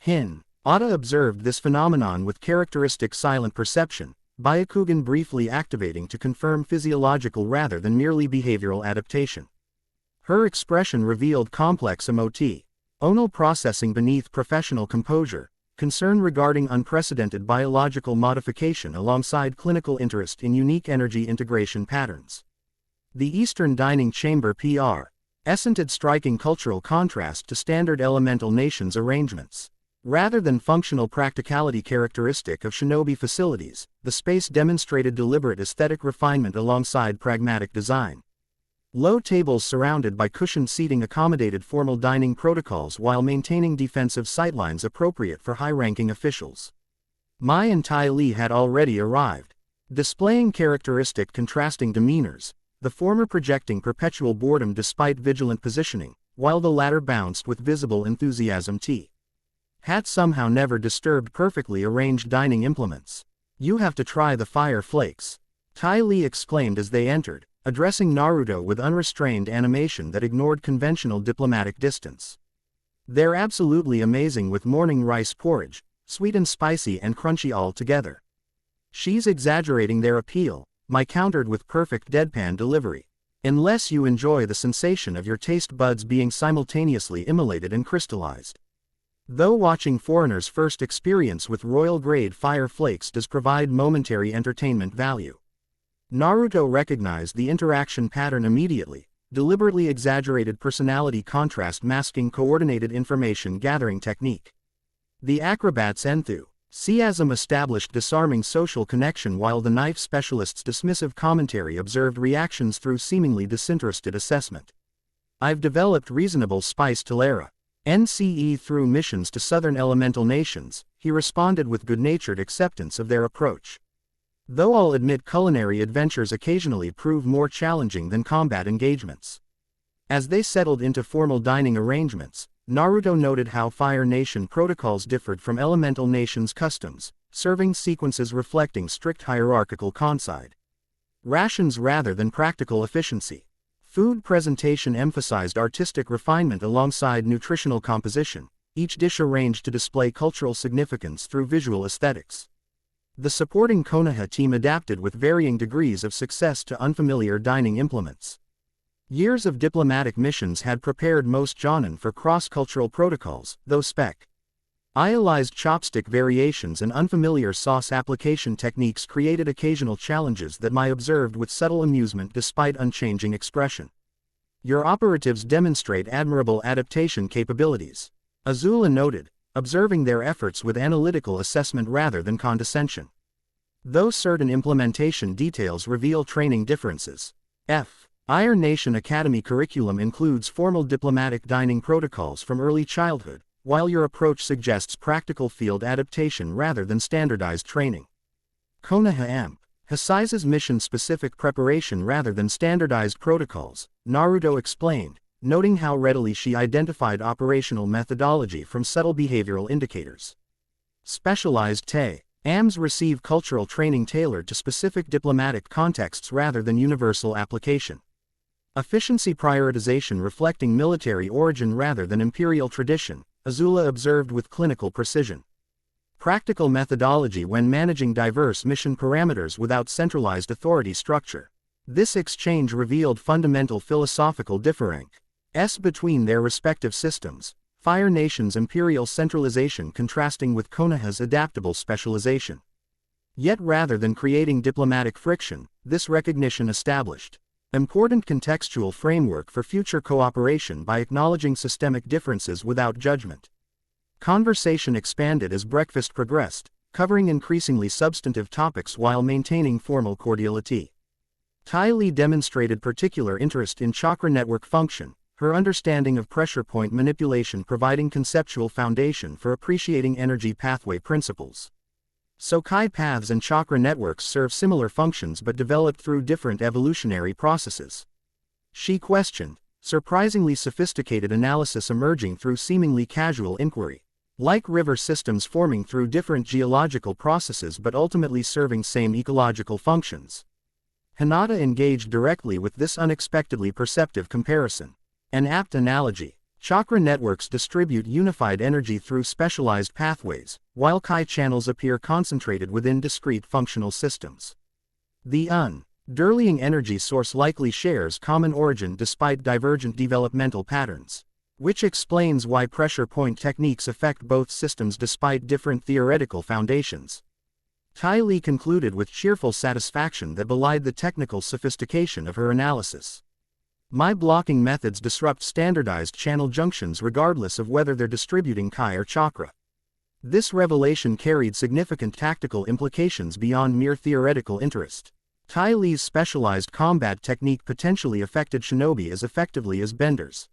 Hinata observed this phenomenon with characteristic silent perception, Byakugan briefly activating to confirm physiological rather than merely behavioral adaptation. Her expression revealed complex emotional processing beneath professional composure, concern regarding unprecedented biological modification alongside clinical interest in unique energy integration patterns. The Eastern Dining Chamber presented striking cultural contrast to standard elemental nations arrangements. Rather than functional practicality characteristic of shinobi facilities, the space demonstrated deliberate aesthetic refinement alongside pragmatic design. Low tables surrounded by cushioned seating accommodated formal dining protocols while maintaining defensive sightlines appropriate for high-ranking officials. Mai and Ty Lee had already arrived, displaying characteristic contrasting demeanors, the former projecting perpetual boredom despite vigilant positioning, while the latter bounced with visible enthusiasm. Had somehow never disturbed perfectly arranged dining implements. You have to try the fire flakes, Ty Lee exclaimed as they entered, addressing Naruto with unrestrained animation that ignored conventional diplomatic distance. They're absolutely amazing with morning rice porridge, sweet and spicy and crunchy all together. She's exaggerating their appeal, Mai countered with perfect deadpan delivery. unless you enjoy the sensation of your taste buds being simultaneously immolated and crystallized. Though watching foreigners' first experience with royal-grade fire flakes does provide momentary entertainment value, Naruto recognized the interaction pattern immediately, deliberately exaggerated personality contrast masking coordinated information gathering technique. The acrobat's enthusiasm established disarming social connection while the knife specialist's dismissive commentary observed reactions through seemingly disinterested assessment. I've developed reasonable spice tolera. NCE through missions to southern elemental nations, he responded with good-natured acceptance of their approach. Though I'll admit culinary adventures occasionally prove more challenging than combat engagements. As they settled into formal dining arrangements, Naruto noted how Fire Nation protocols differed from Elemental Nation's customs, serving sequences reflecting strict hierarchical concide rations rather than practical efficiency. Food presentation emphasized artistic refinement alongside nutritional composition, each dish arranged to display cultural significance through visual aesthetics. The supporting Konoha team adapted with varying degrees of success to unfamiliar dining implements. Years of diplomatic missions had prepared most Jonin for cross-cultural protocols, though specialized chopstick variations and unfamiliar sauce application techniques created occasional challenges that Mai observed with subtle amusement despite unchanging expression. Your operatives demonstrate admirable adaptation capabilities, Azula noted, observing their efforts with analytical assessment rather than condescension. Though certain implementation details reveal training differences, Fire Nation Academy curriculum includes formal diplomatic dining protocols from early childhood, while your approach suggests practical field adaptation rather than standardized training. Konoha emphasizes mission-specific preparation rather than standardized protocols, Naruto explained, noting how readily she identified operational methodology from subtle behavioral indicators. Specialized AMs receive cultural training tailored to specific diplomatic contexts rather than universal application. Efficiency prioritization reflecting military origin rather than imperial tradition, Azula observed with clinical precision. Practical methodology when managing diverse mission parameters without centralized authority structure. This exchange revealed fundamental philosophical differences between their respective systems, Fire Nation's imperial centralization contrasting with Konoha's adaptable specialization. Yet rather than creating diplomatic friction, this recognition established important contextual framework for future cooperation by acknowledging systemic differences without judgment. Conversation expanded as breakfast progressed, covering increasingly substantive topics while maintaining formal cordiality. Ty Lee demonstrated particular interest in chakra network function, her understanding of pressure point manipulation providing conceptual foundation for appreciating energy pathway principles. Sokai paths and chakra networks serve similar functions but developed through different evolutionary processes. She questioned, surprisingly sophisticated analysis emerging through seemingly casual inquiry. Like river systems forming through different geological processes but ultimately serving same ecological functions. Hinata engaged directly with this unexpectedly perceptive comparison. An apt analogy. Chakra networks distribute unified energy through specialized pathways, while Kai channels appear concentrated within discrete functional systems. The underlying energy source likely shares common origin despite divergent developmental patterns, which explains why pressure point techniques affect both systems despite different theoretical foundations. Ty Lee concluded with cheerful satisfaction that belied the technical sophistication of her analysis. My blocking methods disrupt standardized channel junctions regardless of whether they're distributing Kai or chakra. This revelation carried significant tactical implications beyond mere theoretical interest. Ty Lee's specialized combat technique potentially affected shinobi as effectively as benders,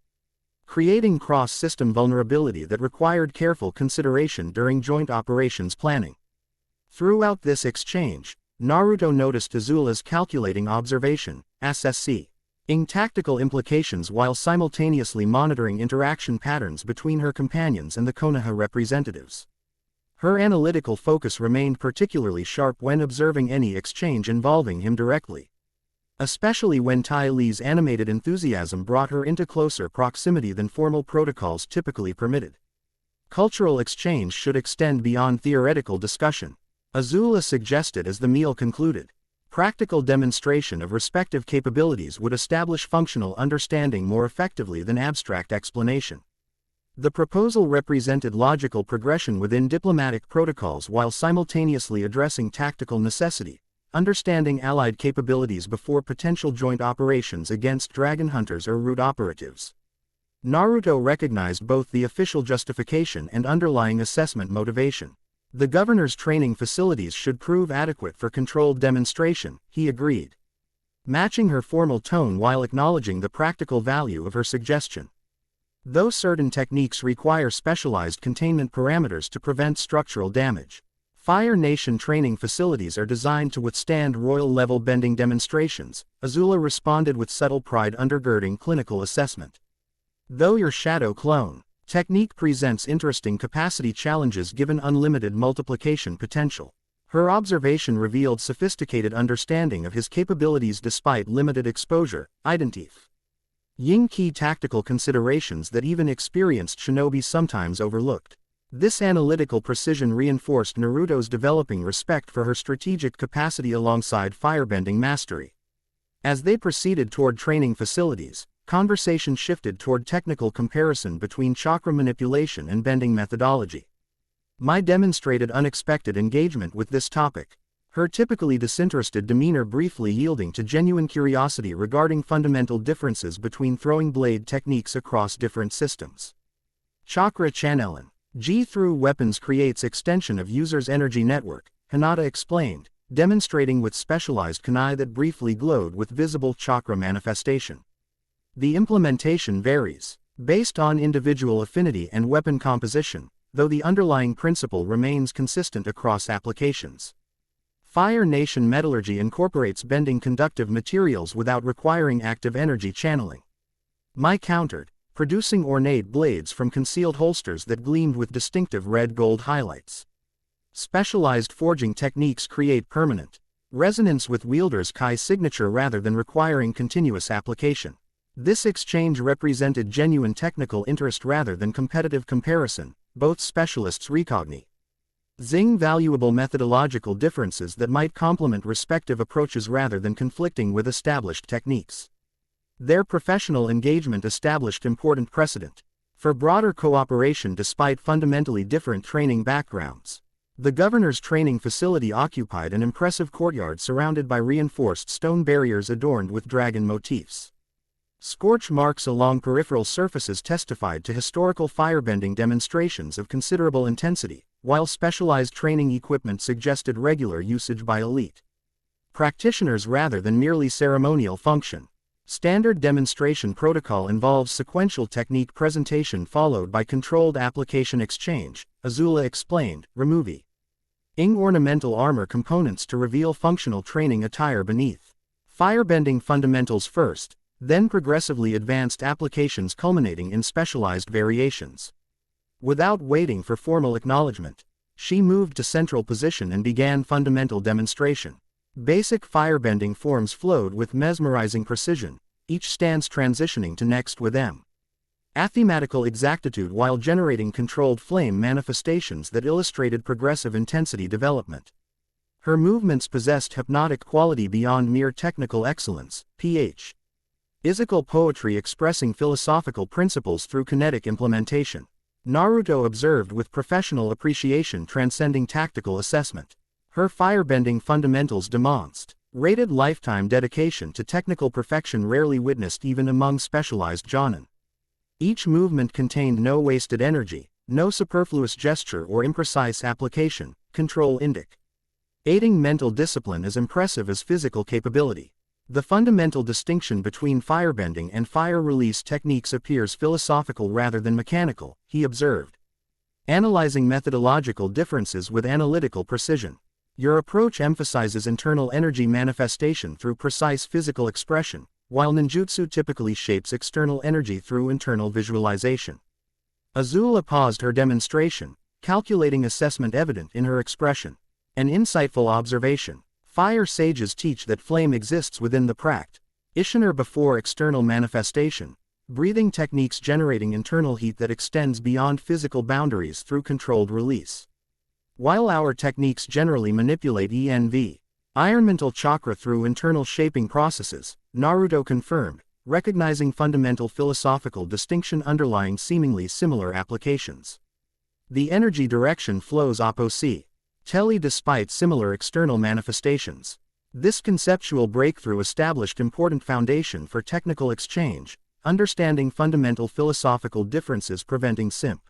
creating cross-system vulnerability that required careful consideration during joint operations planning. Throughout this exchange, Naruto noticed Azula's calculating observation, SSC. ing tactical implications while simultaneously monitoring interaction patterns between her companions and the Konoha representatives. Her analytical focus remained particularly sharp when observing any exchange involving him directly, especially when Ty Lee's animated enthusiasm brought her into closer proximity than formal protocols typically permitted. Cultural exchange should extend beyond theoretical discussion, Azula suggested as the meal concluded. Practical demonstration of respective capabilities would establish functional understanding more effectively than abstract explanation. The proposal represented logical progression within diplomatic protocols while simultaneously addressing tactical necessity, understanding allied capabilities before potential joint operations against dragon hunters or root operatives. Naruto recognized both the official justification and underlying assessment motivation. The governor's training facilities should prove adequate for controlled demonstration, he agreed, matching her formal tone while acknowledging the practical value of her suggestion. Though certain techniques require specialized containment parameters to prevent structural damage, Fire Nation training facilities are designed to withstand royal-level bending demonstrations, Azula responded with subtle pride undergirding clinical assessment. Though your shadow clone technique presents interesting capacity challenges given unlimited multiplication potential, her observation revealed sophisticated understanding of his capabilities despite limited exposure, identif. Ying key tactical considerations that even experienced shinobi sometimes overlooked. This analytical precision reinforced Naruto's developing respect for her strategic capacity alongside firebending mastery. As they proceeded toward training facilities, conversation shifted toward technical comparison between chakra manipulation and bending methodology. Mai demonstrated unexpected engagement with this topic, her typically disinterested demeanor briefly yielding to genuine curiosity regarding fundamental differences between throwing blade techniques across different systems. Chakra channeling G through weapons creates extension of user's energy network, Hinata explained, demonstrating with specialized kunai that briefly glowed with visible chakra manifestation. The implementation varies, based on individual affinity and weapon composition, though the underlying principle remains consistent across applications. Fire Nation metallurgy incorporates bending conductive materials without requiring active energy channeling. Mai countered, producing ornate blades from concealed holsters that gleamed with distinctive red-gold highlights. Specialized forging techniques create permanent resonance with wielder's Kai signature rather than requiring continuous application. This exchange represented genuine technical interest rather than competitive comparison, both specialists recognize valuable methodological differences that might complement respective approaches rather than conflicting with established techniques. Their professional engagement established important precedent for broader cooperation despite fundamentally different training backgrounds. The governor's training facility occupied an impressive courtyard surrounded by reinforced stone barriers adorned with dragon motifs. Scorch marks along peripheral surfaces testified to historical firebending demonstrations of considerable intensity, while specialized training equipment suggested regular usage by elite practitioners rather than merely ceremonial function. Standard demonstration protocol involves sequential technique presentation followed by controlled application exchange, Azula explained, removing ornamental armor components to reveal functional training attire beneath. Firebending fundamentals first, then progressively advanced applications culminating in specialized variations. Without waiting for formal acknowledgement, she moved to central position and began fundamental demonstration. Basic firebending forms flowed with mesmerizing precision, each stance transitioning to next with mathematical exactitude while generating controlled flame manifestations that illustrated progressive intensity development. Her movements possessed hypnotic quality beyond mere technical excellence, physical poetry expressing philosophical principles through kinetic implementation. Naruto observed with professional appreciation transcending tactical assessment. Her firebending fundamentals demonstrated lifetime dedication to technical perfection rarely witnessed even among specialized jonin. Each movement contained no wasted energy, no superfluous gesture or imprecise application, control aiding mental discipline as impressive as physical capability. The fundamental distinction between firebending and fire release techniques appears philosophical rather than mechanical, he observed, analyzing methodological differences with analytical precision. Your approach emphasizes internal energy manifestation through precise physical expression, while ninjutsu typically shapes external energy through internal visualization. Azula paused her demonstration, calculating assessment evident in her expression. An insightful observation. Fire sages teach that flame exists within the practitioner before external manifestation, breathing techniques generating internal heat that extends beyond physical boundaries through controlled release. While our techniques generally manipulate Iron chakra through internal shaping processes, Naruto confirmed, recognizing fundamental philosophical distinction underlying seemingly similar applications. The energy direction flows opposite telly despite similar external manifestations. This conceptual breakthrough established important foundation for technical exchange, understanding fundamental philosophical differences preventing simp.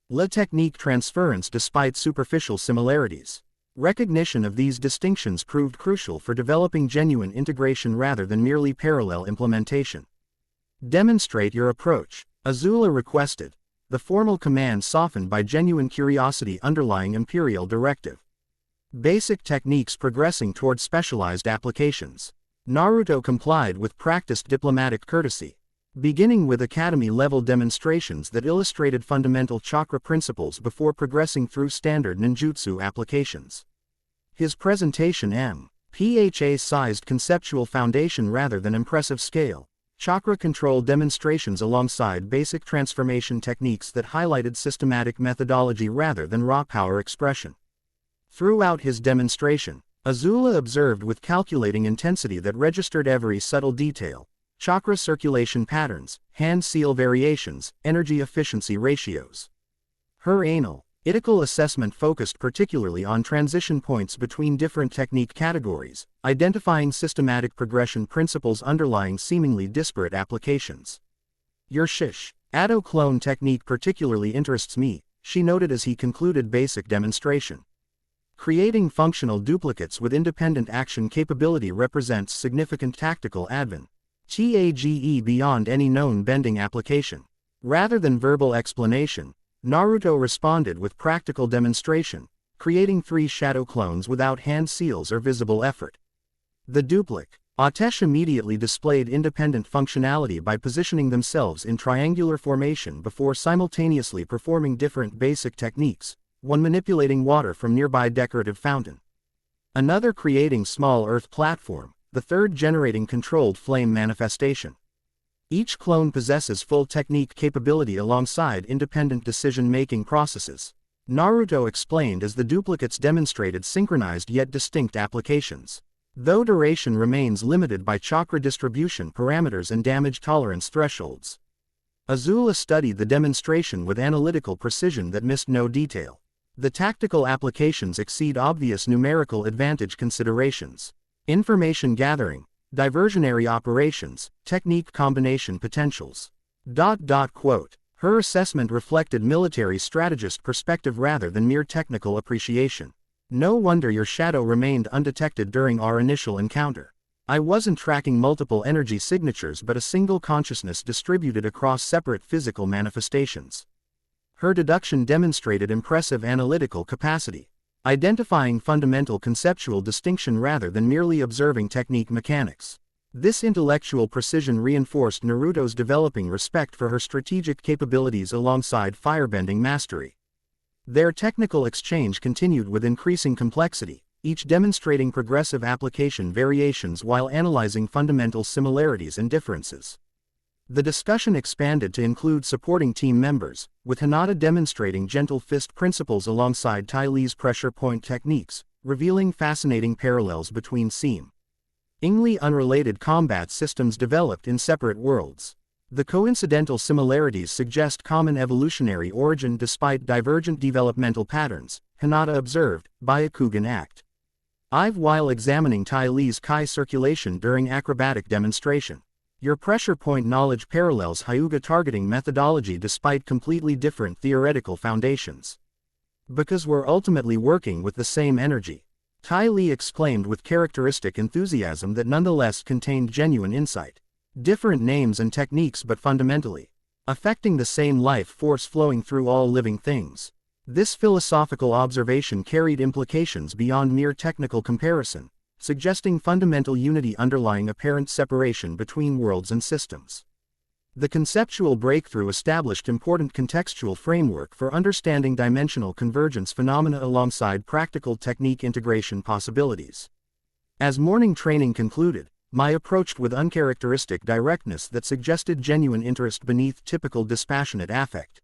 La technique transference despite superficial similarities. Recognition of these distinctions proved crucial for developing genuine integration rather than merely parallel implementation. Demonstrate your approach, Azula requested, the formal command softened by genuine curiosity underlying imperial directive. Basic techniques progressing toward specialized applications. Naruto complied with practiced diplomatic courtesy, beginning with academy-level demonstrations that illustrated fundamental chakra principles before progressing through standard ninjutsu applications. His presentation MPHA-sized conceptual foundation rather than impressive scale, chakra control demonstrations alongside basic transformation techniques that highlighted systematic methodology rather than raw power expression. Throughout his demonstration, Azula observed with calculating intensity that registered every subtle detail: chakra circulation patterns, hand seal variations, energy efficiency ratios. Her analytical assessment focused particularly on transition points between different technique categories, identifying systematic progression principles underlying seemingly disparate applications. Your Shadow clone technique particularly interests me, she noted as he concluded basic demonstration. Creating functional duplicates with independent action capability represents significant tactical advantage beyond any known bending application. Rather than verbal explanation, Naruto responded with practical demonstration, creating 3 shadow clones without hand seals or visible effort. The duplicate Atesh immediately displayed independent functionality by positioning themselves in triangular formation before simultaneously performing different basic techniques, one manipulating water from nearby decorative fountain, another creating small earth platform, the third generating controlled flame manifestation. Each clone possesses full technique capability alongside independent decision-making processes. Naruto explained as the duplicates demonstrated synchronized yet distinct applications. Though duration remains limited by chakra distribution parameters and damage tolerance thresholds. Azula studied the demonstration with analytical precision that missed no detail. The tactical applications exceed obvious numerical advantage considerations. Information gathering, diversionary operations, technique combination potentials. Her assessment reflected military strategist perspective rather than mere technical appreciation. No wonder your shadow remained undetected during our initial encounter. I wasn't tracking multiple energy signatures but a single consciousness distributed across separate physical manifestations. Her deduction demonstrated impressive analytical capacity, identifying fundamental conceptual distinction rather than merely observing technique mechanics. This intellectual precision reinforced Naruto's developing respect for her strategic capabilities alongside firebending mastery. Their technical exchange continued with increasing complexity, each demonstrating progressive application variations while analyzing fundamental similarities and differences. The discussion expanded to include supporting team members, with Hinata demonstrating gentle fist principles alongside Ty Lee's pressure point techniques, revealing fascinating parallels between seemingly unrelated combat systems developed in separate worlds. The coincidental similarities suggest common evolutionary origin despite divergent developmental patterns, Hinata observed, Byakugan Act. While examining Ty Lee's Kai circulation during acrobatic demonstration. Your pressure point knowledge parallels Hyuga targeting methodology despite completely different theoretical foundations. Because we're ultimately working with the same energy, Ty Lee exclaimed with characteristic enthusiasm that nonetheless contained genuine insight. Different names and techniques but fundamentally affecting the same life force flowing through all living things. This philosophical observation carried implications beyond mere technical comparison, suggesting fundamental unity underlying apparent separation between worlds and systems. The conceptual breakthrough established important contextual framework for understanding dimensional convergence phenomena alongside practical technique integration possibilities. As morning training concluded, Mai approached with uncharacteristic directness that suggested genuine interest beneath typical dispassionate affect.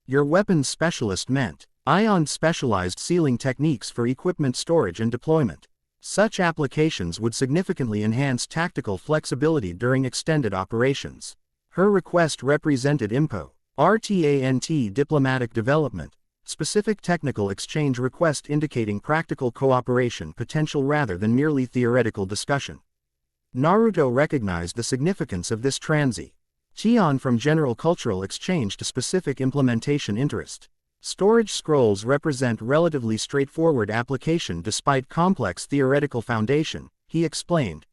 Your weapons specialist meant Ion specialized sealing techniques for equipment storage and deployment. Such applications would significantly enhance tactical flexibility during extended operations. Her request represented RTANT diplomatic development, specific technical exchange request indicating practical cooperation potential rather than merely theoretical discussion. Naruto recognized the significance of this transition from general cultural exchange to specific implementation interest. Storage scrolls represent relatively straightforward application despite complex theoretical foundation, he explained,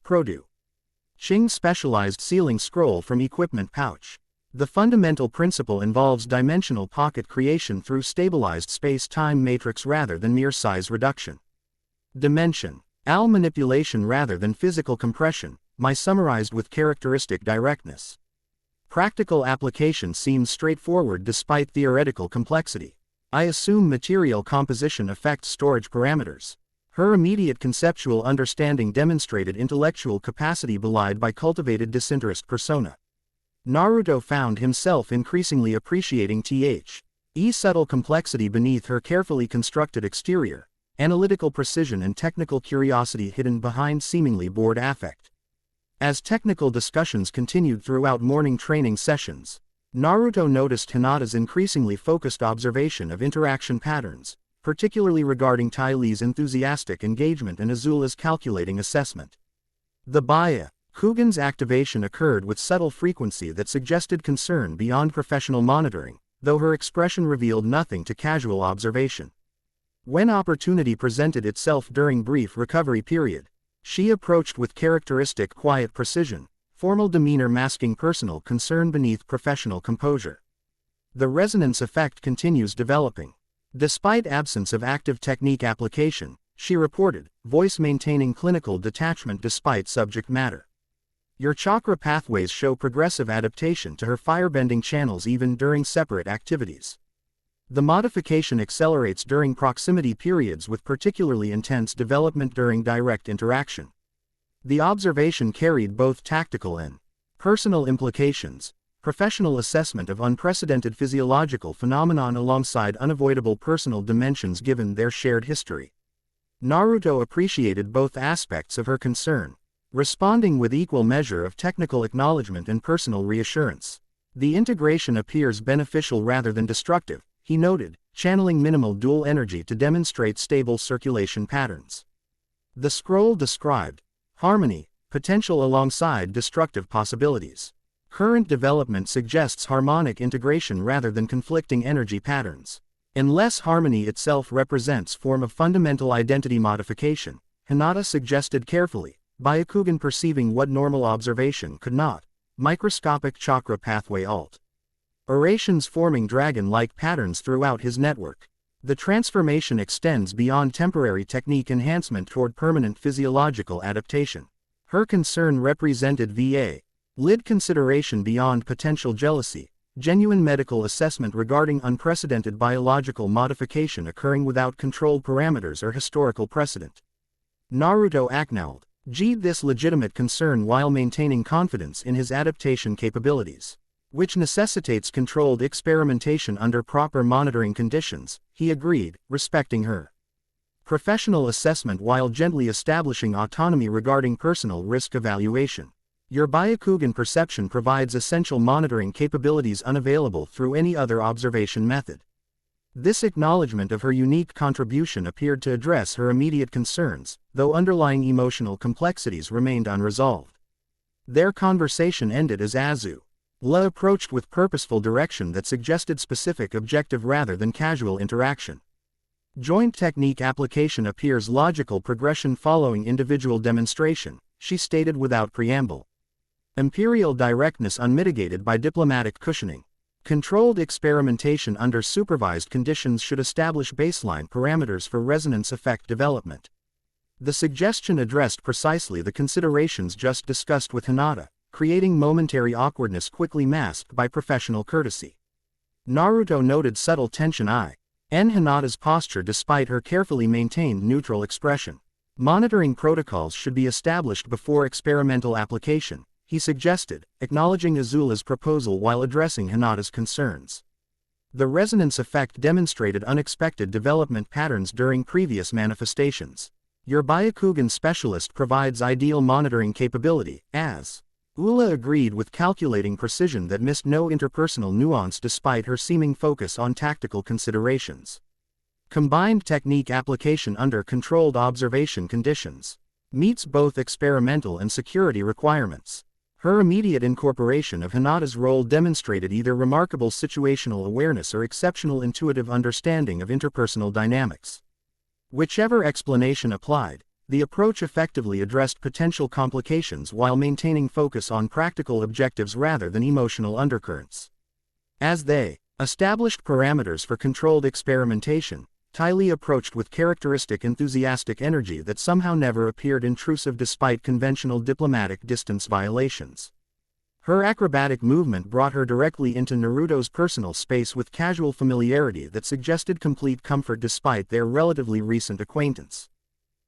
Ching specialized sealing scroll from equipment pouch. The fundamental principle involves dimensional pocket creation through stabilized space-time matrix rather than mere size reduction. Dimension. AL manipulation rather than physical compression, summarized with characteristic directness. Practical application seems straightforward despite theoretical complexity. I assume material composition affects storage parameters. Her immediate conceptual understanding demonstrated intellectual capacity belied by cultivated disinterest persona. Naruto found himself increasingly appreciating subtle complexity beneath her carefully constructed exterior, analytical precision and technical curiosity hidden behind seemingly bored affect. As technical discussions continued throughout morning training sessions, Naruto noticed Hinata's increasingly focused observation of interaction patterns, particularly regarding Tai Li's enthusiastic engagement and Azula's calculating assessment. The Byakugan's activation occurred with subtle frequency that suggested concern beyond professional monitoring, though her expression revealed nothing to casual observation. When opportunity presented itself during brief recovery period, she approached with characteristic quiet precision, formal demeanor masking personal concern beneath professional composure. The resonance effect continues developing. Despite absence of active technique application, she reported, voice maintaining clinical detachment despite subject matter. Your chakra pathways show progressive adaptation to her firebending channels even during separate activities. The modification accelerates during proximity periods with particularly intense development during direct interaction. The observation carried both tactical and personal implications, professional assessment of unprecedented physiological phenomenon alongside unavoidable personal dimensions given their shared history. Naruto appreciated both aspects of her concern, responding with equal measure of technical acknowledgement and personal reassurance. The integration appears beneficial rather than destructive, he noted, channeling minimal dual energy to demonstrate stable circulation patterns. The scroll described harmony, potential alongside destructive possibilities. Current development suggests harmonic integration rather than conflicting energy patterns. Unless harmony itself represents form of fundamental identity modification, Hinata suggested carefully, Byakugan perceiving what normal observation could not, microscopic chakra pathway alterations forming dragon-like patterns throughout his network. The transformation extends beyond temporary technique enhancement toward permanent physiological adaptation. Her concern represented lid consideration beyond potential jealousy, genuine medical assessment regarding unprecedented biological modification occurring without controlled parameters or historical precedent. Naruto acknowledged this legitimate concern while maintaining confidence in his adaptation capabilities, which necessitates controlled experimentation under proper monitoring conditions, he agreed, respecting her professional assessment while gently establishing autonomy regarding personal risk evaluation. Your Byakugan perception provides essential monitoring capabilities unavailable through any other observation method. This acknowledgement of her unique contribution appeared to address her immediate concerns, though underlying emotional complexities remained unresolved. Their conversation ended as Azula approached with purposeful direction that suggested specific objective rather than casual interaction. Joint technique application appears logical progression following individual demonstration, she stated without preamble. Imperial directness unmitigated by diplomatic cushioning. Controlled experimentation under supervised conditions should establish baseline parameters for resonance effect development. The suggestion addressed precisely the considerations just discussed with Hinata, creating momentary awkwardness quickly masked by professional courtesy. Naruto noted subtle tension in Hinata's posture despite her carefully maintained neutral expression. Monitoring protocols should be established before experimental application, he suggested, acknowledging Azula's proposal while addressing Hinata's concerns. The resonance effect demonstrated unexpected development patterns during previous manifestations. Your Byakugan specialist provides ideal monitoring capability, as Ula agreed with calculating precision that missed no interpersonal nuance despite her seeming focus on tactical considerations. Combined technique application under controlled observation conditions. Meets both experimental and security requirements. Her immediate incorporation of Hinata's role demonstrated either remarkable situational awareness or exceptional intuitive understanding of interpersonal dynamics. Whichever explanation applied, the approach effectively addressed potential complications while maintaining focus on practical objectives rather than emotional undercurrents. As they established parameters for controlled experimentation, Ty Lee approached with characteristic enthusiastic energy that somehow never appeared intrusive despite conventional diplomatic distance violations. Her acrobatic movement brought her directly into Naruto's personal space with casual familiarity that suggested complete comfort despite their relatively recent acquaintance.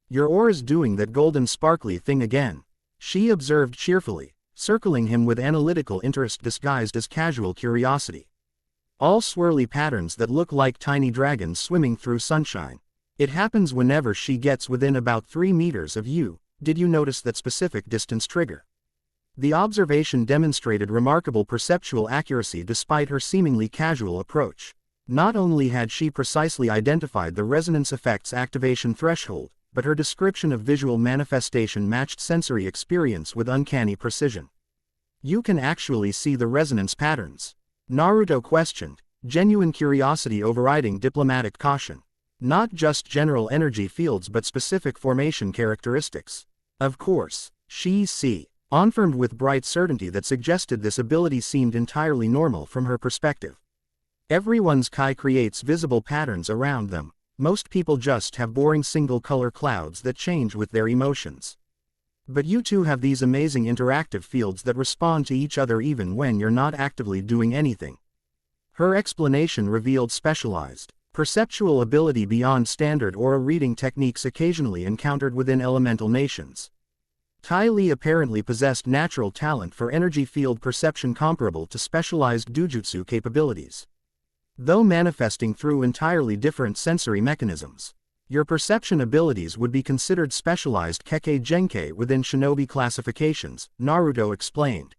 "Your aura's doing that golden sparkly thing again," she observed cheerfully, circling him with analytical interest disguised as casual curiosity. "All swirly patterns that look like tiny dragons swimming through sunshine. It happens whenever she gets within about 3 meters of you. Did you notice that specific distance trigger?" The observation demonstrated remarkable perceptual accuracy despite her seemingly casual approach. Not only had she precisely identified the resonance effect's activation threshold, but her description of visual manifestation matched sensory experience with uncanny precision. "You can actually see the resonance patterns?" Naruto questioned, genuine curiosity overriding diplomatic caution. "Not just general energy fields but specific formation characteristics." "Of course," she confirmed with bright certainty that suggested this ability seemed entirely normal from her perspective. "Everyone's Kai creates visible patterns around them. Most people just have boring single-color clouds that change with their emotions. But you two have these amazing interactive fields that respond to each other even when you're not actively doing anything." Her explanation revealed specialized, perceptual ability beyond standard aura reading techniques occasionally encountered within elemental nations. Ty Lee apparently possessed natural talent for energy field perception comparable to specialized dujutsu capabilities, though manifesting through entirely different sensory mechanisms. "Your perception abilities would be considered specialized Kekkei Genkei within shinobi classifications," Naruto explained,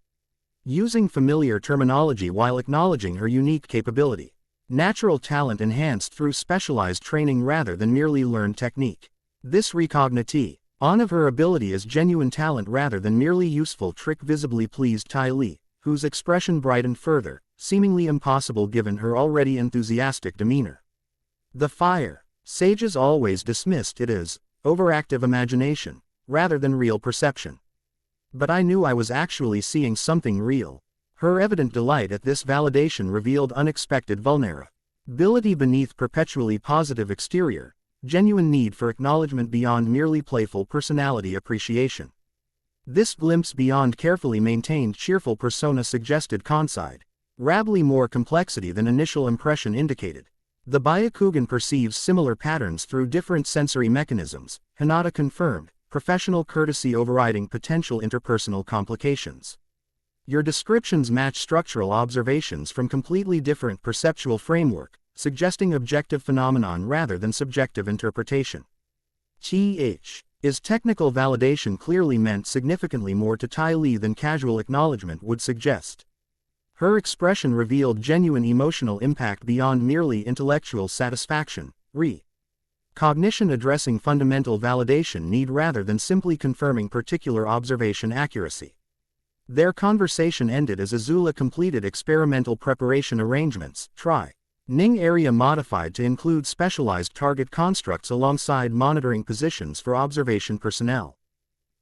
using familiar terminology while acknowledging her unique capability. "Natural talent enhanced through specialized training rather than merely learned technique. This recognition of her ability as genuine talent rather than merely useful trick visibly pleased Ty Lee, whose expression brightened further, seemingly impossible given her already enthusiastic demeanor. "The fire sages always dismissed it as overactive imagination, rather than real perception. But I knew I was actually seeing something real." Her evident delight at this validation revealed unexpected vulnerability beneath perpetually positive exterior, genuine need for acknowledgement beyond merely playful personality appreciation. This glimpse beyond carefully maintained cheerful persona suggested considerably more complexity than initial impression indicated. "The Byakugan perceives similar patterns through different sensory mechanisms," Hinata confirmed, professional courtesy overriding potential interpersonal complications. "Your descriptions match structural observations from completely different perceptual framework, suggesting objective phenomenon rather than subjective interpretation." Is technical validation clearly meant significantly more to Ty Lee than casual acknowledgement would suggest. Her expression revealed genuine emotional impact beyond merely intellectual satisfaction, cognition addressing fundamental validation need rather than simply confirming particular observation accuracy. Their conversation ended as Azula completed experimental preparation arrangements, Ning area modified to include specialized target constructs alongside monitoring positions for observation personnel.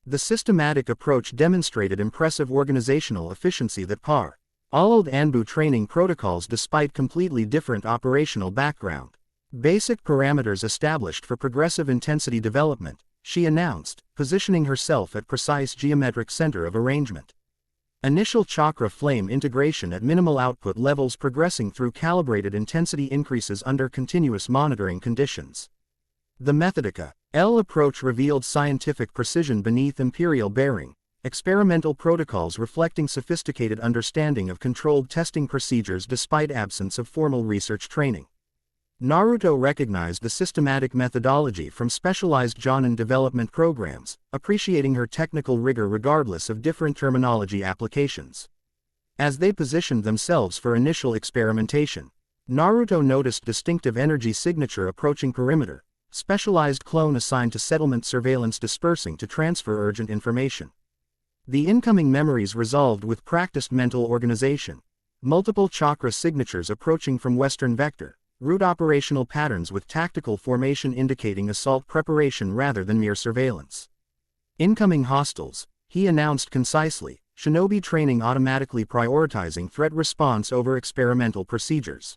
The systematic approach demonstrated impressive organizational efficiency that followed Anbu training protocols despite completely different operational background. "Basic parameters established for progressive intensity development," she announced, positioning herself at precise geometric center of arrangement. "Initial chakra flame integration at minimal output levels progressing through calibrated intensity increases under continuous monitoring conditions." The Methodica L approach revealed scientific precision beneath imperial bearing, experimental protocols reflecting sophisticated understanding of controlled testing procedures despite absence of formal research training. Naruto recognized the systematic methodology from specialized Jonin development programs, appreciating her technical rigor regardless of different terminology applications. As they positioned themselves for initial experimentation, Naruto noticed distinctive energy signature approaching perimeter, specialized clone assigned to settlement surveillance dispersing to transfer urgent information. The incoming memories resolved with practiced mental organization, multiple chakra signatures approaching from Western Vector, route operational patterns with tactical formation indicating assault preparation rather than mere surveillance. Incoming hostiles, he announced concisely, shinobi training automatically prioritizing threat response over experimental procedures.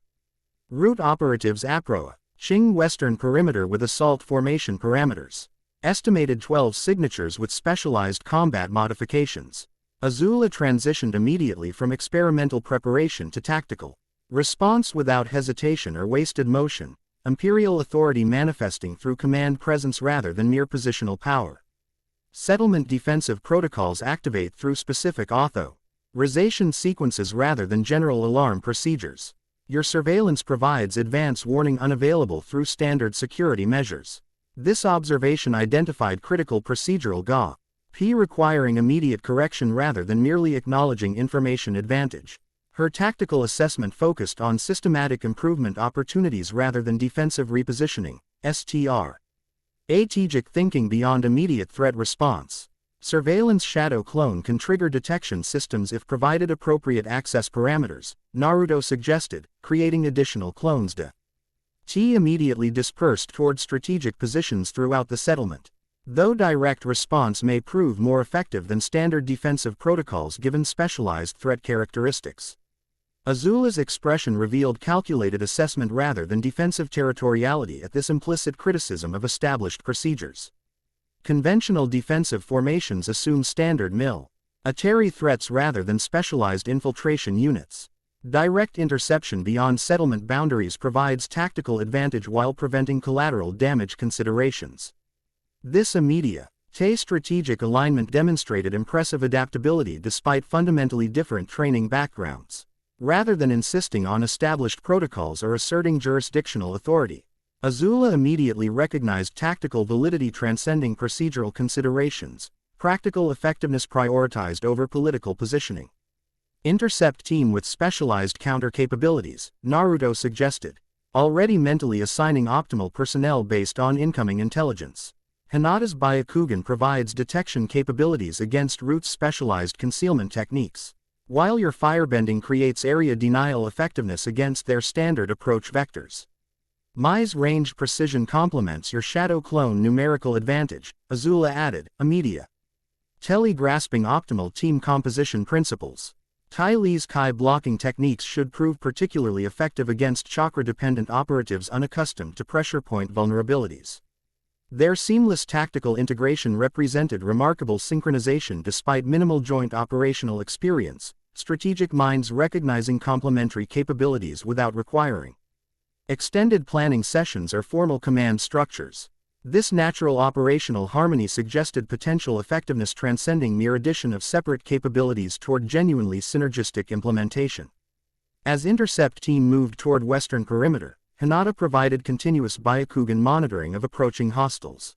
Route operatives APROA, Qing Western perimeter with assault formation parameters. Estimated 12 signatures with specialized combat modifications. Azula transitioned immediately from experimental preparation to tactical response without hesitation or wasted motion, imperial authority manifesting through command presence rather than mere positional power. Settlement defensive protocols activate through specific authorization sequences rather than general alarm procedures. Your surveillance provides advance warning unavailable through standard security measures. This observation identified critical procedural GA-P requiring immediate correction rather than merely acknowledging information advantage. Her tactical assessment focused on systematic improvement opportunities rather than defensive repositioning, STR. Strategic thinking beyond immediate threat response. Surveillance shadow clone can trigger detection systems if provided appropriate access parameters, Naruto suggested, creating additional clones immediately dispersed toward strategic positions throughout the settlement. Though direct response may prove more effective than standard defensive protocols given specialized threat characteristics. Azula's expression revealed calculated assessment rather than defensive territoriality at this implicit criticism of established procedures. Conventional defensive formations assume standard military threats rather than specialized infiltration units. Direct interception beyond settlement boundaries provides tactical advantage while preventing collateral damage considerations. This immediate strategic alignment demonstrated impressive adaptability despite fundamentally different training backgrounds. Rather than insisting on established protocols or asserting jurisdictional authority, Azula immediately recognized tactical validity transcending procedural considerations, practical effectiveness prioritized over political positioning. Intercept team with specialized counter capabilities, Naruto suggested, already mentally assigning optimal personnel based on incoming intelligence. Hinata's Byakugan provides detection capabilities against Root's specialized concealment techniques, while your firebending creates area denial effectiveness against their standard approach vectors. Mai's ranged precision complements your shadow clone numerical advantage, Azula added, immediate grasping optimal team composition principles. Tai Li's Kai blocking techniques should prove particularly effective against chakra-dependent operatives unaccustomed to pressure point vulnerabilities. Their seamless tactical integration represented remarkable synchronization despite minimal joint operational experience, strategic minds recognizing complementary capabilities without requiring extended planning sessions or formal command structures. This natural operational harmony suggested potential effectiveness transcending mere addition of separate capabilities toward genuinely synergistic implementation. As Intercept team moved toward Western perimeter, Hinata provided continuous Byakugan monitoring of approaching hostiles.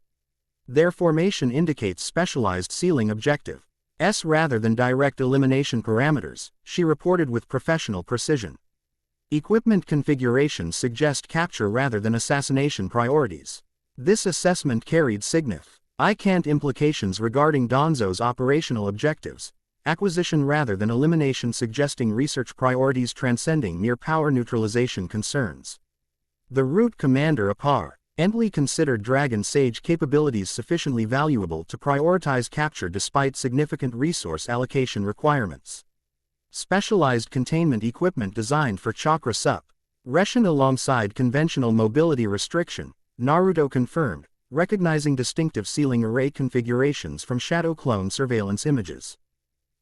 Their formation indicates specialized sealing objectives rather than direct elimination parameters, she reported with professional precision. Equipment configurations suggest capture rather than assassination priorities. This assessment carried significant implications regarding Danzo's operational objectives, acquisition rather than elimination suggesting research priorities transcending mere power neutralization concerns. The Root Commander apparently considered Dragon Sage capabilities sufficiently valuable to prioritize capture despite significant resource allocation requirements. Specialized containment equipment designed for chakra suppression alongside conventional mobility restriction, Naruto confirmed, recognizing distinctive sealing array configurations from shadow clone surveillance images.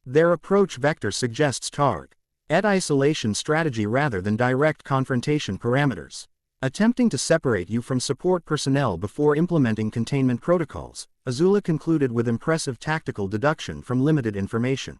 Their approach vector suggests target isolation strategy rather than direct confrontation parameters. Attempting to separate you from support personnel before implementing containment protocols, Azula concluded with impressive tactical deduction from limited information.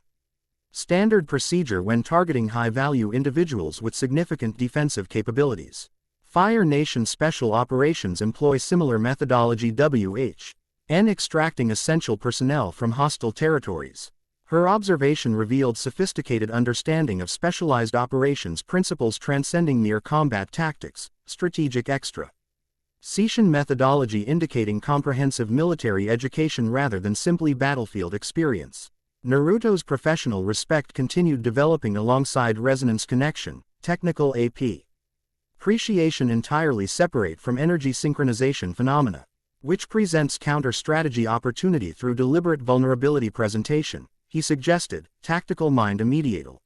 Standard procedure when targeting high-value individuals with significant defensive capabilities. Fire Nation Special Operations employ similar methodology WH&N extracting essential personnel from hostile territories. Her observation revealed sophisticated understanding of specialized operations principles transcending mere combat tactics, strategic extra-Session methodology indicating comprehensive military education rather than simply battlefield experience. Naruto's professional respect continued developing alongside resonance connection, technical appreciation entirely separate from energy synchronization phenomena, which presents counter-strategy opportunity through deliberate vulnerability presentation. He suggested, tactical mind immediatal.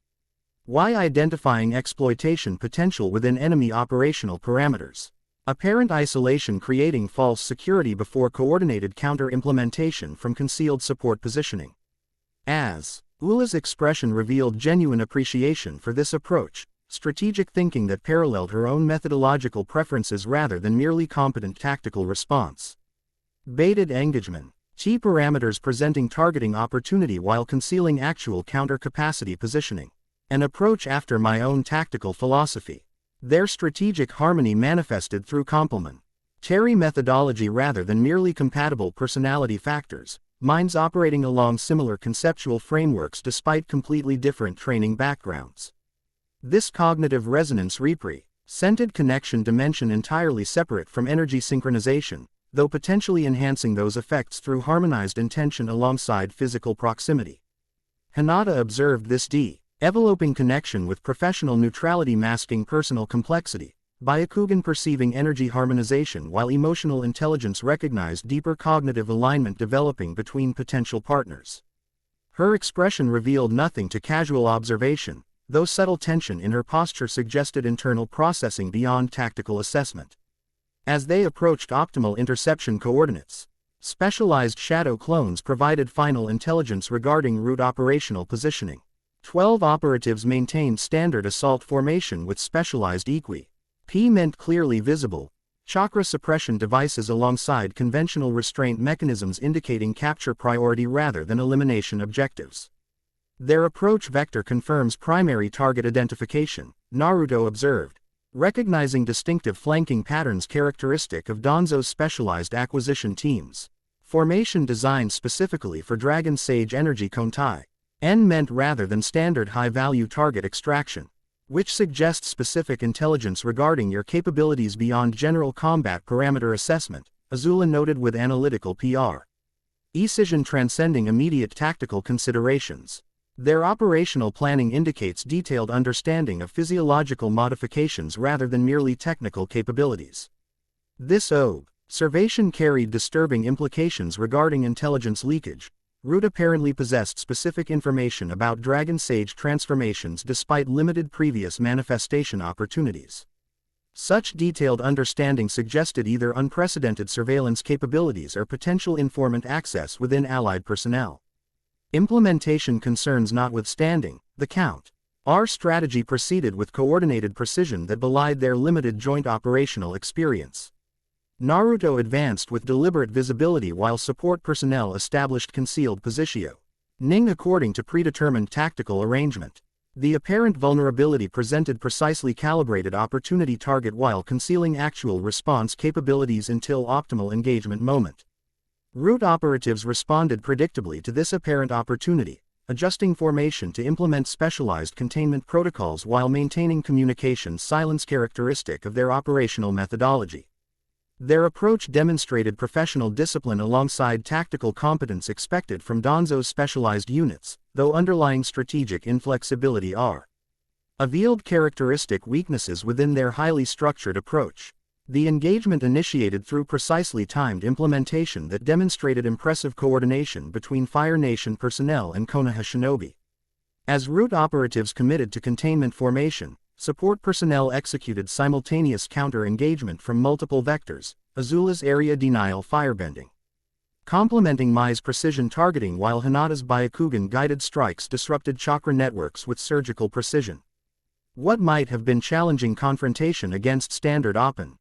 Why identifying exploitation potential within enemy operational parameters? Apparent isolation creating false security before coordinated counter-implementation from concealed support positioning. Azula's expression revealed genuine appreciation for this approach, strategic thinking that paralleled her own methodological preferences rather than merely competent tactical response. Baited engagement. Key parameters presenting targeting opportunity while concealing actual counter-capacity positioning. An approach after my own tactical philosophy. Their strategic harmony manifested through complementary methodology rather than merely compatible personality factors, minds operating along similar conceptual frameworks despite completely different training backgrounds. This cognitive resonance represented connection dimension entirely separate from energy synchronization, though potentially enhancing those effects through harmonized intention alongside physical proximity. Hinata observed this enveloping connection with professional neutrality masking personal complexity, Byakugan perceiving energy harmonization while emotional intelligence recognized deeper cognitive alignment developing between potential partners. Her expression revealed nothing to casual observation, though subtle tension in her posture suggested internal processing beyond tactical assessment. As they approached optimal interception coordinates, specialized shadow clones provided final intelligence regarding route operational positioning. 12 operatives maintained standard assault formation with specialized equipment clearly visible, chakra suppression devices alongside conventional restraint mechanisms indicating capture priority rather than elimination objectives. Their approach vector confirms primary target identification, Naruto observed, recognizing distinctive flanking patterns characteristic of Danzo's specialized acquisition teams. Formation designed specifically for Dragon Sage Energy Kontai-N meant rather than standard high-value target extraction, which suggests specific intelligence regarding your capabilities beyond general combat parameter assessment, Azula noted with analytical precision transcending immediate tactical considerations. Their operational planning indicates detailed understanding of physiological modifications rather than merely technical capabilities. This observation carried disturbing implications regarding intelligence leakage. Root apparently possessed specific information about Dragon Sage transformations despite limited previous manifestation opportunities. Such detailed understanding suggested either unprecedented surveillance capabilities or potential informant access within allied personnel. Implementation concerns notwithstanding, the Count-R strategy proceeded with coordinated precision that belied their limited joint operational experience. Naruto advanced with deliberate visibility while support personnel established concealed positioning according to predetermined tactical arrangement. The apparent vulnerability presented precisely calibrated opportunity target while concealing actual response capabilities until optimal engagement moment. Root operatives responded predictably to this apparent opportunity, adjusting formation to implement specialized containment protocols while maintaining communication silence characteristic of their operational methodology. Their approach demonstrated professional discipline alongside tactical competence expected from Danzo's specialized units, though underlying strategic inflexibility revealed characteristic weaknesses within their highly structured approach. The engagement initiated through precisely timed implementation that demonstrated impressive coordination between Fire Nation personnel and Konoha shinobi. As root operatives committed to containment formation, support personnel executed simultaneous counter-engagement from multiple vectors, Azula's area denial firebending, complementing Mai's precision targeting while Hinata's Byakugan guided strikes disrupted chakra networks with surgical precision. What might have been challenging confrontation against standard opponents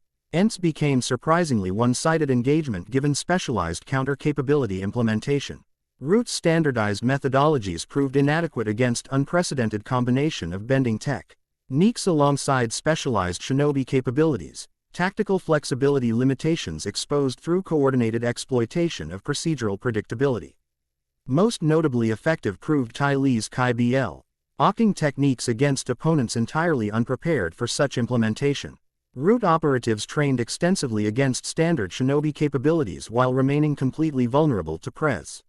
became surprisingly one-sided engagement given specialized counter-capability implementation. Root's standardized methodologies proved inadequate against unprecedented combination of bending techniques alongside specialized shinobi capabilities, tactical flexibility limitations exposed through coordinated exploitation of procedural predictability. Most notably effective proved Tai Li's Kai BL, hawking techniques against opponents entirely unprepared for such implementation. Root operatives trained extensively against standard shinobi capabilities while remaining completely vulnerable to Prez.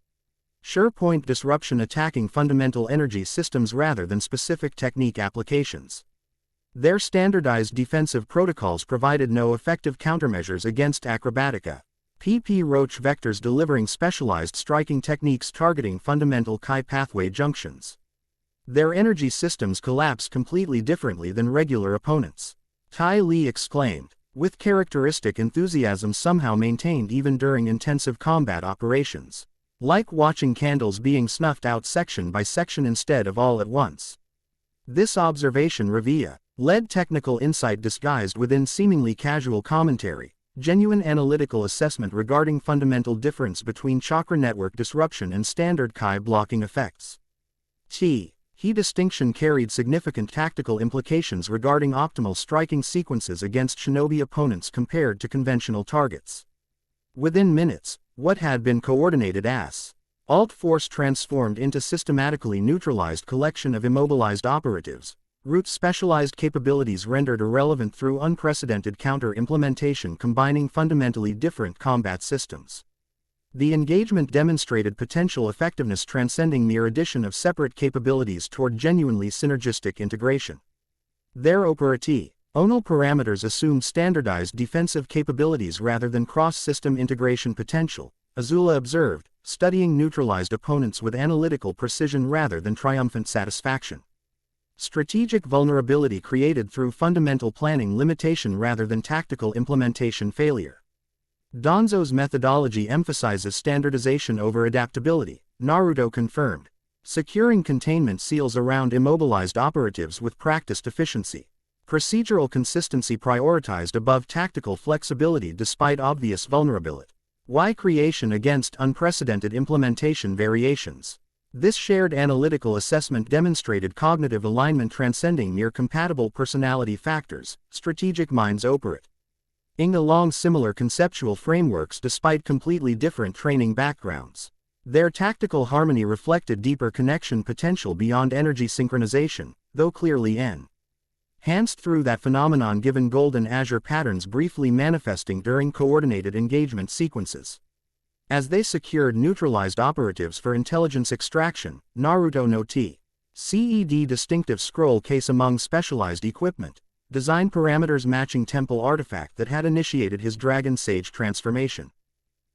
Sure point disruption attacking fundamental energy systems rather than specific technique applications. Their standardized defensive protocols provided no effective countermeasures against acrobatica, PP Roach vectors delivering specialized striking techniques targeting fundamental Kai pathway junctions. Their energy systems collapse completely differently than regular opponents. Tai Li exclaimed, with characteristic enthusiasm somehow maintained even during intensive combat operations. Like watching candles being snuffed out section by section instead of all at once. This observation led technical insight disguised within seemingly casual commentary, genuine analytical assessment regarding fundamental difference between chakra network disruption and standard Kai blocking effects. He distinction carried significant tactical implications regarding optimal striking sequences against shinobi opponents compared to conventional targets. Within minutes, what had been coordinated as alt force transformed into systematically neutralized collection of immobilized operatives, Root's specialized capabilities rendered irrelevant through unprecedented counter-implementation combining fundamentally different combat systems. The engagement demonstrated potential effectiveness transcending mere addition of separate capabilities toward genuinely synergistic integration. Their operative onal parameters assumed standardized defensive capabilities rather than cross-system integration potential, Azula observed, studying neutralized opponents with analytical precision rather than triumphant satisfaction. Strategic vulnerability created through fundamental planning limitation rather than tactical implementation failure. Danzo's methodology emphasizes standardization over adaptability, Naruto confirmed, securing containment seals around immobilized operatives with practiced efficiency. Procedural consistency prioritized above tactical flexibility despite obvious vulnerability. Y creation against unprecedented implementation variations. This shared analytical assessment demonstrated cognitive alignment transcending mere compatible personality factors, strategic minds operate along similar conceptual frameworks despite completely different training backgrounds. Their tactical harmony reflected deeper connection potential beyond energy synchronization, though clearly enhanced through that phenomenon given golden azure patterns briefly manifesting during coordinated engagement sequences. As they secured neutralized operatives for intelligence extraction, Naruto no CED distinctive scroll case among specialized equipment, design parameters matching temple artifact that had initiated his Dragon Sage transformation.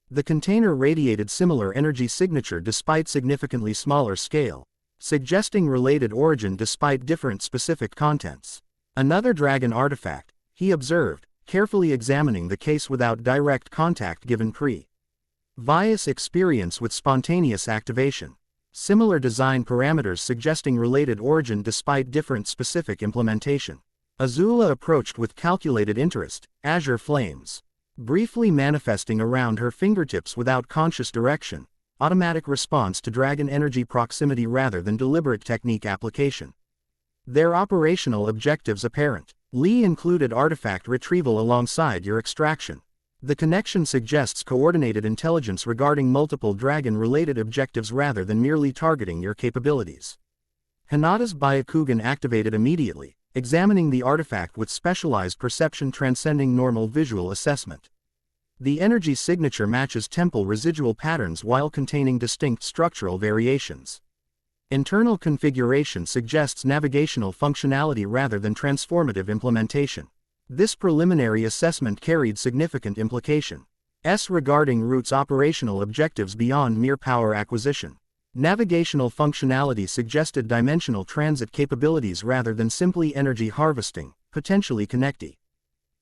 The container radiated similar energy signature despite significantly smaller scale, suggesting related origin despite different specific contents. Another dragon artifact, he observed, carefully examining the case without direct contact given previous experience with spontaneous activation. Similar design parameters suggesting related origin despite different specific implementation. Azula approached with calculated interest, azure flames briefly manifesting around her fingertips without conscious direction, automatic response to dragon energy proximity rather than deliberate technique application. Their operational objectives apparent. Li included artifact retrieval alongside your extraction. The connection suggests coordinated intelligence regarding multiple dragon-related objectives rather than merely targeting your capabilities. Hinata's Byakugan activated immediately, examining the artifact with specialized perception transcending normal visual assessment. The energy signature matches temple residual patterns while containing distinct structural variations. Internal configuration suggests navigational functionality rather than transformative implementation. This preliminary assessment carried significant implications regarding Root's operational objectives beyond mere power acquisition. Navigational functionality suggested dimensional transit capabilities rather than simply energy harvesting, potentially connecting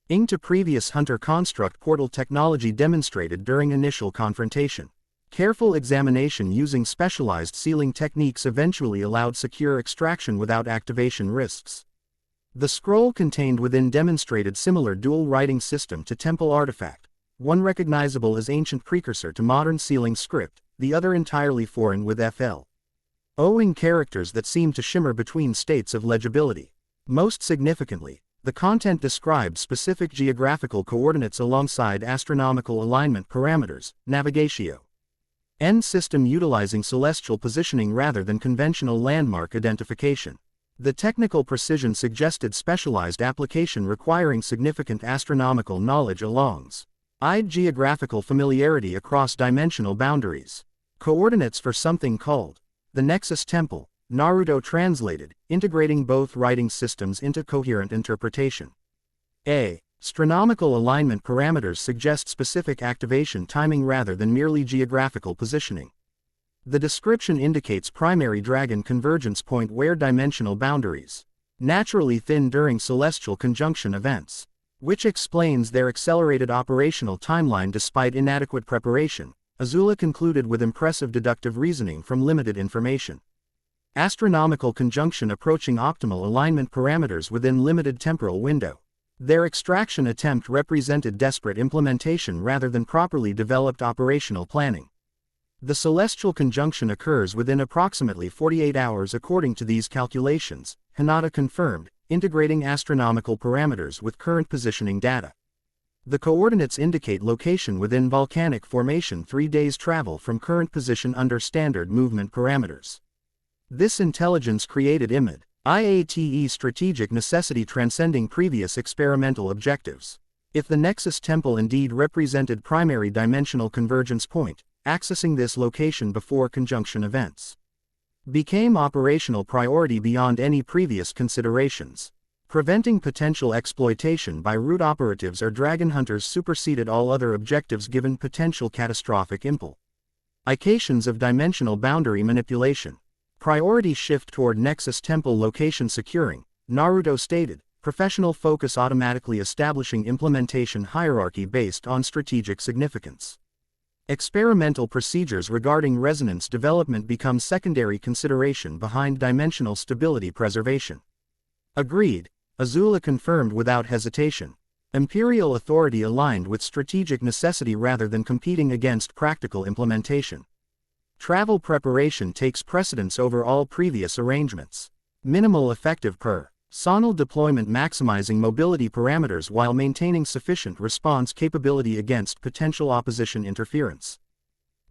to previous Hunter construct portal technology demonstrated during initial confrontation. Careful examination using specialized sealing techniques eventually allowed secure extraction without activation risks. The scroll contained within demonstrated similar dual writing system to temple artifact, one recognizable as ancient precursor to modern sealing script, the other entirely foreign with owing characters that seemed to shimmer between states of legibility. Most significantly, The content describes specific geographical coordinates alongside astronomical alignment parameters, navigatio. N system utilizing celestial positioning rather than conventional landmark identification. The technical precision suggested specialized application requiring significant astronomical knowledge alongside geographical familiarity across dimensional boundaries. Coordinates for something called the Nexus Temple, Naruto translated, integrating both writing systems into coherent interpretation. Astronomical alignment parameters suggest specific activation timing rather than merely geographical positioning. The description indicates primary dragon convergence point where dimensional boundaries naturally thin during celestial conjunction events, which explains their accelerated operational timeline despite inadequate preparation, Azula concluded with impressive deductive reasoning from limited information. Astronomical conjunction approaching optimal alignment parameters within limited temporal window. Their extraction attempt represented desperate implementation rather than properly developed operational planning. The celestial conjunction occurs within approximately 48 hours according to these calculations, Hinata confirmed, integrating astronomical parameters with current positioning data. The coordinates indicate location within volcanic formation 3 days travel from current position under standard movement parameters. This intelligence created IATE strategic necessity transcending previous experimental objectives. If the Nexus Temple indeed represented primary dimensional convergence point, accessing this location before conjunction events became operational priority beyond any previous considerations. Preventing potential exploitation by root operatives or dragon hunters superseded all other objectives given potential catastrophic implications of dimensional boundary manipulation. Priority shift toward Nexus Temple location securing, Naruto stated, professional focus automatically establishing implementation hierarchy based on strategic significance. Experimental procedures regarding resonance development become secondary consideration behind dimensional stability preservation. Agreed, Azula confirmed without hesitation. Imperial authority aligned with strategic necessity rather than competing against practical implementation. Travel preparation takes precedence over all previous arrangements. Minimal effective personnel deployment maximizing mobility parameters while maintaining sufficient response capability against potential opposition interference.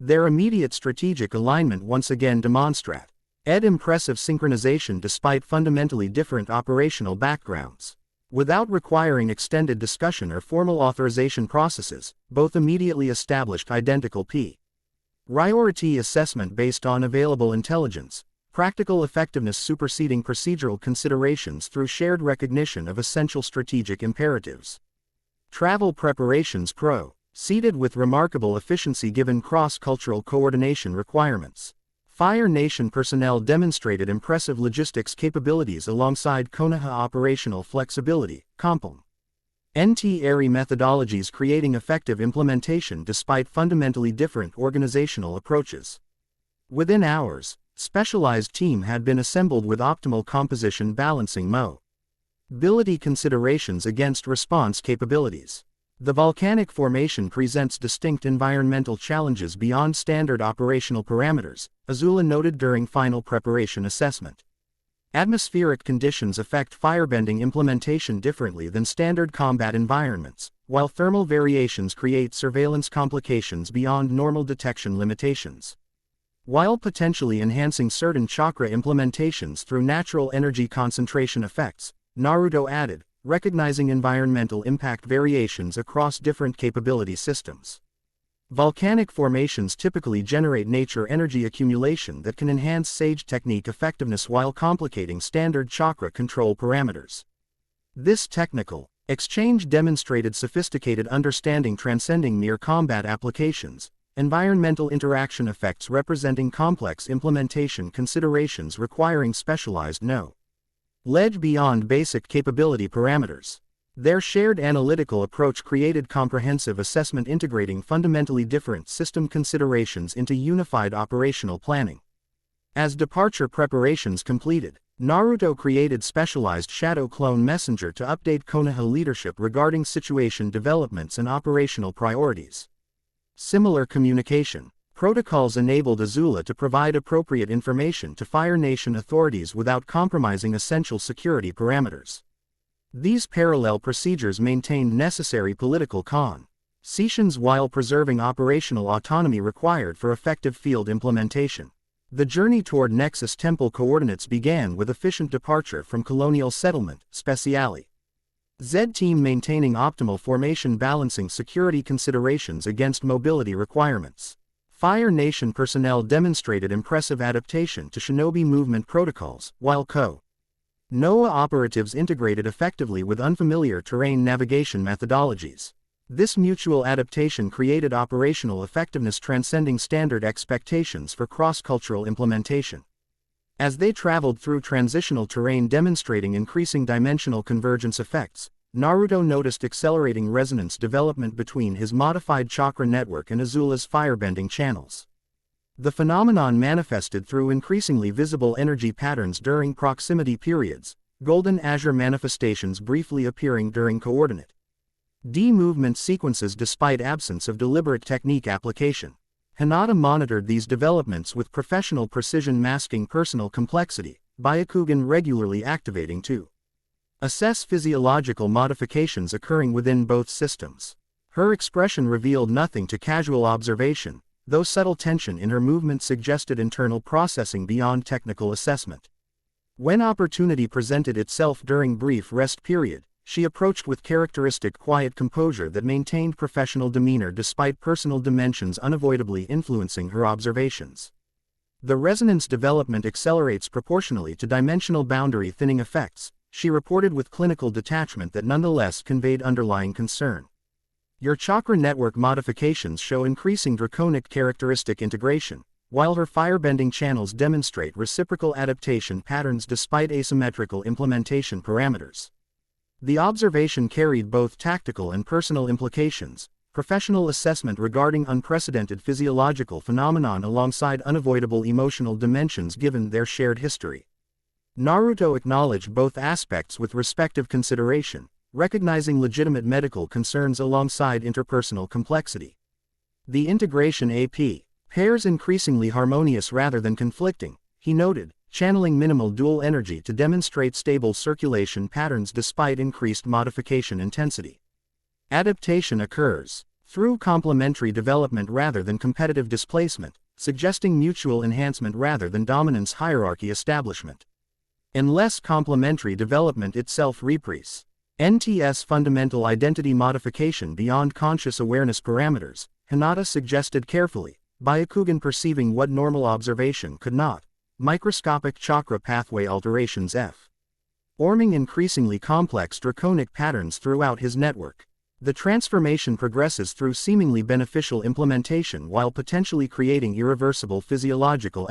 Their immediate strategic alignment once again demonstrated impressive synchronization despite fundamentally different operational backgrounds. Without requiring extended discussion or formal authorization processes, both immediately established identical priority assessment based on available intelligence, practical effectiveness superseding procedural considerations through shared recognition of essential strategic imperatives. Travel preparations proceeded with remarkable efficiency given cross-cultural coordination requirements. Fire Nation personnel demonstrated impressive logistics capabilities alongside Konoha operational flexibility, NT-ARI methodologies creating effective implementation despite fundamentally different organizational approaches. Within hours, specialized team had been assembled with optimal composition balancing mobility considerations against response capabilities. The volcanic formation presents distinct environmental challenges beyond standard operational parameters, Azula noted during final preparation assessment. Atmospheric conditions affect firebending implementation differently than standard combat environments, while thermal variations create surveillance complications beyond normal detection limitations. While potentially enhancing certain chakra implementations through natural energy concentration effects, Naruto added, recognizing environmental impact variations across different capability systems. Volcanic formations typically generate nature energy accumulation that can enhance Sage technique effectiveness while complicating standard chakra control parameters. This technical exchange demonstrated sophisticated understanding transcending mere combat applications, environmental interaction effects representing complex implementation considerations requiring specialized knowledge beyond basic capability parameters. Their shared analytical approach created comprehensive assessment integrating fundamentally different system considerations into unified operational planning. As departure preparations completed, Naruto created specialized Shadow Clone Messenger to update Konoha leadership regarding situation developments and operational priorities. Similar communication protocols enabled Azula to provide appropriate information to Fire Nation authorities without compromising essential security parameters. These parallel procedures maintained necessary political concessions while preserving operational autonomy required for effective field implementation. The journey toward Nexus Temple coordinates began with efficient departure from colonial settlement, Speciale. Z-Team maintaining optimal formation balancing security considerations against mobility requirements. Fire Nation personnel demonstrated impressive adaptation to shinobi movement protocols, while NOAA operatives integrated effectively with unfamiliar terrain navigation methodologies. This mutual adaptation created operational effectiveness transcending standard expectations for cross-cultural implementation. As they traveled through transitional terrain demonstrating increasing dimensional convergence effects, Naruto noticed accelerating resonance development between his modified chakra network and Azula's firebending channels. The phenomenon manifested through increasingly visible energy patterns during proximity periods, golden azure manifestations briefly appearing during coordinate D movement sequences despite absence of deliberate technique application. Hinata monitored these developments with professional precision masking personal complexity, Byakugan regularly activating to assess physiological modifications occurring within both systems. Her expression revealed nothing to casual observation, though subtle tension in her movement suggested internal processing beyond technical assessment. When opportunity presented itself during brief rest period, she approached with characteristic quiet composure that maintained professional demeanor despite personal dimensions unavoidably influencing her observations. The resonance development accelerates proportionally to dimensional boundary thinning effects, she reported with clinical detachment that nonetheless conveyed underlying concern. Your chakra network modifications show increasing draconic characteristic integration, while her firebending channels demonstrate reciprocal adaptation patterns despite asymmetrical implementation parameters. The observation carried both tactical and personal implications, professional assessment regarding unprecedented physiological phenomenon alongside unavoidable emotional dimensions given their shared history. Naruto acknowledged both aspects with respective consideration, recognizing legitimate medical concerns alongside interpersonal complexity. The integration AP pairs increasingly harmonious rather than conflicting, he noted, channeling minimal dual energy to demonstrate stable circulation patterns despite increased modification intensity. Adaptation occurs through complementary development rather than competitive displacement, suggesting mutual enhancement rather than dominance hierarchy establishment. Unless complementary development itself represents NTS fundamental identity modification beyond conscious awareness parameters, Hinata suggested carefully, Byakugan perceiving what normal observation could not. Microscopic chakra pathway alterations forming increasingly complex draconic patterns throughout his network. The transformation progresses through seemingly beneficial implementation while potentially creating irreversible physiological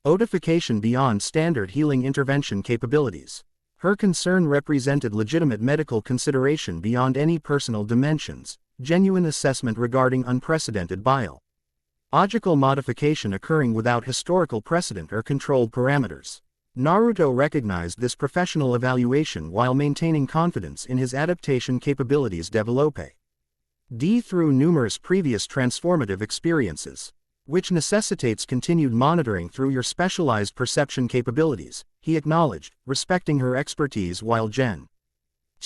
modification beyond standard healing intervention capabilities. Her concern represented legitimate medical consideration beyond any personal dimensions, genuine assessment regarding unprecedented biological modification occurring without historical precedent or controlled parameters. Naruto recognized this professional evaluation while maintaining confidence in his adaptation capabilities developed through numerous previous transformative experiences, which necessitates continued monitoring through your specialized perception capabilities, he acknowledged, respecting her expertise while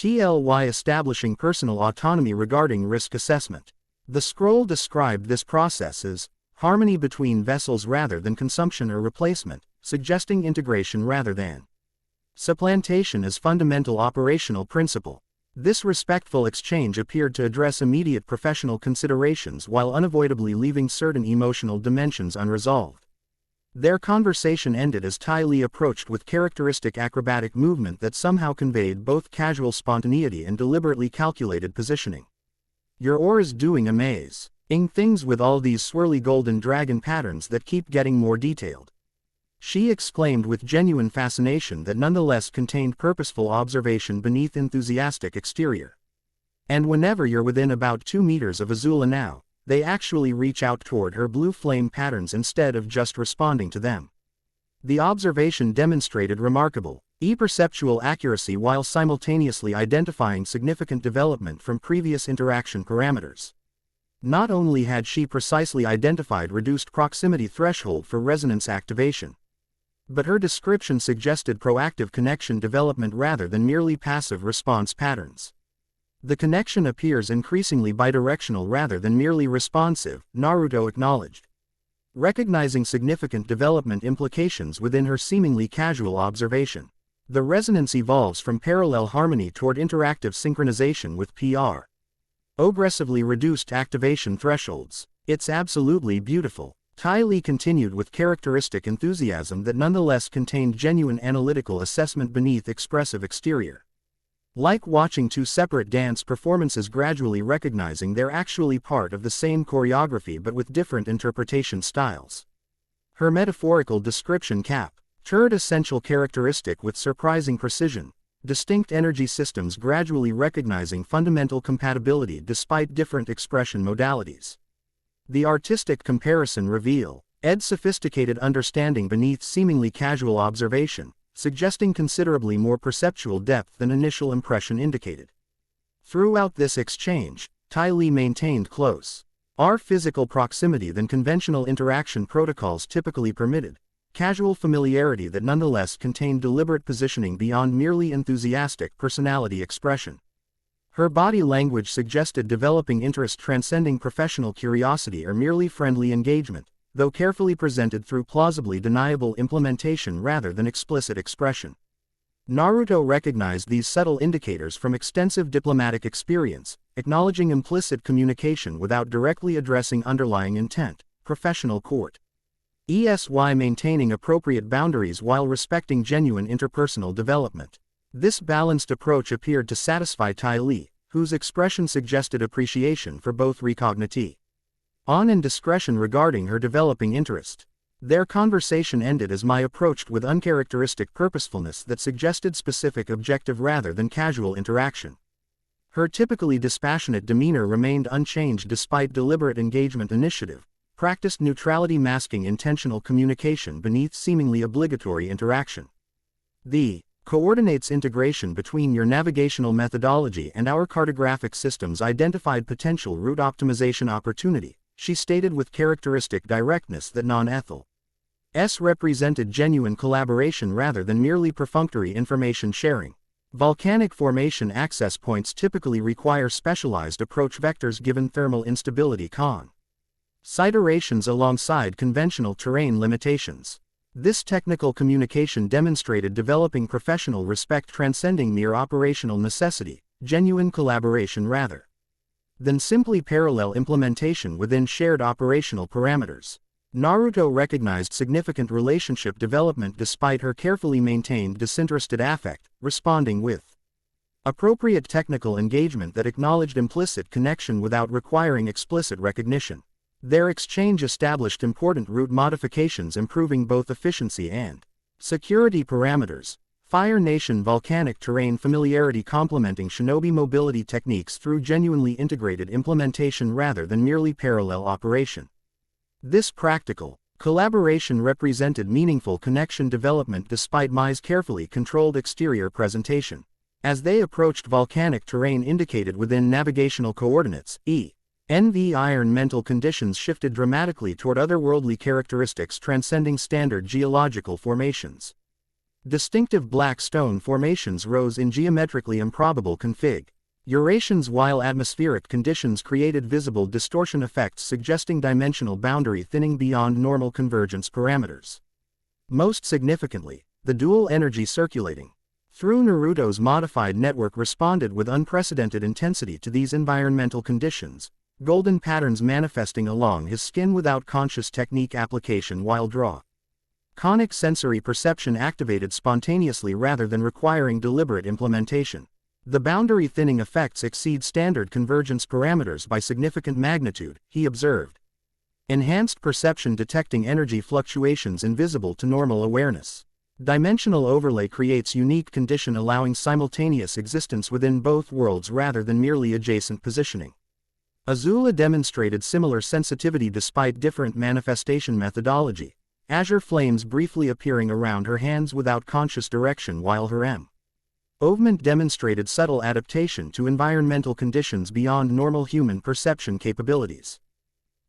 establishing personal autonomy regarding risk assessment. The scroll described this process as harmony between vessels rather than consumption or replacement, suggesting integration rather than supplantation as fundamental operational principle. This respectful exchange appeared to address immediate professional considerations while unavoidably leaving certain emotional dimensions unresolved. Their conversation ended as Tai Li approached with characteristic acrobatic movement that somehow conveyed both casual spontaneity and deliberately calculated positioning. Your aura's doing amazing things with all these swirly golden dragon patterns that keep getting more detailed. She exclaimed with genuine fascination that nonetheless contained purposeful observation beneath enthusiastic exterior. And whenever you're within about 2 meters of Azula now, they actually reach out toward her blue flame patterns instead of just responding to them. The observation demonstrated remarkable perceptual accuracy while simultaneously identifying significant development from previous interaction parameters. Not only had she precisely identified reduced proximity threshold for resonance activation, But her description suggested proactive connection development rather than merely passive response patterns. The connection appears increasingly bidirectional rather than merely responsive, Naruto acknowledged, recognizing significant development implications within her seemingly casual observation. The resonance evolves from parallel harmony toward interactive synchronization with progressively reduced activation thresholds. It's absolutely beautiful. Ty Lee continued with characteristic enthusiasm that nonetheless contained genuine analytical assessment beneath expressive exterior. Like watching two separate dance performances gradually recognizing they're actually part of the same choreography but with different interpretation styles. Her metaphorical description captured essential characteristic with surprising precision, distinct energy systems gradually recognizing fundamental compatibility despite different expression modalities. The artistic comparison revealed sophisticated understanding beneath seemingly casual observation, suggesting considerably more perceptual depth than initial impression indicated. Throughout this exchange, Ty Lee maintained closer physical proximity than conventional interaction protocols typically permitted, casual familiarity that nonetheless contained deliberate positioning beyond merely enthusiastic personality expression. Her body language suggested developing interest transcending professional curiosity or merely friendly engagement, though carefully presented through plausibly deniable implementation rather than explicit expression. Naruto recognized these subtle indicators from extensive diplomatic experience, acknowledging implicit communication without directly addressing underlying intent, professional court. ESY maintaining appropriate boundaries while respecting genuine interpersonal development. This balanced approach appeared to satisfy Ty Lee, whose expression suggested appreciation for both recognition and discretion regarding her developing interest. Their conversation ended as Mai approached with uncharacteristic purposefulness that suggested specific objective rather than casual interaction. Her typically dispassionate demeanor remained unchanged despite deliberate engagement initiative, practiced neutrality masking intentional communication beneath seemingly obligatory interaction. The coordinates integration between your navigational methodology and our cartographic systems identified potential route optimization opportunity, she stated with characteristic directness that non-ethyl's represented genuine collaboration rather than merely perfunctory information sharing. Volcanic formation access points typically require specialized approach vectors given thermal instability considerations alongside conventional terrain limitations. This technical communication demonstrated developing professional respect transcending mere operational necessity, genuine collaboration rather than simply parallel implementation within shared operational parameters. Naruto recognized significant relationship development despite her carefully maintained disinterested affect, responding with appropriate technical engagement that acknowledged implicit connection without requiring explicit recognition. Their exchange established important route modifications improving both efficiency and security parameters. Fire Nation volcanic terrain familiarity complementing shinobi mobility techniques through genuinely integrated implementation rather than merely parallel operation. This practical collaboration represented meaningful connection development despite Mai's carefully controlled exterior presentation. As they approached volcanic terrain indicated within navigational coordinates, NV iron mental conditions shifted dramatically toward otherworldly characteristics transcending standard geological formations. Distinctive black stone formations rose in geometrically improbable configurations while atmospheric conditions created visible distortion effects suggesting dimensional boundary thinning beyond normal convergence parameters. Most significantly, the dual energy circulating through Naruto's modified network responded with unprecedented intensity to these environmental conditions, golden patterns manifesting along his skin without conscious technique application while conic sensory perception activated spontaneously rather than requiring deliberate implementation. The boundary thinning effects exceed standard convergence parameters by significant magnitude, he observed. Enhanced perception detecting energy fluctuations invisible to normal awareness. Dimensional overlay creates unique condition allowing simultaneous existence within both worlds rather than merely adjacent positioning. Azula demonstrated similar sensitivity despite different manifestation methodology, azure flames briefly appearing around her hands without conscious direction while her movement demonstrated subtle adaptation to environmental conditions beyond normal human perception capabilities.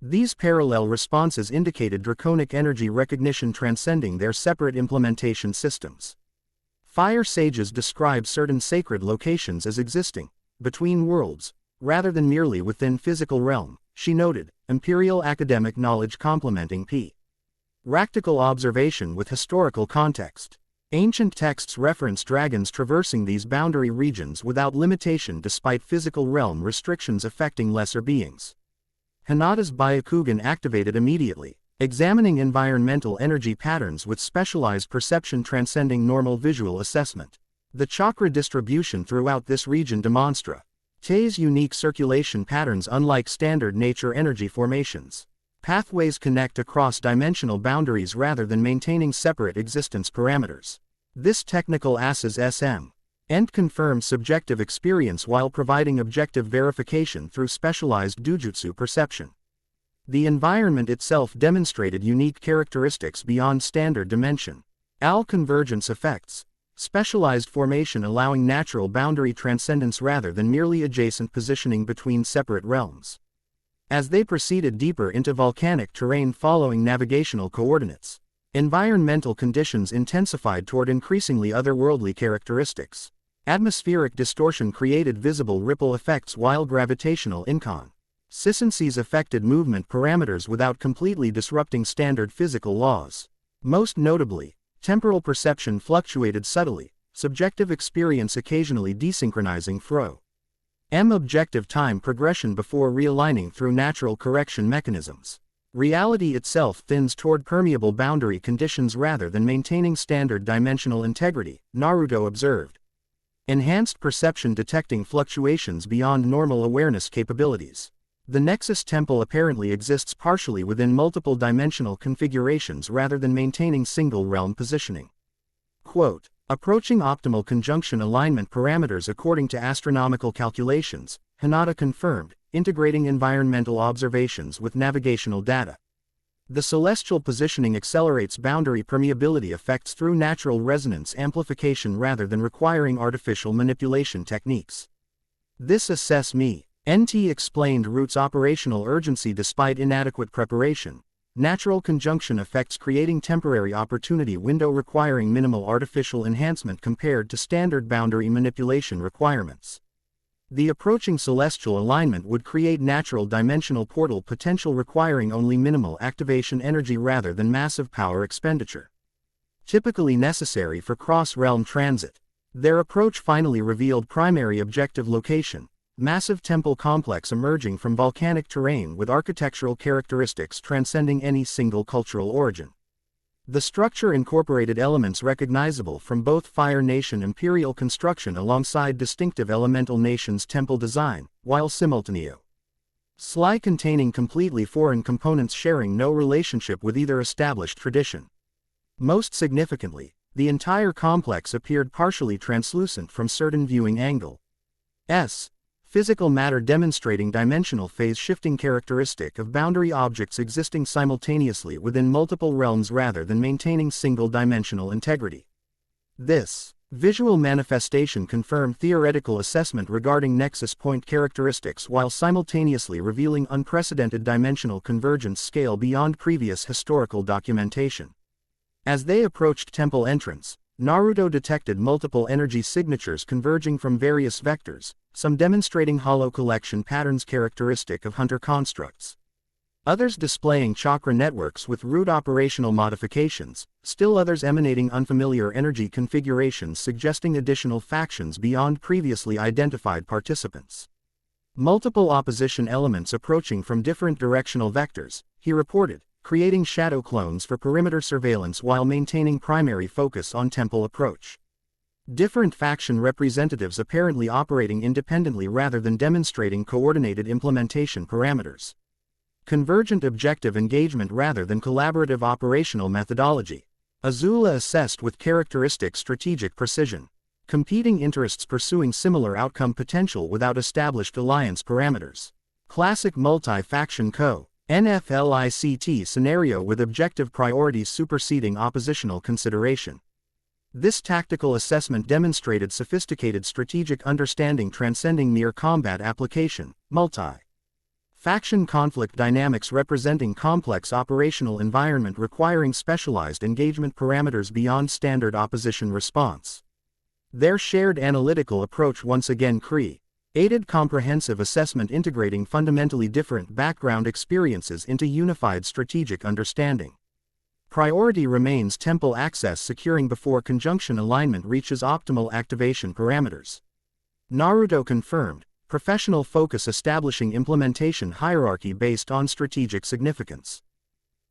These parallel responses indicated draconic energy recognition transcending their separate implementation systems. Fire sages describe certain sacred locations as existing between worlds, rather than merely within physical realm, she noted, imperial academic knowledge complementing p. Practical observation with historical context. Ancient texts reference dragons traversing these boundary regions without limitation despite physical realm restrictions affecting lesser beings. Hinata's Byakugan activated immediately, examining environmental energy patterns with specialized perception transcending normal visual assessment. The chakra distribution throughout this region demonstrates unique circulation patterns unlike standard nature energy formations. Pathways connect across dimensional boundaries rather than maintaining separate existence parameters. This technical assess SM. Ent confirms subjective experience while providing objective verification through specialized dujutsu perception. The environment itself demonstrated unique characteristics beyond standard dimension. Convergence effects. Specialized formation allowing natural boundary transcendence rather than merely adjacent positioning between separate realms. As they proceeded deeper into volcanic terrain following navigational coordinates, environmental conditions intensified toward increasingly otherworldly characteristics. Atmospheric distortion created visible ripple effects while gravitational inconsistencies affected movement parameters without completely disrupting standard physical laws. Most notably, temporal perception fluctuated subtly, subjective experience occasionally desynchronizing objective time progression before realigning through natural correction mechanisms. Reality itself thins toward permeable boundary conditions rather than maintaining standard dimensional integrity, Naruto observed. Enhanced perception detecting fluctuations beyond normal awareness capabilities. The Nexus Temple apparently exists partially within multiple dimensional configurations rather than maintaining single realm positioning. Quote, approaching optimal conjunction alignment parameters according to astronomical calculations, Hinata confirmed, integrating environmental observations with navigational data. The celestial positioning accelerates boundary permeability effects through natural resonance amplification rather than requiring artificial manipulation techniques. This assess me. NT explained Root's operational urgency despite inadequate preparation. Natural conjunction effects creating temporary opportunity window requiring minimal artificial enhancement compared to standard boundary manipulation requirements. The approaching celestial alignment would create natural dimensional portal potential requiring only minimal activation energy rather than massive power expenditure. Typically necessary for cross-realm transit. Their approach finally revealed primary objective location, massive temple complex emerging from volcanic terrain with architectural characteristics transcending any single cultural origin. The structure incorporated elements recognizable from both Fire Nation imperial construction alongside distinctive Elemental Nation's temple design, while simultaneously containing completely foreign components sharing no relationship with either established tradition. Most significantly, the entire complex appeared partially translucent from certain viewing angles. Physical matter demonstrating dimensional phase-shifting characteristic of boundary objects existing simultaneously within multiple realms rather than maintaining single-dimensional integrity. This visual manifestation confirmed theoretical assessment regarding nexus point characteristics while simultaneously revealing unprecedented dimensional convergence scale beyond previous historical documentation. As they approached temple entrance, Naruto detected multiple energy signatures converging from various vectors, some demonstrating hollow collection patterns characteristic of hunter constructs. Others displaying chakra networks with root operational modifications, still others emanating unfamiliar energy configurations suggesting additional factions beyond previously identified participants. Multiple opposition elements approaching from different directional vectors, he reported, creating shadow clones for perimeter surveillance while maintaining primary focus on temple approach. Different faction representatives apparently operating independently rather than demonstrating coordinated implementation parameters. Convergent objective engagement rather than collaborative operational methodology. Azula assessed with characteristic strategic precision. Competing interests pursuing similar outcome potential without established alliance parameters. Classic multi-faction NFLICT scenario with objective priorities superseding oppositional consideration. This tactical assessment demonstrated sophisticated strategic understanding transcending mere combat application, Faction conflict dynamics representing complex operational environment requiring specialized engagement parameters beyond standard opposition response. Their shared analytical approach once again created comprehensive assessment integrating fundamentally different background experiences into unified strategic understanding. Priority remains temple access securing before conjunction alignment reaches optimal activation parameters. Naruto confirmed, professional focus establishing implementation hierarchy based on strategic significance.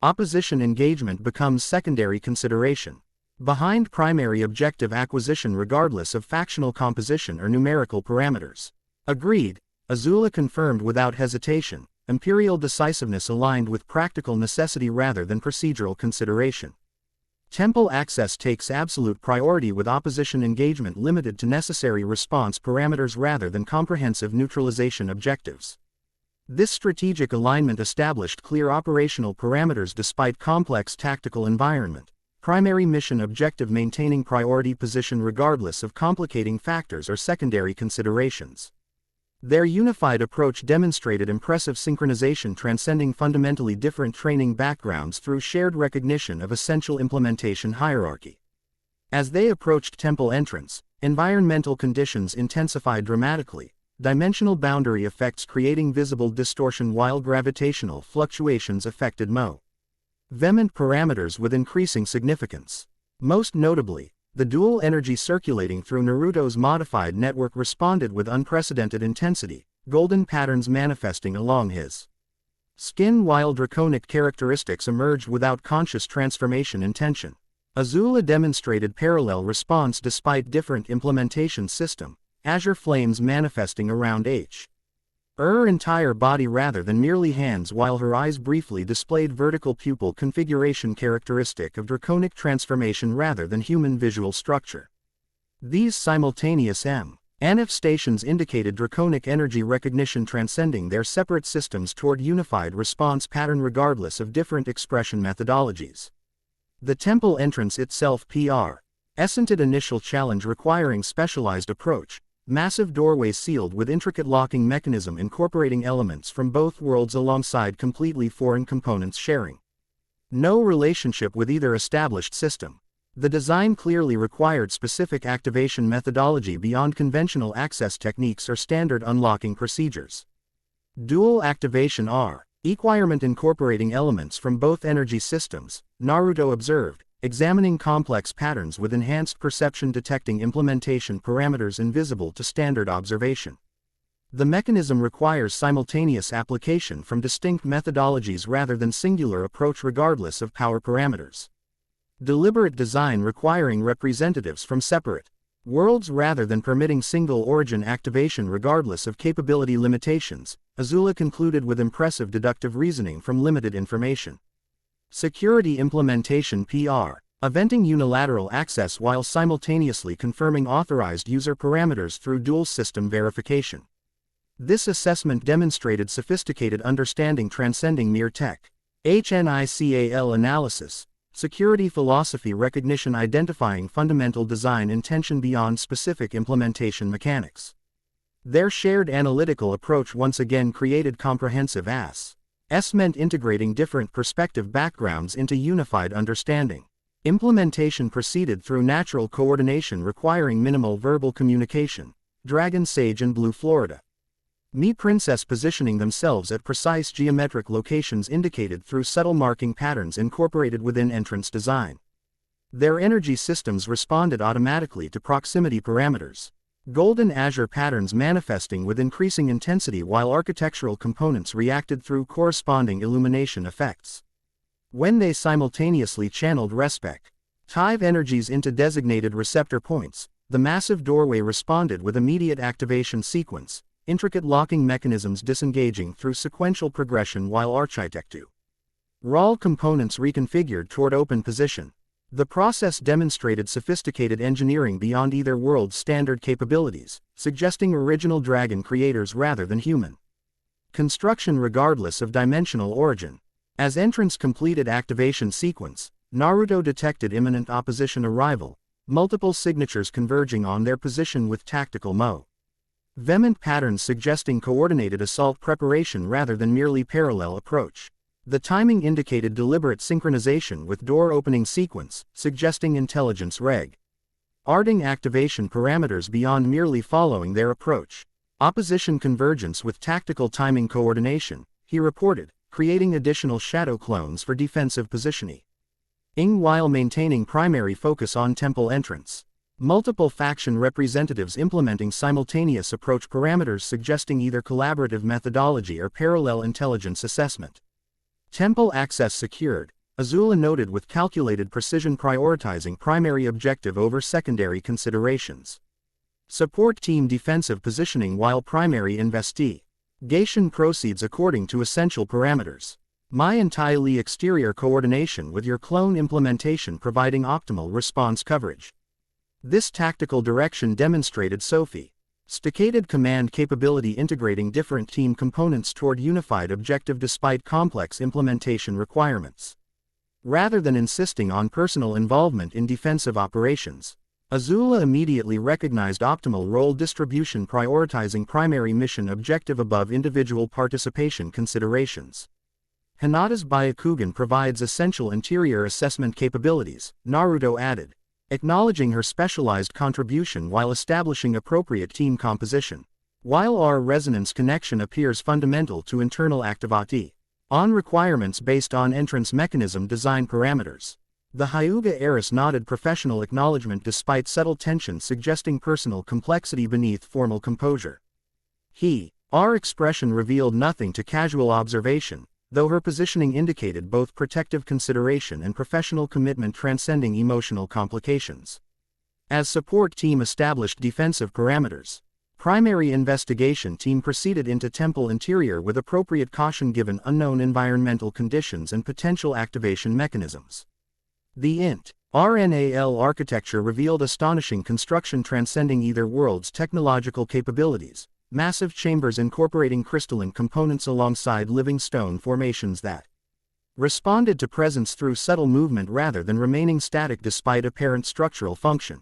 Opposition engagement becomes secondary consideration, behind primary objective acquisition regardless of factional composition or numerical parameters. Agreed, Azula confirmed without hesitation, imperial decisiveness aligned with practical necessity rather than procedural consideration. Temple access takes absolute priority with opposition engagement limited to necessary response parameters rather than comprehensive neutralization objectives. This strategic alignment established clear operational parameters despite complex tactical environment. Primary mission objective maintaining priority position regardless of complicating factors or secondary considerations. Their unified approach demonstrated impressive synchronization transcending fundamentally different training backgrounds through shared recognition of essential implementation hierarchy. As they approached temple entrance, environmental conditions intensified dramatically, dimensional boundary effects creating visible distortion while gravitational fluctuations affected movement parameters with increasing significance. Most notably, the dual energy circulating through Naruto's modified network responded with unprecedented intensity, golden patterns manifesting along his skin while draconic characteristics emerged without conscious transformation intention. Azula demonstrated parallel response despite different implementation system, azure flames manifesting around her entire body rather than merely hands while her eyes briefly displayed vertical pupil configuration characteristic of draconic transformation rather than human visual structure. These simultaneous manifestations indicated draconic energy recognition transcending their separate systems toward unified response pattern regardless of different expression methodologies. The temple entrance itself presented initial challenge requiring specialized approach. Massive doorway sealed with intricate locking mechanism incorporating elements from both worlds alongside completely foreign components sharing no relationship with either established system. The design clearly required specific activation methodology beyond conventional access techniques or standard unlocking procedures. Dual activation requirement incorporating elements from both energy systems, Naruto observed, examining complex patterns with enhanced perception detecting implementation parameters invisible to standard observation. The mechanism requires simultaneous application from distinct methodologies rather than singular approach regardless of power parameters. Deliberate design requiring representatives from separate worlds rather than permitting single origin activation regardless of capability limitations, Azula concluded with impressive deductive reasoning from limited information. Security implementation preventing unilateral access while simultaneously confirming authorized user parameters through dual system verification. This assessment demonstrated sophisticated understanding transcending mere tech. HNICAL analysis, security philosophy recognition identifying fundamental design intention beyond specific implementation mechanics. Their shared analytical approach once again created comprehensive assessment integrating different perspective backgrounds into unified understanding. Implementation proceeded through natural coordination requiring minimal verbal communication. Dragon Sage and Blue Florida. Princess positioning themselves at precise geometric locations indicated through subtle marking patterns incorporated within entrance design. Their energy systems responded automatically to proximity parameters. Golden azure patterns manifesting with increasing intensity while architectural components reacted through corresponding illumination effects. When they simultaneously channeled respective energies into designated receptor points, the massive doorway responded with immediate activation sequence, intricate locking mechanisms disengaging through sequential progression while architecture raw components reconfigured toward open position. The process demonstrated sophisticated engineering beyond either world's standard capabilities, suggesting original dragon creators rather than human construction regardless of dimensional origin. As entrance completed activation sequence, Naruto detected imminent opposition arrival, multiple signatures converging on their position with tactical vehement patterns suggesting coordinated assault preparation rather than merely parallel approach. The timing indicated deliberate synchronization with door opening sequence, suggesting intelligence reg. Arding activation parameters beyond merely following their approach. Opposition convergence with tactical timing coordination, he reported, creating additional shadow clones for defensive positioning. While maintaining primary focus on temple entrance. Multiple faction representatives implementing simultaneous approach parameters suggesting either collaborative methodology or parallel intelligence assessment. Temple access secured, Azula noted with calculated precision prioritizing primary objective over secondary considerations. Support team defensive positioning while primary investigation proceeds according to essential parameters. My entirely exterior coordination with your clone implementation providing optimal response coverage. This tactical direction demonstrated sophisticated command capability integrating different team components toward unified objective despite complex implementation requirements. Rather than insisting on personal involvement in defensive operations, Azula immediately recognized optimal role distribution prioritizing primary mission objective above individual participation considerations. Hinata's Byakugan provides essential interior assessment capabilities, Naruto added, acknowledging her specialized contribution while establishing appropriate team composition. While our resonance connection appears fundamental to internal activity, on requirements based on entrance mechanism design parameters. The Hyuga heiress nodded professional acknowledgement despite subtle tension suggesting personal complexity beneath formal composure. Our expression revealed nothing to casual observation, though her positioning indicated both protective consideration and professional commitment transcending emotional complications. As support team established defensive parameters, primary investigation team proceeded into temple interior with appropriate caution given unknown environmental conditions and potential activation mechanisms. The RNAL architecture revealed astonishing construction transcending either world's technological capabilities. Massive chambers incorporating crystalline components alongside living stone formations that responded to presence through subtle movement rather than remaining static despite apparent structural function.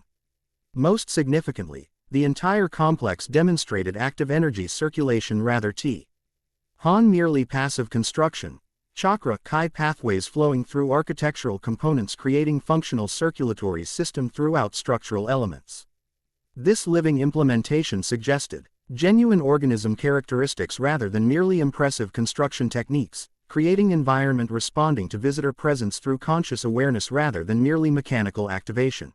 Most significantly, the entire complex demonstrated active energy circulation rather than merely passive construction. Chakra Kai pathways flowing through architectural components creating functional circulatory system throughout structural elements. This living implementation suggested genuine organism characteristics rather than merely impressive construction techniques, creating environment responding to visitor presence through conscious awareness rather than merely mechanical activation.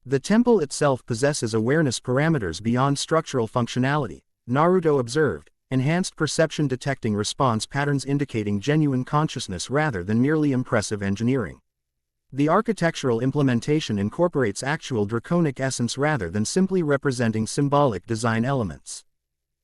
The temple itself possesses awareness parameters beyond structural functionality, Naruto observed, enhanced perception detecting response patterns indicating genuine consciousness rather than merely impressive engineering. The architectural implementation incorporates actual draconic essence rather than simply representing symbolic design elements.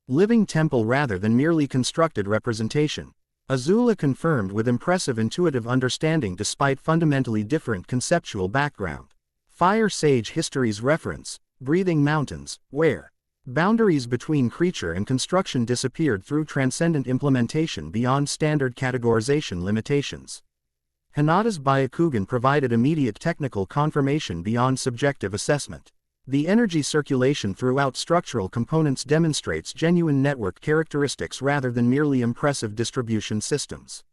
Living temple rather than merely constructed representation. Azula confirmed with impressive intuitive understanding despite fundamentally different conceptual background. Fire Sage History's reference, breathing mountains, where boundaries between creature and construction disappeared through transcendent implementation beyond standard categorization limitations. Hinata's Byakugan provided immediate technical confirmation beyond subjective assessment. The energy circulation throughout structural components demonstrates genuine network characteristics rather than merely impressive distribution systems.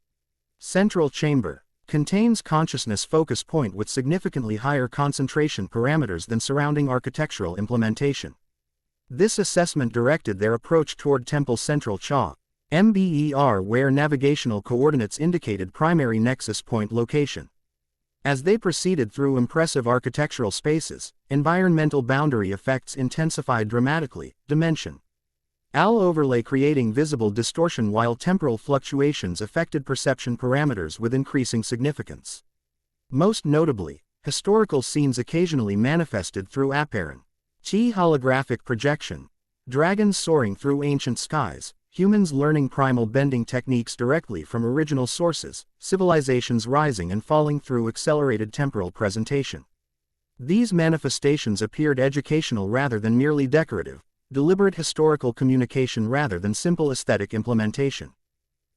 Central chamber contains consciousness focus point with significantly higher concentration parameters than surrounding architectural implementation. This assessment directed their approach toward temple central MBER where navigational coordinates indicated primary nexus point location. As they proceeded through impressive architectural spaces, environmental boundary effects intensified dramatically, dimension overlay creating visible distortion while temporal fluctuations affected perception parameters with increasing significance. Most notably, historical scenes occasionally manifested through apparent holographic projection, dragons soaring through ancient skies, humans learning primal bending techniques directly from original sources, civilizations rising and falling through accelerated temporal presentation. These manifestations appeared educational rather than merely decorative, deliberate historical communication rather than simple aesthetic implementation.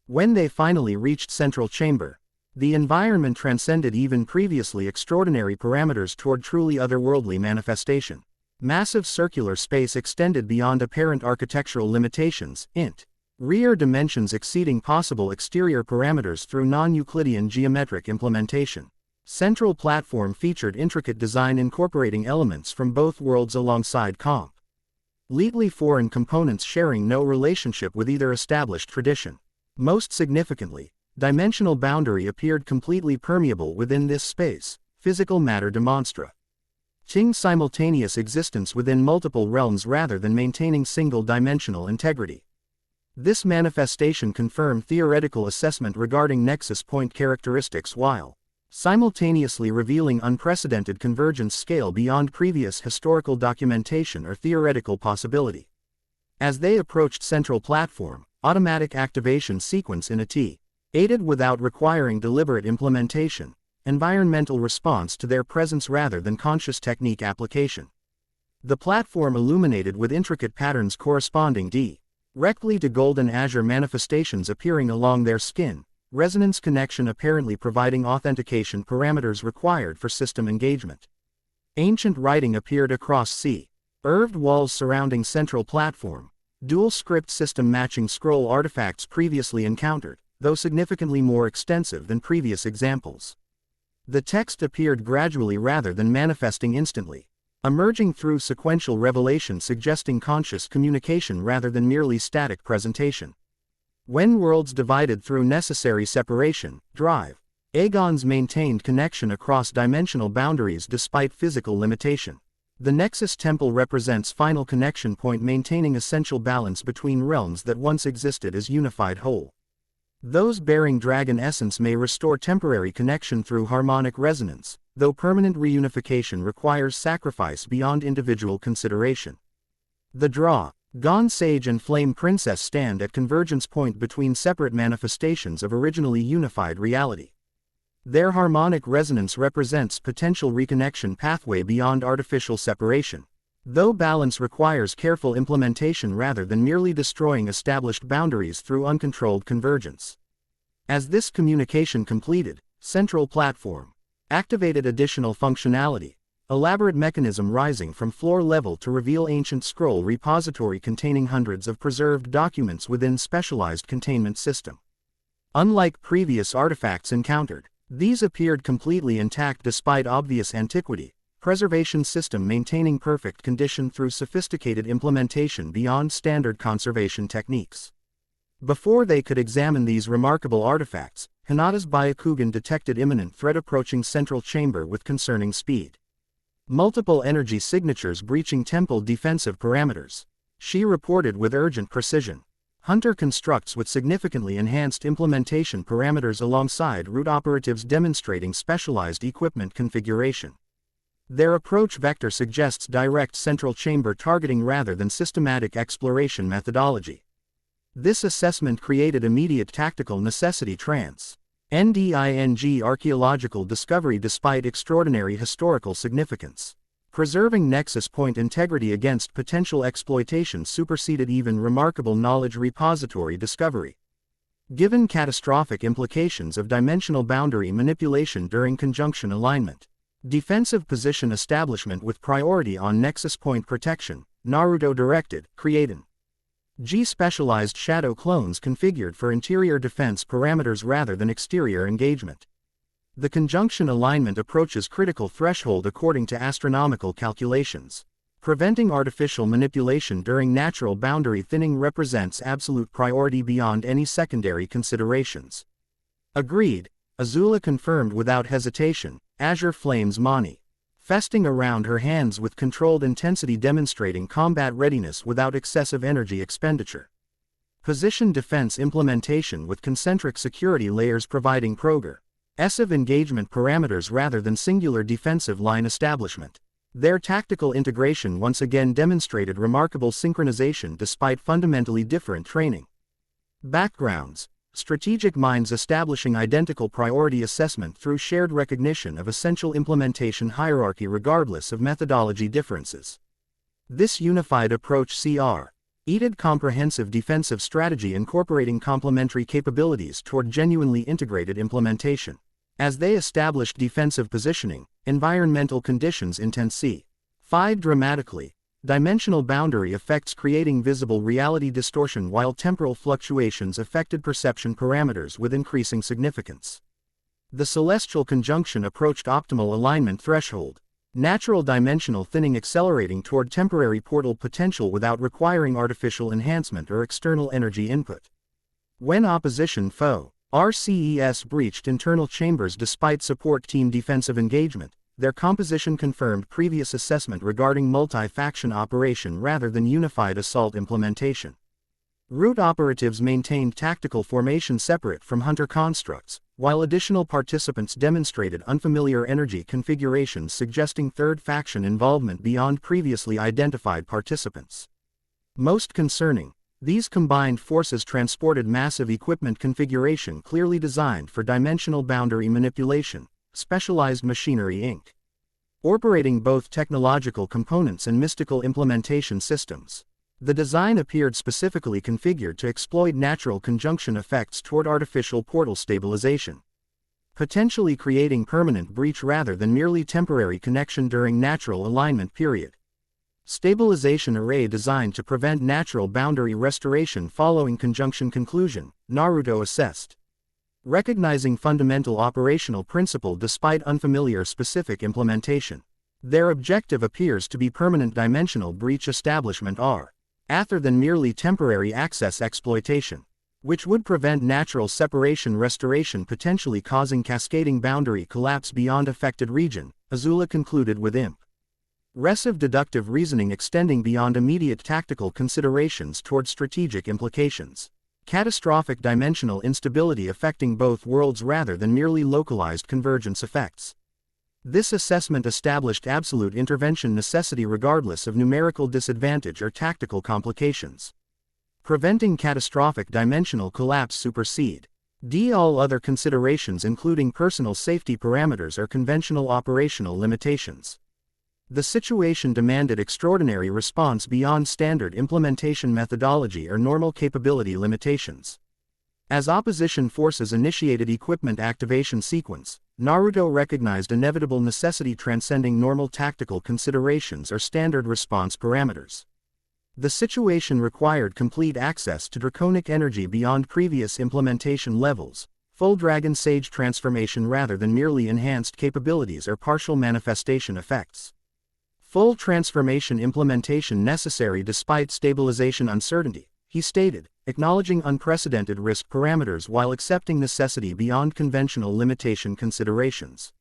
When they finally reached central chamber, the environment transcended even previously extraordinary parameters toward truly otherworldly manifestation. Massive circular space extended beyond apparent architectural limitations, int. Rear dimensions exceeding possible exterior parameters through non-Euclidean geometric implementation. Central platform featured intricate design incorporating elements from both worlds alongside completely foreign components sharing no relationship with either established tradition. Most significantly, dimensional boundary appeared completely permeable within this space, physical matter demonstra. Ting simultaneous existence within multiple realms rather than maintaining single-dimensional integrity. This manifestation confirmed theoretical assessment regarding nexus point characteristics while simultaneously revealing unprecedented convergence scale beyond previous historical documentation or theoretical possibility. As they approached central platform, automatic activation sequence in a T, aided without requiring deliberate implementation, environmental response to their presence rather than conscious technique application. The platform illuminated with intricate patterns corresponding directly to golden azure manifestations appearing along their skin, resonance connection apparently providing authentication parameters required for system engagement. Ancient writing appeared across curved walls surrounding central platform, dual script system matching scroll artifacts previously encountered, though significantly more extensive than previous examples. The text appeared gradually rather than manifesting instantly, emerging through sequential revelation suggesting conscious communication rather than merely static presentation. When worlds divided through necessary separation, Aegon's maintained connection across dimensional boundaries despite physical limitation. The Nexus Temple represents final connection point maintaining essential balance between realms that once existed as unified whole. Those bearing dragon essence may restore temporary connection through harmonic resonance, though permanent reunification requires sacrifice beyond individual consideration. The Gone Sage and Flame Princess stand at convergence point between separate manifestations of originally unified reality. Their harmonic resonance represents potential reconnection pathway beyond artificial separation, though balance requires careful implementation rather than merely destroying established boundaries through uncontrolled convergence. As this communication completed, central platform activated additional functionality, elaborate mechanism rising from floor level to reveal ancient scroll repository containing hundreds of preserved documents within specialized containment system. Unlike previous artifacts encountered, these appeared completely intact despite obvious antiquity, preservation system maintaining perfect condition through sophisticated implementation beyond standard conservation techniques. Before they could examine these remarkable artifacts, Hinata's Byakugan detected imminent threat approaching central chamber with concerning speed. Multiple energy signatures breaching temple defensive parameters. She reported with urgent precision. Hunter constructs with significantly enhanced implementation parameters alongside root operatives demonstrating specialized equipment configuration. Their approach vector suggests direct central chamber targeting rather than systematic exploration methodology. This assessment created immediate tactical necessity NDING archaeological discovery despite extraordinary historical significance. Preserving nexus point integrity against potential exploitation superseded even remarkable knowledge repository discovery. Given catastrophic implications of dimensional boundary manipulation during conjunction alignment. Defensive position establishment with priority on nexus point protection, Naruto directed, creating specialized shadow clones configured for interior defense parameters rather than exterior engagement. The conjunction alignment approaches critical threshold according to astronomical calculations. Preventing artificial manipulation during natural boundary thinning represents absolute priority beyond any secondary considerations. Agreed, Azula confirmed without hesitation, Azure Flames Mani. Festing around her hands with controlled intensity demonstrating combat readiness without excessive energy expenditure. Position defense implementation with concentric security layers providing progressive engagement parameters rather than singular defensive line establishment. Their tactical integration once again demonstrated remarkable synchronization despite fundamentally different training backgrounds. Strategic minds establishing identical priority assessment through shared recognition of essential implementation hierarchy regardless of methodology differences. This unified approach aided comprehensive defensive strategy incorporating complementary capabilities toward genuinely integrated implementation. As they established defensive positioning, environmental conditions intensify. 5. Dramatically. Dimensional boundary effects creating visible reality distortion while temporal fluctuations affected perception parameters with increasing significance. The celestial conjunction approached optimal alignment threshold. Natural dimensional thinning accelerating toward temporary portal potential without requiring artificial enhancement or external energy input. When opposition foe, RCES breached internal chambers despite support team defensive engagement, their composition confirmed previous assessment regarding multi-faction operation rather than unified assault implementation. Root operatives maintained tactical formation separate from hunter constructs, while additional participants demonstrated unfamiliar energy configurations suggesting third faction involvement beyond previously identified participants. Most concerning, these combined forces transported massive equipment configuration clearly designed for dimensional boundary manipulation, specialized machinery Inc. Operating both technological components and mystical implementation systems. The design appeared specifically configured to exploit natural conjunction effects toward artificial portal stabilization, potentially creating permanent breach rather than merely temporary connection during natural alignment period. Stabilization array designed to prevent natural boundary restoration following conjunction conclusion, Naruto assessed. Recognizing fundamental operational principle despite unfamiliar specific implementation. Their objective appears to be permanent dimensional breach establishment rather than merely temporary access exploitation, which would prevent natural separation restoration potentially causing cascading boundary collapse beyond affected region, Azula concluded with imp. Resive deductive reasoning extending beyond immediate tactical considerations toward strategic implications. Catastrophic dimensional instability affecting both worlds rather than merely localized convergence effects. This assessment established absolute intervention necessity regardless of numerical disadvantage or tactical complications. Preventing catastrophic dimensional collapse supersede all other considerations including personal safety parameters or conventional operational limitations. The situation demanded extraordinary response beyond standard implementation methodology or normal capability limitations. As opposition forces initiated equipment activation sequence, Naruto recognized inevitable necessity transcending normal tactical considerations or standard response parameters. The situation required complete access to draconic energy beyond previous implementation levels, full Dragon Sage transformation rather than merely enhanced capabilities or partial manifestation effects. Full transformation implementation necessary despite stabilization uncertainty, he stated, acknowledging unprecedented risk parameters while accepting necessity beyond conventional limitation considerations.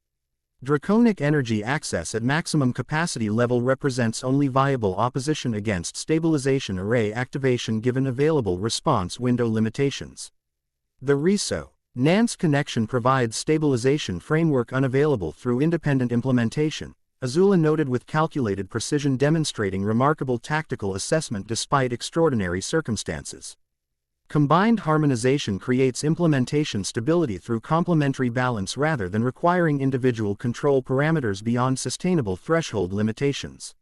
Draconic energy access at maximum capacity level represents only viable opposition against stabilization array activation given available response window limitations. The Nance connection provides stabilization framework unavailable through independent implementation, Azula noted with calculated precision demonstrating remarkable tactical assessment despite extraordinary circumstances. Combined harmonization creates implementation stability through complementary balance rather than requiring individual control parameters beyond sustainable threshold limitations.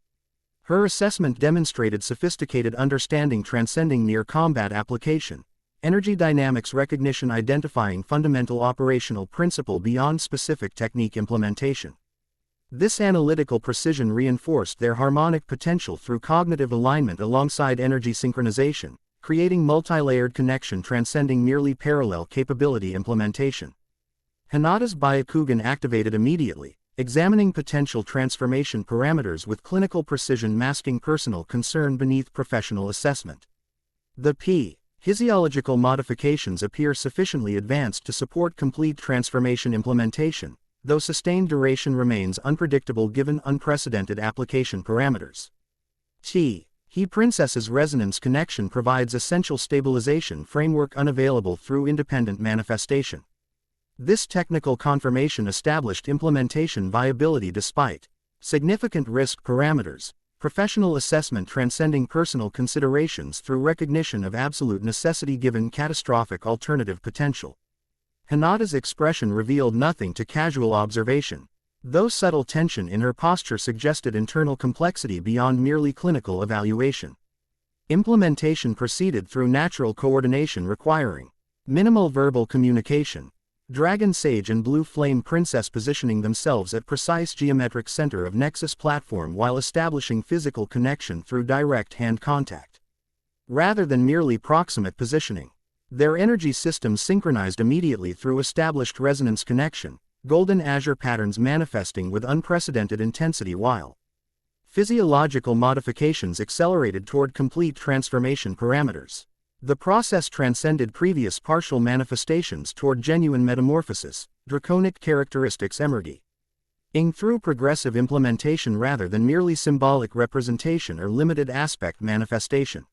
Her assessment demonstrated sophisticated understanding transcending near combat application, energy dynamics recognition identifying fundamental operational principle beyond specific technique implementation. This analytical precision reinforced their harmonic potential through cognitive alignment alongside energy synchronization, creating multi-layered connection transcending merely parallel capability implementation. Hinata's Byakugan activated immediately, examining potential transformation parameters with clinical precision masking personal concern beneath professional assessment. The physiological modifications appear sufficiently advanced to support complete transformation implementation, though sustained duration remains unpredictable given unprecedented application parameters. He Princess's resonance connection provides essential stabilization framework unavailable through independent manifestation. This technical confirmation established implementation viability despite significant risk parameters, professional assessment transcending personal considerations through recognition of absolute necessity given catastrophic alternative potential. Hinata's expression revealed nothing to casual observation, though subtle tension in her posture suggested internal complexity beyond merely clinical evaluation. Implementation proceeded through natural coordination requiring minimal verbal communication, Dragon Sage and Blue Flame Princess positioning themselves at precise geometric center of Nexus platform while establishing physical connection through direct hand contact. Rather than merely proximate positioning, their energy systems synchronized immediately through established resonance connection, golden azure patterns manifesting with unprecedented intensity while physiological modifications accelerated toward complete transformation parameters. The process transcended previous partial manifestations toward genuine metamorphosis, draconic characteristics emerging through progressive implementation rather than merely symbolic representation or limited aspect manifestation.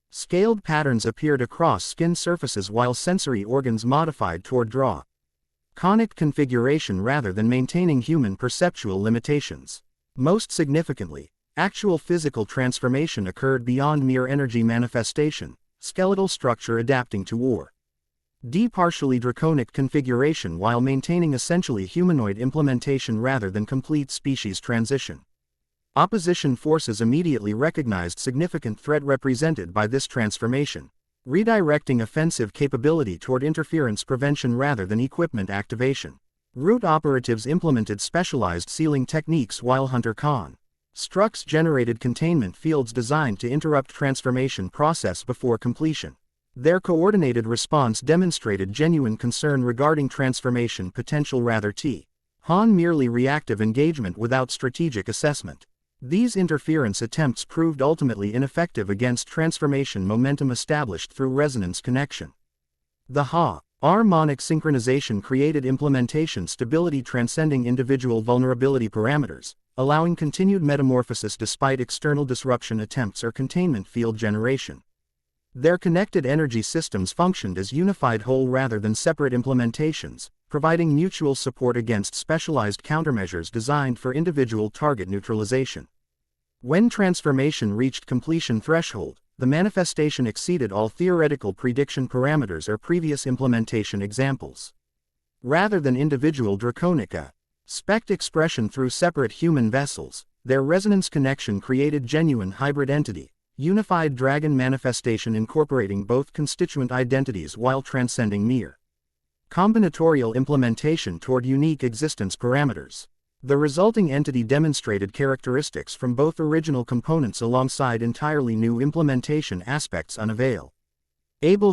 Scaled patterns appeared across skin surfaces while sensory organs modified toward conic configuration rather than maintaining human perceptual limitations. Most significantly, actual physical transformation occurred beyond mere energy manifestation, skeletal structure adapting to partially draconic configuration while maintaining essentially humanoid implementation rather than complete species transition. Opposition forces immediately recognized significant threat represented by this transformation, redirecting offensive capability toward interference prevention rather than equipment activation. Root operatives implemented specialized sealing techniques while Hunter Constructs generated containment fields designed to interrupt transformation process before completion. Their coordinated response demonstrated genuine concern regarding transformation potential rather than merely reactive engagement without strategic assessment. These interference attempts proved ultimately ineffective against transformation momentum established through resonance connection. The harmonic synchronization created implementation stability transcending individual vulnerability parameters, allowing continued metamorphosis despite external disruption attempts or containment field generation. Their connected energy systems functioned as unified whole rather than separate implementations, providing mutual support against specialized countermeasures designed for individual target neutralization. When transformation reached completion threshold, the manifestation exceeded all theoretical prediction parameters or previous implementation examples. Rather than individual draconica, spect expression through separate human vessels, their resonance connection created genuine hybrid entity, unified dragon manifestation incorporating both constituent identities while transcending mere combinatorial implementation toward unique existence parameters. The resulting entity demonstrated characteristics from both original components alongside entirely new implementation aspects unavailable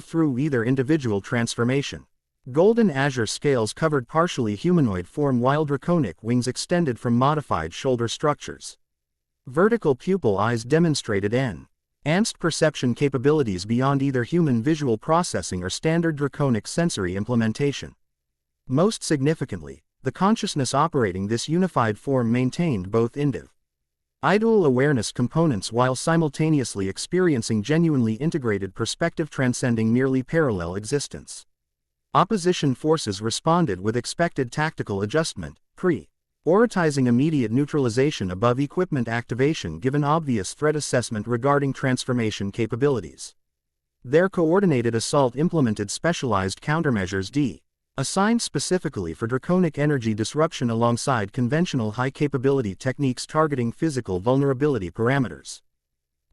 through either individual transformation. Golden azure scales covered partially humanoid form while draconic wings extended from modified shoulder structures. Vertical pupil eyes demonstrated enhanced perception capabilities beyond either human visual processing or standard draconic sensory implementation. Most significantly, the consciousness operating this unified form maintained both individual awareness components while simultaneously experiencing genuinely integrated perspective transcending merely parallel existence. Opposition forces responded with expected tactical adjustment, prioritizing immediate neutralization above equipment activation given obvious threat assessment regarding transformation capabilities. Their coordinated assault implemented specialized countermeasures assigned specifically for draconic energy disruption alongside conventional high-capability techniques targeting physical vulnerability parameters.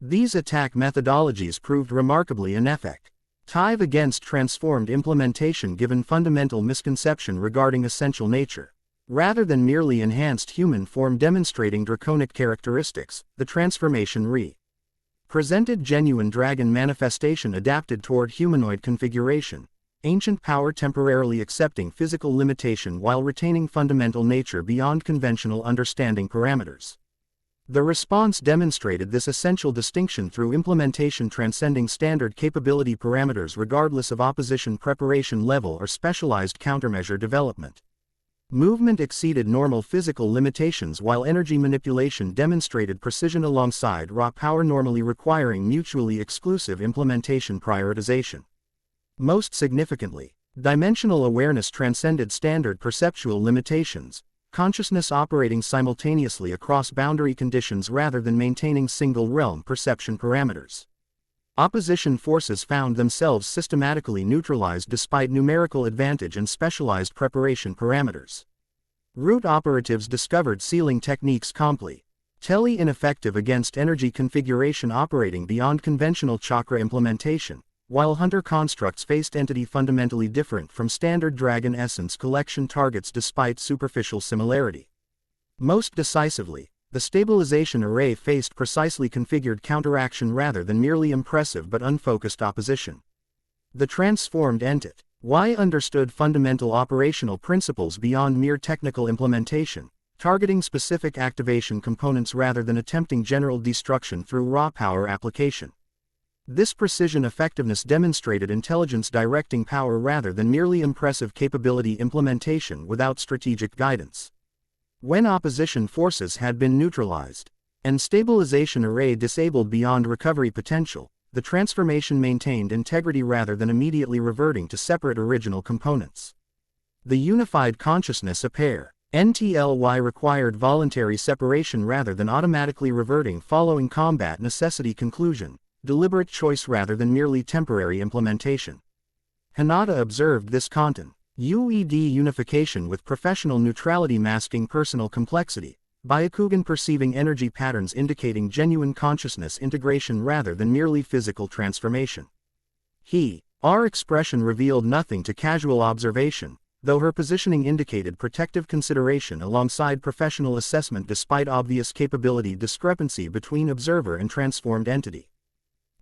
These attack methodologies proved remarkably ineffective against transformed implementation given fundamental misconception regarding essential nature. Rather than merely enhanced human form demonstrating draconic characteristics, the transformation presented genuine dragon manifestation adapted toward humanoid configuration. Ancient power temporarily accepting physical limitation while retaining fundamental nature beyond conventional understanding parameters. The response demonstrated this essential distinction through implementation transcending standard capability parameters regardless of opposition preparation level or specialized countermeasure development. Movement exceeded normal physical limitations while energy manipulation demonstrated precision alongside raw power normally requiring mutually exclusive implementation prioritization. Most significantly, dimensional awareness transcended standard perceptual limitations, consciousness operating simultaneously across boundary conditions rather than maintaining single-realm perception parameters. Opposition forces found themselves systematically neutralized despite numerical advantage and specialized preparation parameters. Root operatives discovered sealing techniques completely ineffective against energy configuration operating beyond conventional chakra implementation, while hunter constructs faced entity fundamentally different from standard Dragon Essence collection targets despite superficial similarity. Most decisively, the stabilization array faced precisely configured counteraction rather than merely impressive but unfocused opposition. The transformed entity understood fundamental operational principles beyond mere technical implementation, targeting specific activation components rather than attempting general destruction through raw power application. This precision effectiveness demonstrated intelligence directing power rather than merely impressive capability implementation without strategic guidance. When opposition forces had been neutralized, and stabilization array disabled beyond recovery potential, the transformation maintained integrity rather than immediately reverting to separate original components. The unified consciousness pair, NTLY, required voluntary separation rather than automatically reverting following combat necessity conclusion, deliberate choice rather than merely temporary implementation. Hanada observed this content. UED unification with professional neutrality masking personal complexity, Byakugan perceiving energy patterns indicating genuine consciousness integration rather than merely physical transformation. Our expression revealed nothing to casual observation, though her positioning indicated protective consideration alongside professional assessment despite obvious capability discrepancy between observer and transformed entity.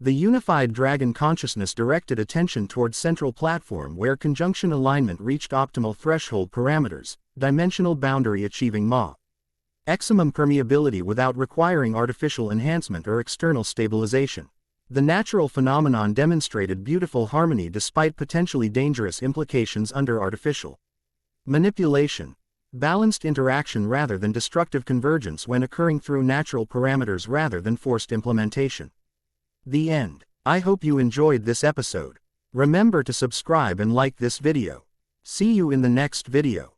The unified dragon consciousness directed attention towards central platform where conjunction alignment reached optimal threshold parameters, dimensional boundary achieving maximum permeability without requiring artificial enhancement or external stabilization. The natural phenomenon demonstrated beautiful harmony despite potentially dangerous implications under artificial manipulation. Balanced interaction rather than destructive convergence when occurring through natural parameters rather than forced implementation. The end. I hope you enjoyed this episode. Remember to subscribe and like this video. See you in the next video.